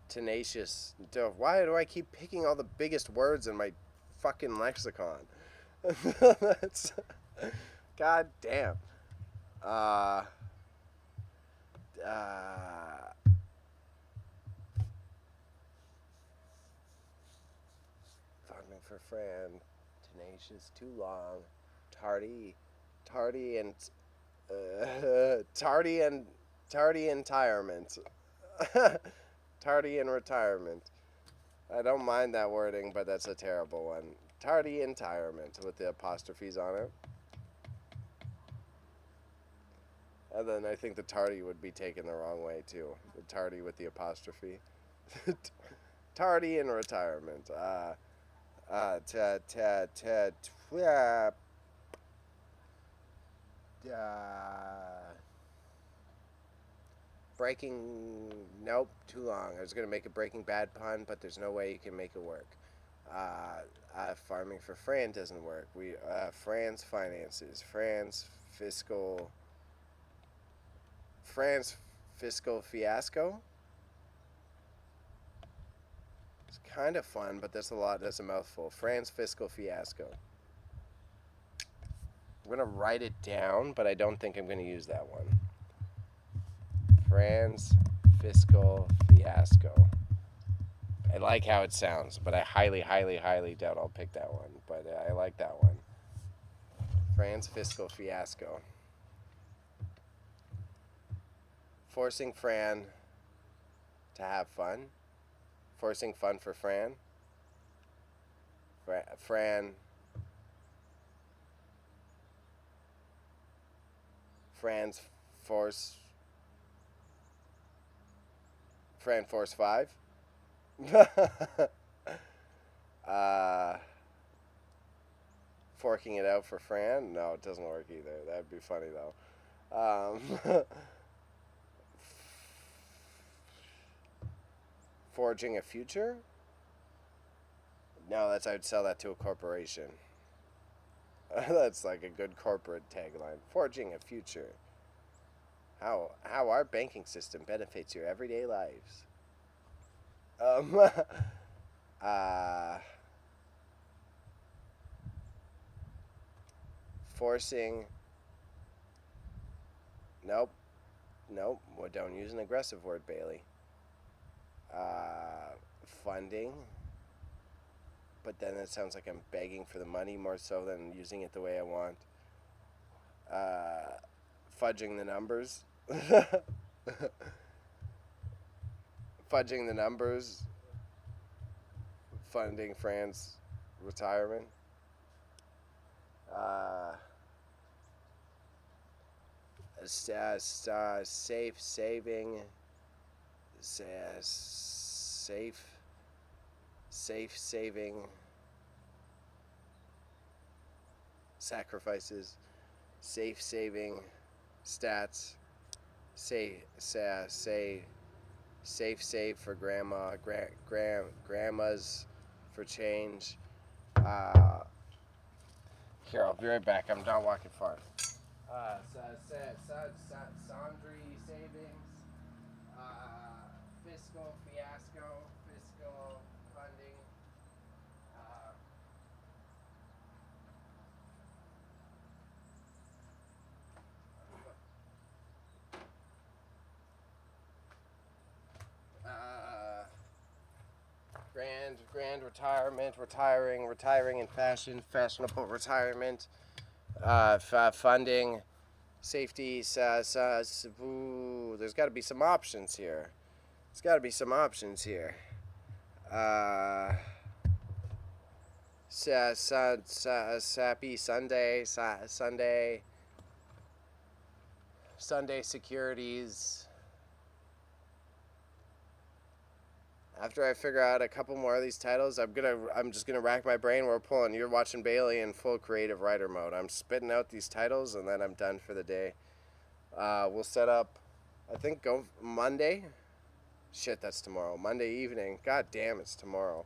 tenacious. Why do I keep picking all the biggest words in my fucking lexicon? That's god damn. Uh, uh, Farming for Fran. Tenacious. Too long. Tardy. Tardy and tardy and tardy retirement. Tardy in retirement. I don't mind that wording, but that's a terrible one. Tardy retirement with the apostrophes on it. And then I think the tardy would be taken the wrong way too. The tardy with the apostrophe. Tardy in retirement. Breaking. Nope, too long. I was gonna make a Breaking Bad pun, but there's no way you can make it work. Farming for Fran doesn't work. Fran's finances. Fran's fiscal fiasco. It's kind of fun, but that's a mouthful. Fran's fiscal fiasco. I'm gonna write it down, but I don't think I'm gonna use that one. Fran's fiscal fiasco. I like how it sounds, but I highly, highly, highly doubt I'll pick that one. But I like that one. Fran's fiscal fiasco. Forcing Fran to have fun. Forcing fun for Fran. Fran's force. Fran Force 5. Forking it out for Fran? No, it doesn't work either. That'd be funny though. Forging a future? No, I'd sell that to a corporation. That's like a good corporate tagline. Forging a future. How our banking system benefits your everyday lives. Forcing. Nope. Well, don't use an aggressive word, Bailey. Funding. But then it sounds like I'm begging for the money more so than using it the way I want. Fudging the numbers. Fudging the numbers. Funding Fran's retirement. Safe saving. Safe saving. Sacrifices. Safe saving. Stats. Safe save for grandma. Grandma's for change. Here, I'll be right back. I'm not walking far. Sundry savings. Fiscal fiasco. Fiscal funding. Grand retirement, retiring in fashion, fashionable retirement, funding, safety. There's got to be some options here. Sappy Sunday securities. After I figure out a couple more of these titles, I'm just gonna rack my brain. You're watching Bailey in full creative writer mode. I'm spitting out these titles and then I'm done for the day. We'll set up, I think, go Monday. Shit, that's tomorrow. Monday evening. God damn, it's tomorrow.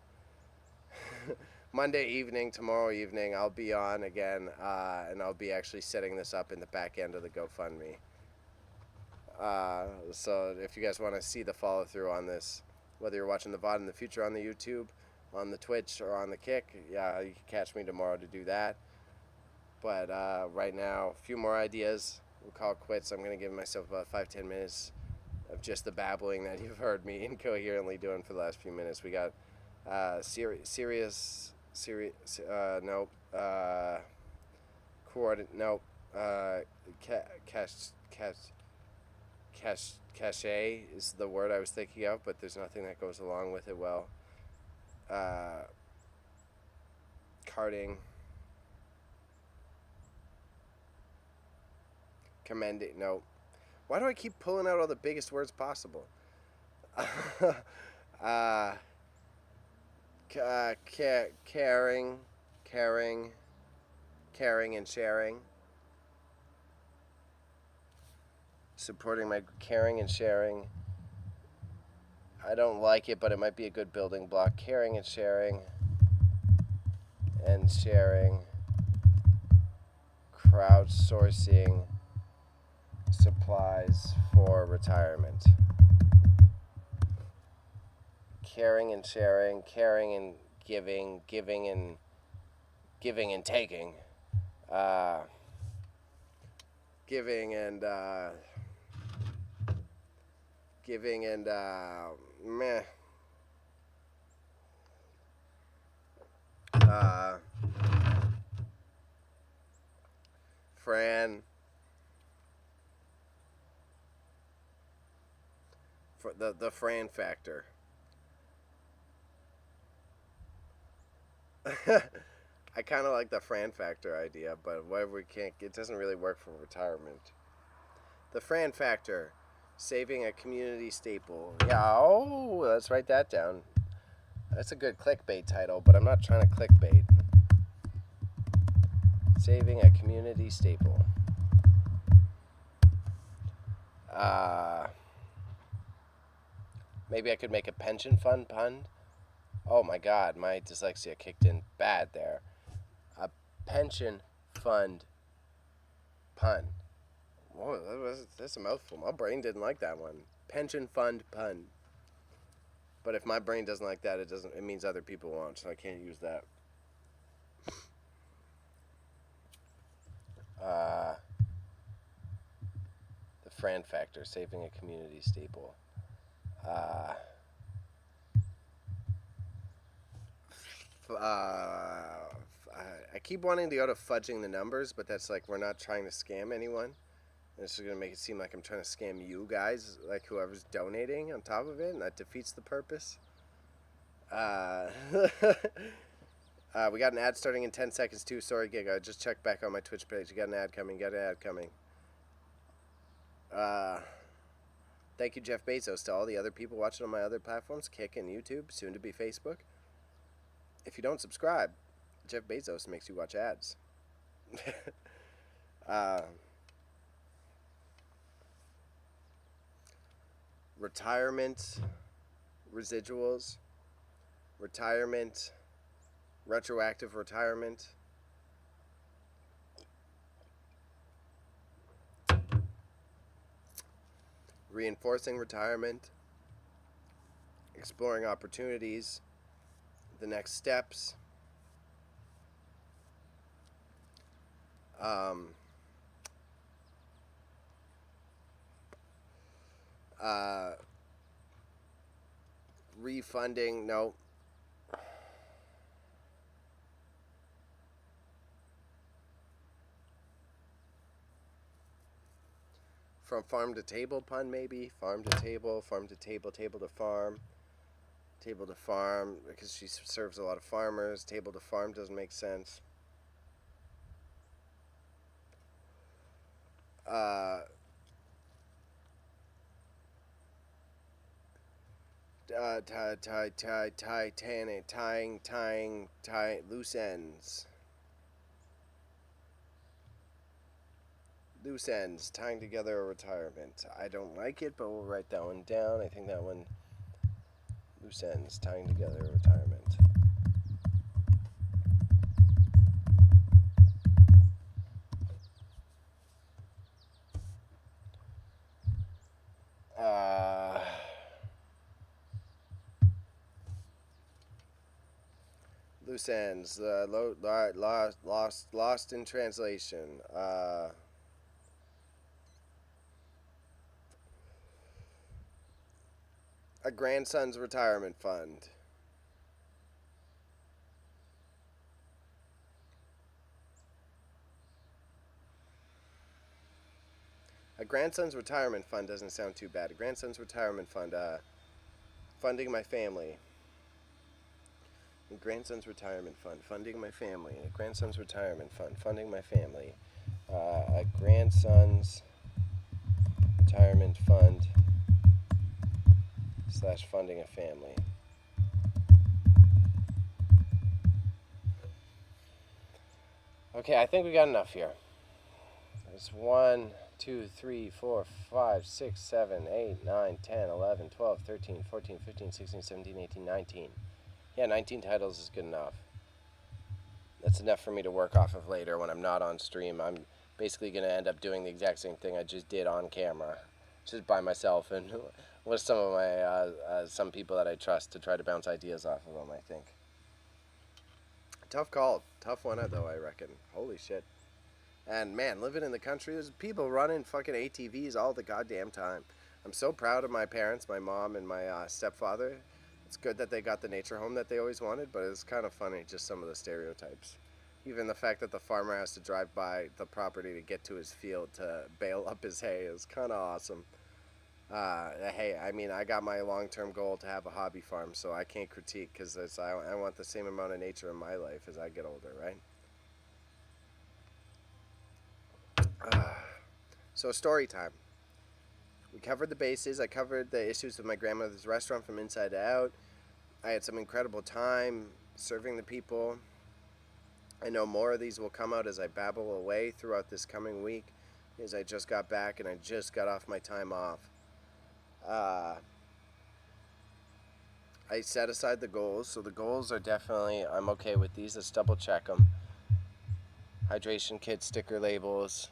Monday evening, tomorrow evening, I'll be on again, and I'll be actually setting this up in the back end of the GoFundMe. So if you guys want to see the follow through on this, whether you're watching the VOD in the future on the YouTube, on the Twitch, or on the Kick, yeah, you can catch me tomorrow to do that. But right now, a few more ideas. We'll call it quits. I'm going to give myself about 5-10 minutes of just the babbling that you've heard me incoherently doing for the last few minutes. We got nope. Coordinate, nope. Cachet is the word I was thinking of, but there's nothing that goes along with it well. Carting. Commending, nope. Why do I keep pulling out all the biggest words possible? Caring and sharing. Supporting my caring and sharing. I don't like it, but it might be a good building block. Caring and sharing. And sharing. Crowdsourcing supplies for retirement. Caring and sharing, caring and giving, giving and taking. Giving and meh. Fran. For the Fran factor. I kind of like the Fran factor idea, but whatever we can't, it doesn't really work for retirement. The Fran factor, saving a community staple. Yeah, oh, let's write that down. That's a good clickbait title, but I'm not trying to clickbait. Saving a community staple. Maybe I could make a pension fund pun. Oh my god, my dyslexia kicked in bad there. A pension fund pun. Whoa, that's a mouthful. My brain didn't like that one. Pension fund pun. But if my brain doesn't like that, it means other people won't, so I can't use that. The Fran factor, saving a community staple. I keep wanting to go to fudging the numbers, but that's like we're not trying to scam anyone. This is going to make it seem like I'm trying to scam you guys, like whoever's donating on top of it, and that defeats the purpose. We got an ad starting in 10 seconds too. Sorry, Gig. I just checked back on my Twitch page. You got an ad coming. Thank you, Jeff Bezos, to all the other people watching on my other platforms, Kick and YouTube, soon to be Facebook. If you don't subscribe, Jeff Bezos makes you watch ads. Retirement, residuals, retirement, retroactive retirement. Reinforcing retirement, exploring opportunities, the next steps, refunding, no. From farm to table pun, maybe. Farm to table, table to farm. Table to farm, because she serves a lot of farmers. Table to farm doesn't make sense. Tying loose ends. Loose ends, tying together a retirement. I don't like it, but we'll write that one down. I think that one, loose ends, tying together a retirement. Uh, Loose ends. Lost in translation. A grandson's retirement fund. A grandson's retirement fund doesn't sound too bad. A grandson's retirement fund. Funding my family. A grandson's retirement fund. Funding my family. A grandson's retirement fund. Funding my family. A grandson's retirement fund slash funding a family. Okay, I think we got enough here. There's 1, 2, 3, 4, 5, 6, 7, 8, 9, 10, 11, 12, 13, 14, 15, 16, 17, 18, 19. Yeah, 19 titles is good enough. That's enough for me to work off of later when I'm not on stream. I'm basically going to end up doing the exact same thing I just did on camera, just by myself and with some of my some people that I trust to try to bounce ideas off of them, I think. Tough call. Tough one, though, I reckon. Holy shit. And, man, living in the country, there's people running fucking ATVs all the goddamn time. I'm so proud of my parents, my mom, and my stepfather. It's good that they got the nature home that they always wanted, but it's kind of funny, just some of the stereotypes. Even the fact that the farmer has to drive by the property to get to his field to bale up his hay is kind of awesome. Hey, I mean, I got my long-term goal to have a hobby farm, so I can't critique because I want the same amount of nature in my life as I get older, right? So, story time. We covered the bases. I covered the issues with my grandmother's restaurant from inside out. I had some incredible time serving the people. I know more of these will come out as I babble away throughout this coming week, as I just got back and I just got off my time off. I set aside the goals, so the goals are definitely, I'm okay with these. Let's double check them. Hydration kit, sticker labels,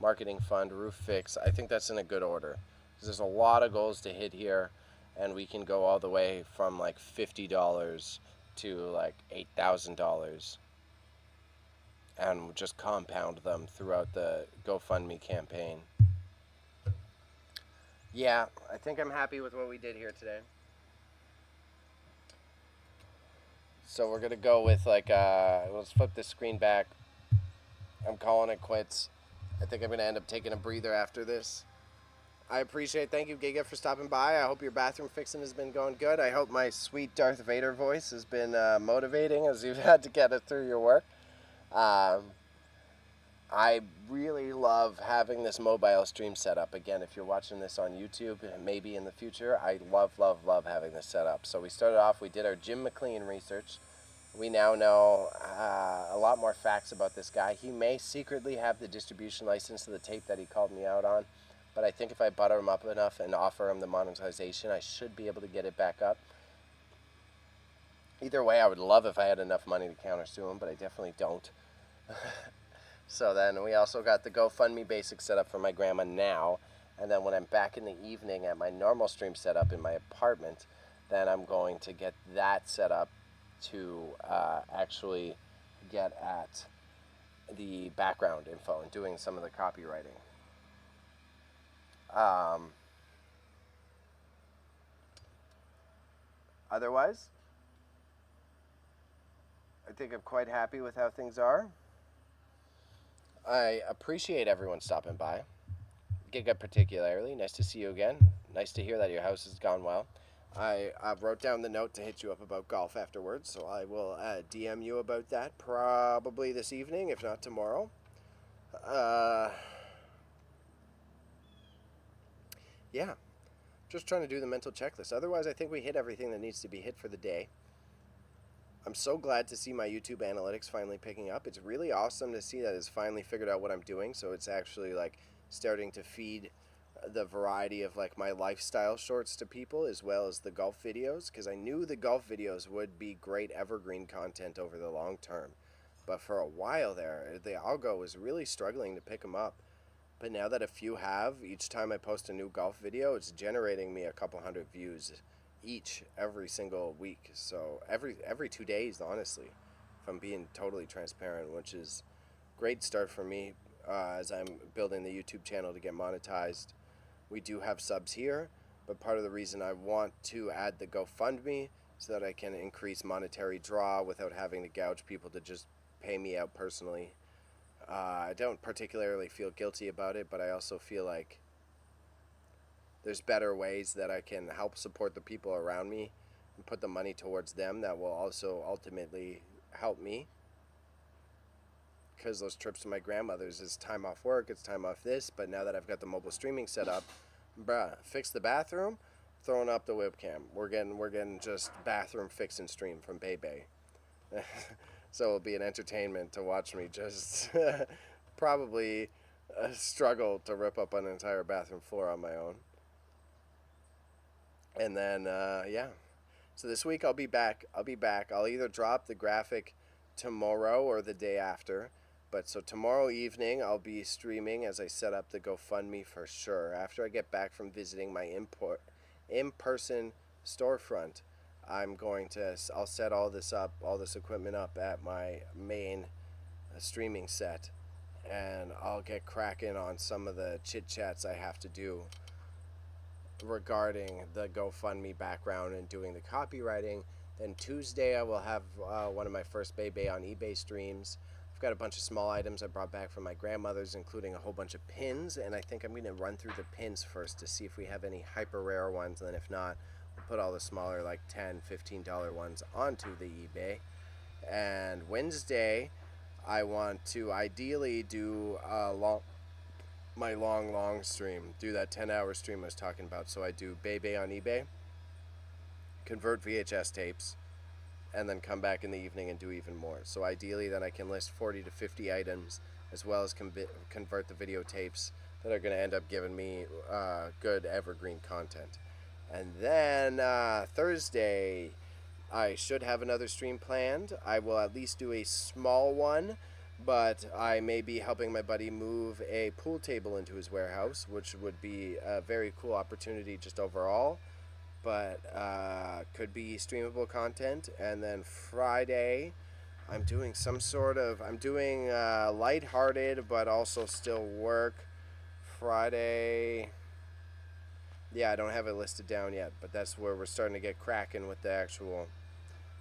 marketing fund, roof fix. I think that's in a good order. There's a lot of goals to hit here, and we can go all the way from like $50 to like $8,000 and just compound them throughout the GoFundMe campaign. Yeah, I think I'm happy with what we did here today. So we're going to go with like, let's flip the screen back. I'm calling it quits. I think I'm going to end up taking a breather after this. I appreciate, thank you, Giga, for stopping by. I hope your bathroom fixing has been going good. I hope my sweet Darth Vader voice has been motivating as you've had to get it through your work. I really love having this mobile stream set up. Again, if you're watching this on YouTube, maybe in the future, I love having this set up. So we started off, we did our Jim McLean research. We now know a lot more facts about this guy. He may secretly have the distribution license to the tape that he called me out on, but I think if I butter him up enough and offer him the monetization, I should be able to get it back up. Either way, I would love if I had enough money to countersue him, but I definitely don't. So then we also got the GoFundMe basic set up for my grandma now, and then when I'm back in the evening at my normal stream setup in my apartment, then I'm going to get that set up to actually get at the background info and doing some of the copywriting. Otherwise, I think I'm quite happy with how things are. I appreciate everyone stopping by. Giga particularly, nice to see you again. Nice to hear that your house has gone well. I wrote down the note to hit you up about golf afterwards, so I will DM you about that probably this evening, if not tomorrow. Yeah, just trying to do the mental checklist. Otherwise, I think we hit everything that needs to be hit for the day. I'm so glad to see my YouTube analytics finally picking up. It's really awesome to see that it's finally figured out what I'm doing, so it's actually like starting to feed the variety of like my lifestyle shorts to people as well as the golf videos, because I knew the golf videos would be great evergreen content over the long term, but for a while there the algo was really struggling to pick them up. But now that a few have, each time I post a new golf video, it's generating me a couple hundred views each every single week. So every 2 days, honestly, if I'm being totally transparent, which is great start for me as I'm building the YouTube channel to get monetized. We do have subs here, but part of the reason I want to add the GoFundMe so that I can increase monetary draw without having to gouge people to just pay me out personally. I don't particularly feel guilty about it, but I also feel like there's better ways that I can help support the people around me and put the money towards them that will also ultimately help me. Because those trips to my grandmother's is time off work, it's time off this, but now that I've got the mobile streaming set up, fix the bathroom, throwing up the webcam. We're getting just bathroom fix and stream from Bebe. So it'll be an entertainment to watch me just probably struggle to rip up an entire bathroom floor on my own. And then, yeah. So this week I'll be back. I'll either drop the graphic tomorrow or the day after. But so tomorrow evening I'll be streaming as I set up the GoFundMe for sure. After I get back from visiting my in-person storefront, I'll set all this equipment up at my main streaming set, and I'll get cracking on some of the chit-chats I have to do regarding the GoFundMe background and doing the copywriting. Then Tuesday I will have one of my first Bebe on eBay streams. I've got a bunch of small items I brought back from my grandmother's, including a whole bunch of pins, and I think I'm going to run through the pins first to see if we have any hyper rare ones, and then if not, we'll put all the smaller like $10, $15 ones onto the eBay. And Wednesday I want to ideally do my long stream, do that 10-hour stream I was talking about. So I do Bebe on eBay, convert VHS tapes, and then come back in the evening and do even more. So ideally then I can list 40 to 50 items, as well as convert the videotapes that are going to end up giving me good evergreen content. And then Thursday I should have another stream planned. I will at least do a small one, but I may be helping my buddy move a pool table into his warehouse, which would be a very cool opportunity just overall. But could be streamable content. And then Friday I'm doing lighthearted but also still work. Friday, yeah, I don't have it listed down yet, but that's where we're starting to get cracking with the actual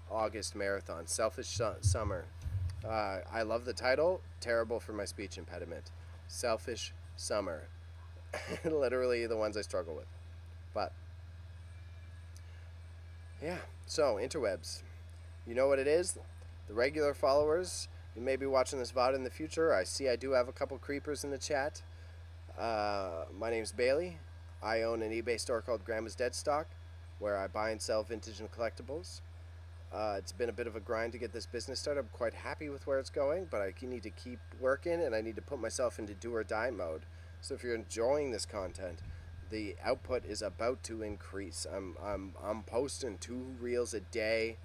August marathon, Selfish Summer. I love the title, terrible for my speech impediment. Selfish Summer. Literally the ones I struggle with. But yeah, so interwebs, you know what it is. The regular followers, you may be watching this VOD in the future. I see I do have a couple creepers in the chat. My name's Bailey. I own an eBay store called Grandma's Dead Stock, where I buy and sell vintage and collectibles. It's been a bit of a grind to get this business started. I'm quite happy with where it's going, but I need to keep working, and I need to put myself into do or die mode. So if you're enjoying this content, the output is about to increase. I'm posting 2 reels a day.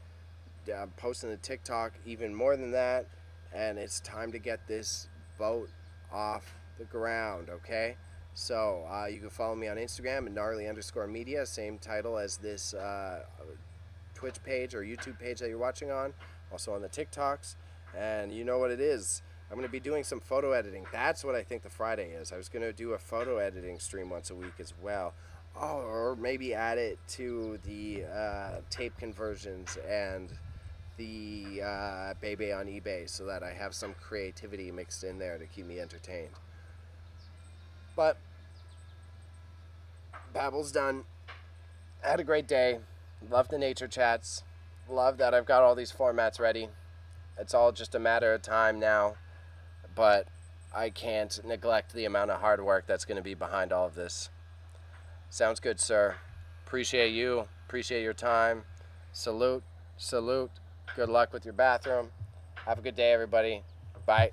I'm posting a TikTok even more than that, and it's time to get this boat off the ground, okay? So you can follow me on Instagram at gnarly_media, same title as this Twitch page or YouTube page that you're watching on, also on the TikToks. And you know what it is. I'm going to be doing some photo editing. That's what I think the Friday is. I was going to do a photo editing stream once a week as well. Oh, or maybe add it to the tape conversions and the Bebe on eBay so that I have some creativity mixed in there to keep me entertained. But Babble's done. Had a great day. Love the nature chats. Love that I've got all these formats ready. It's all just a matter of time now. But I can't neglect the amount of hard work that's going to be behind all of this. Sounds good, sir. Appreciate you. Appreciate your time. Salute. Salute. Good luck with your bathroom. Have a good day, everybody. Bye.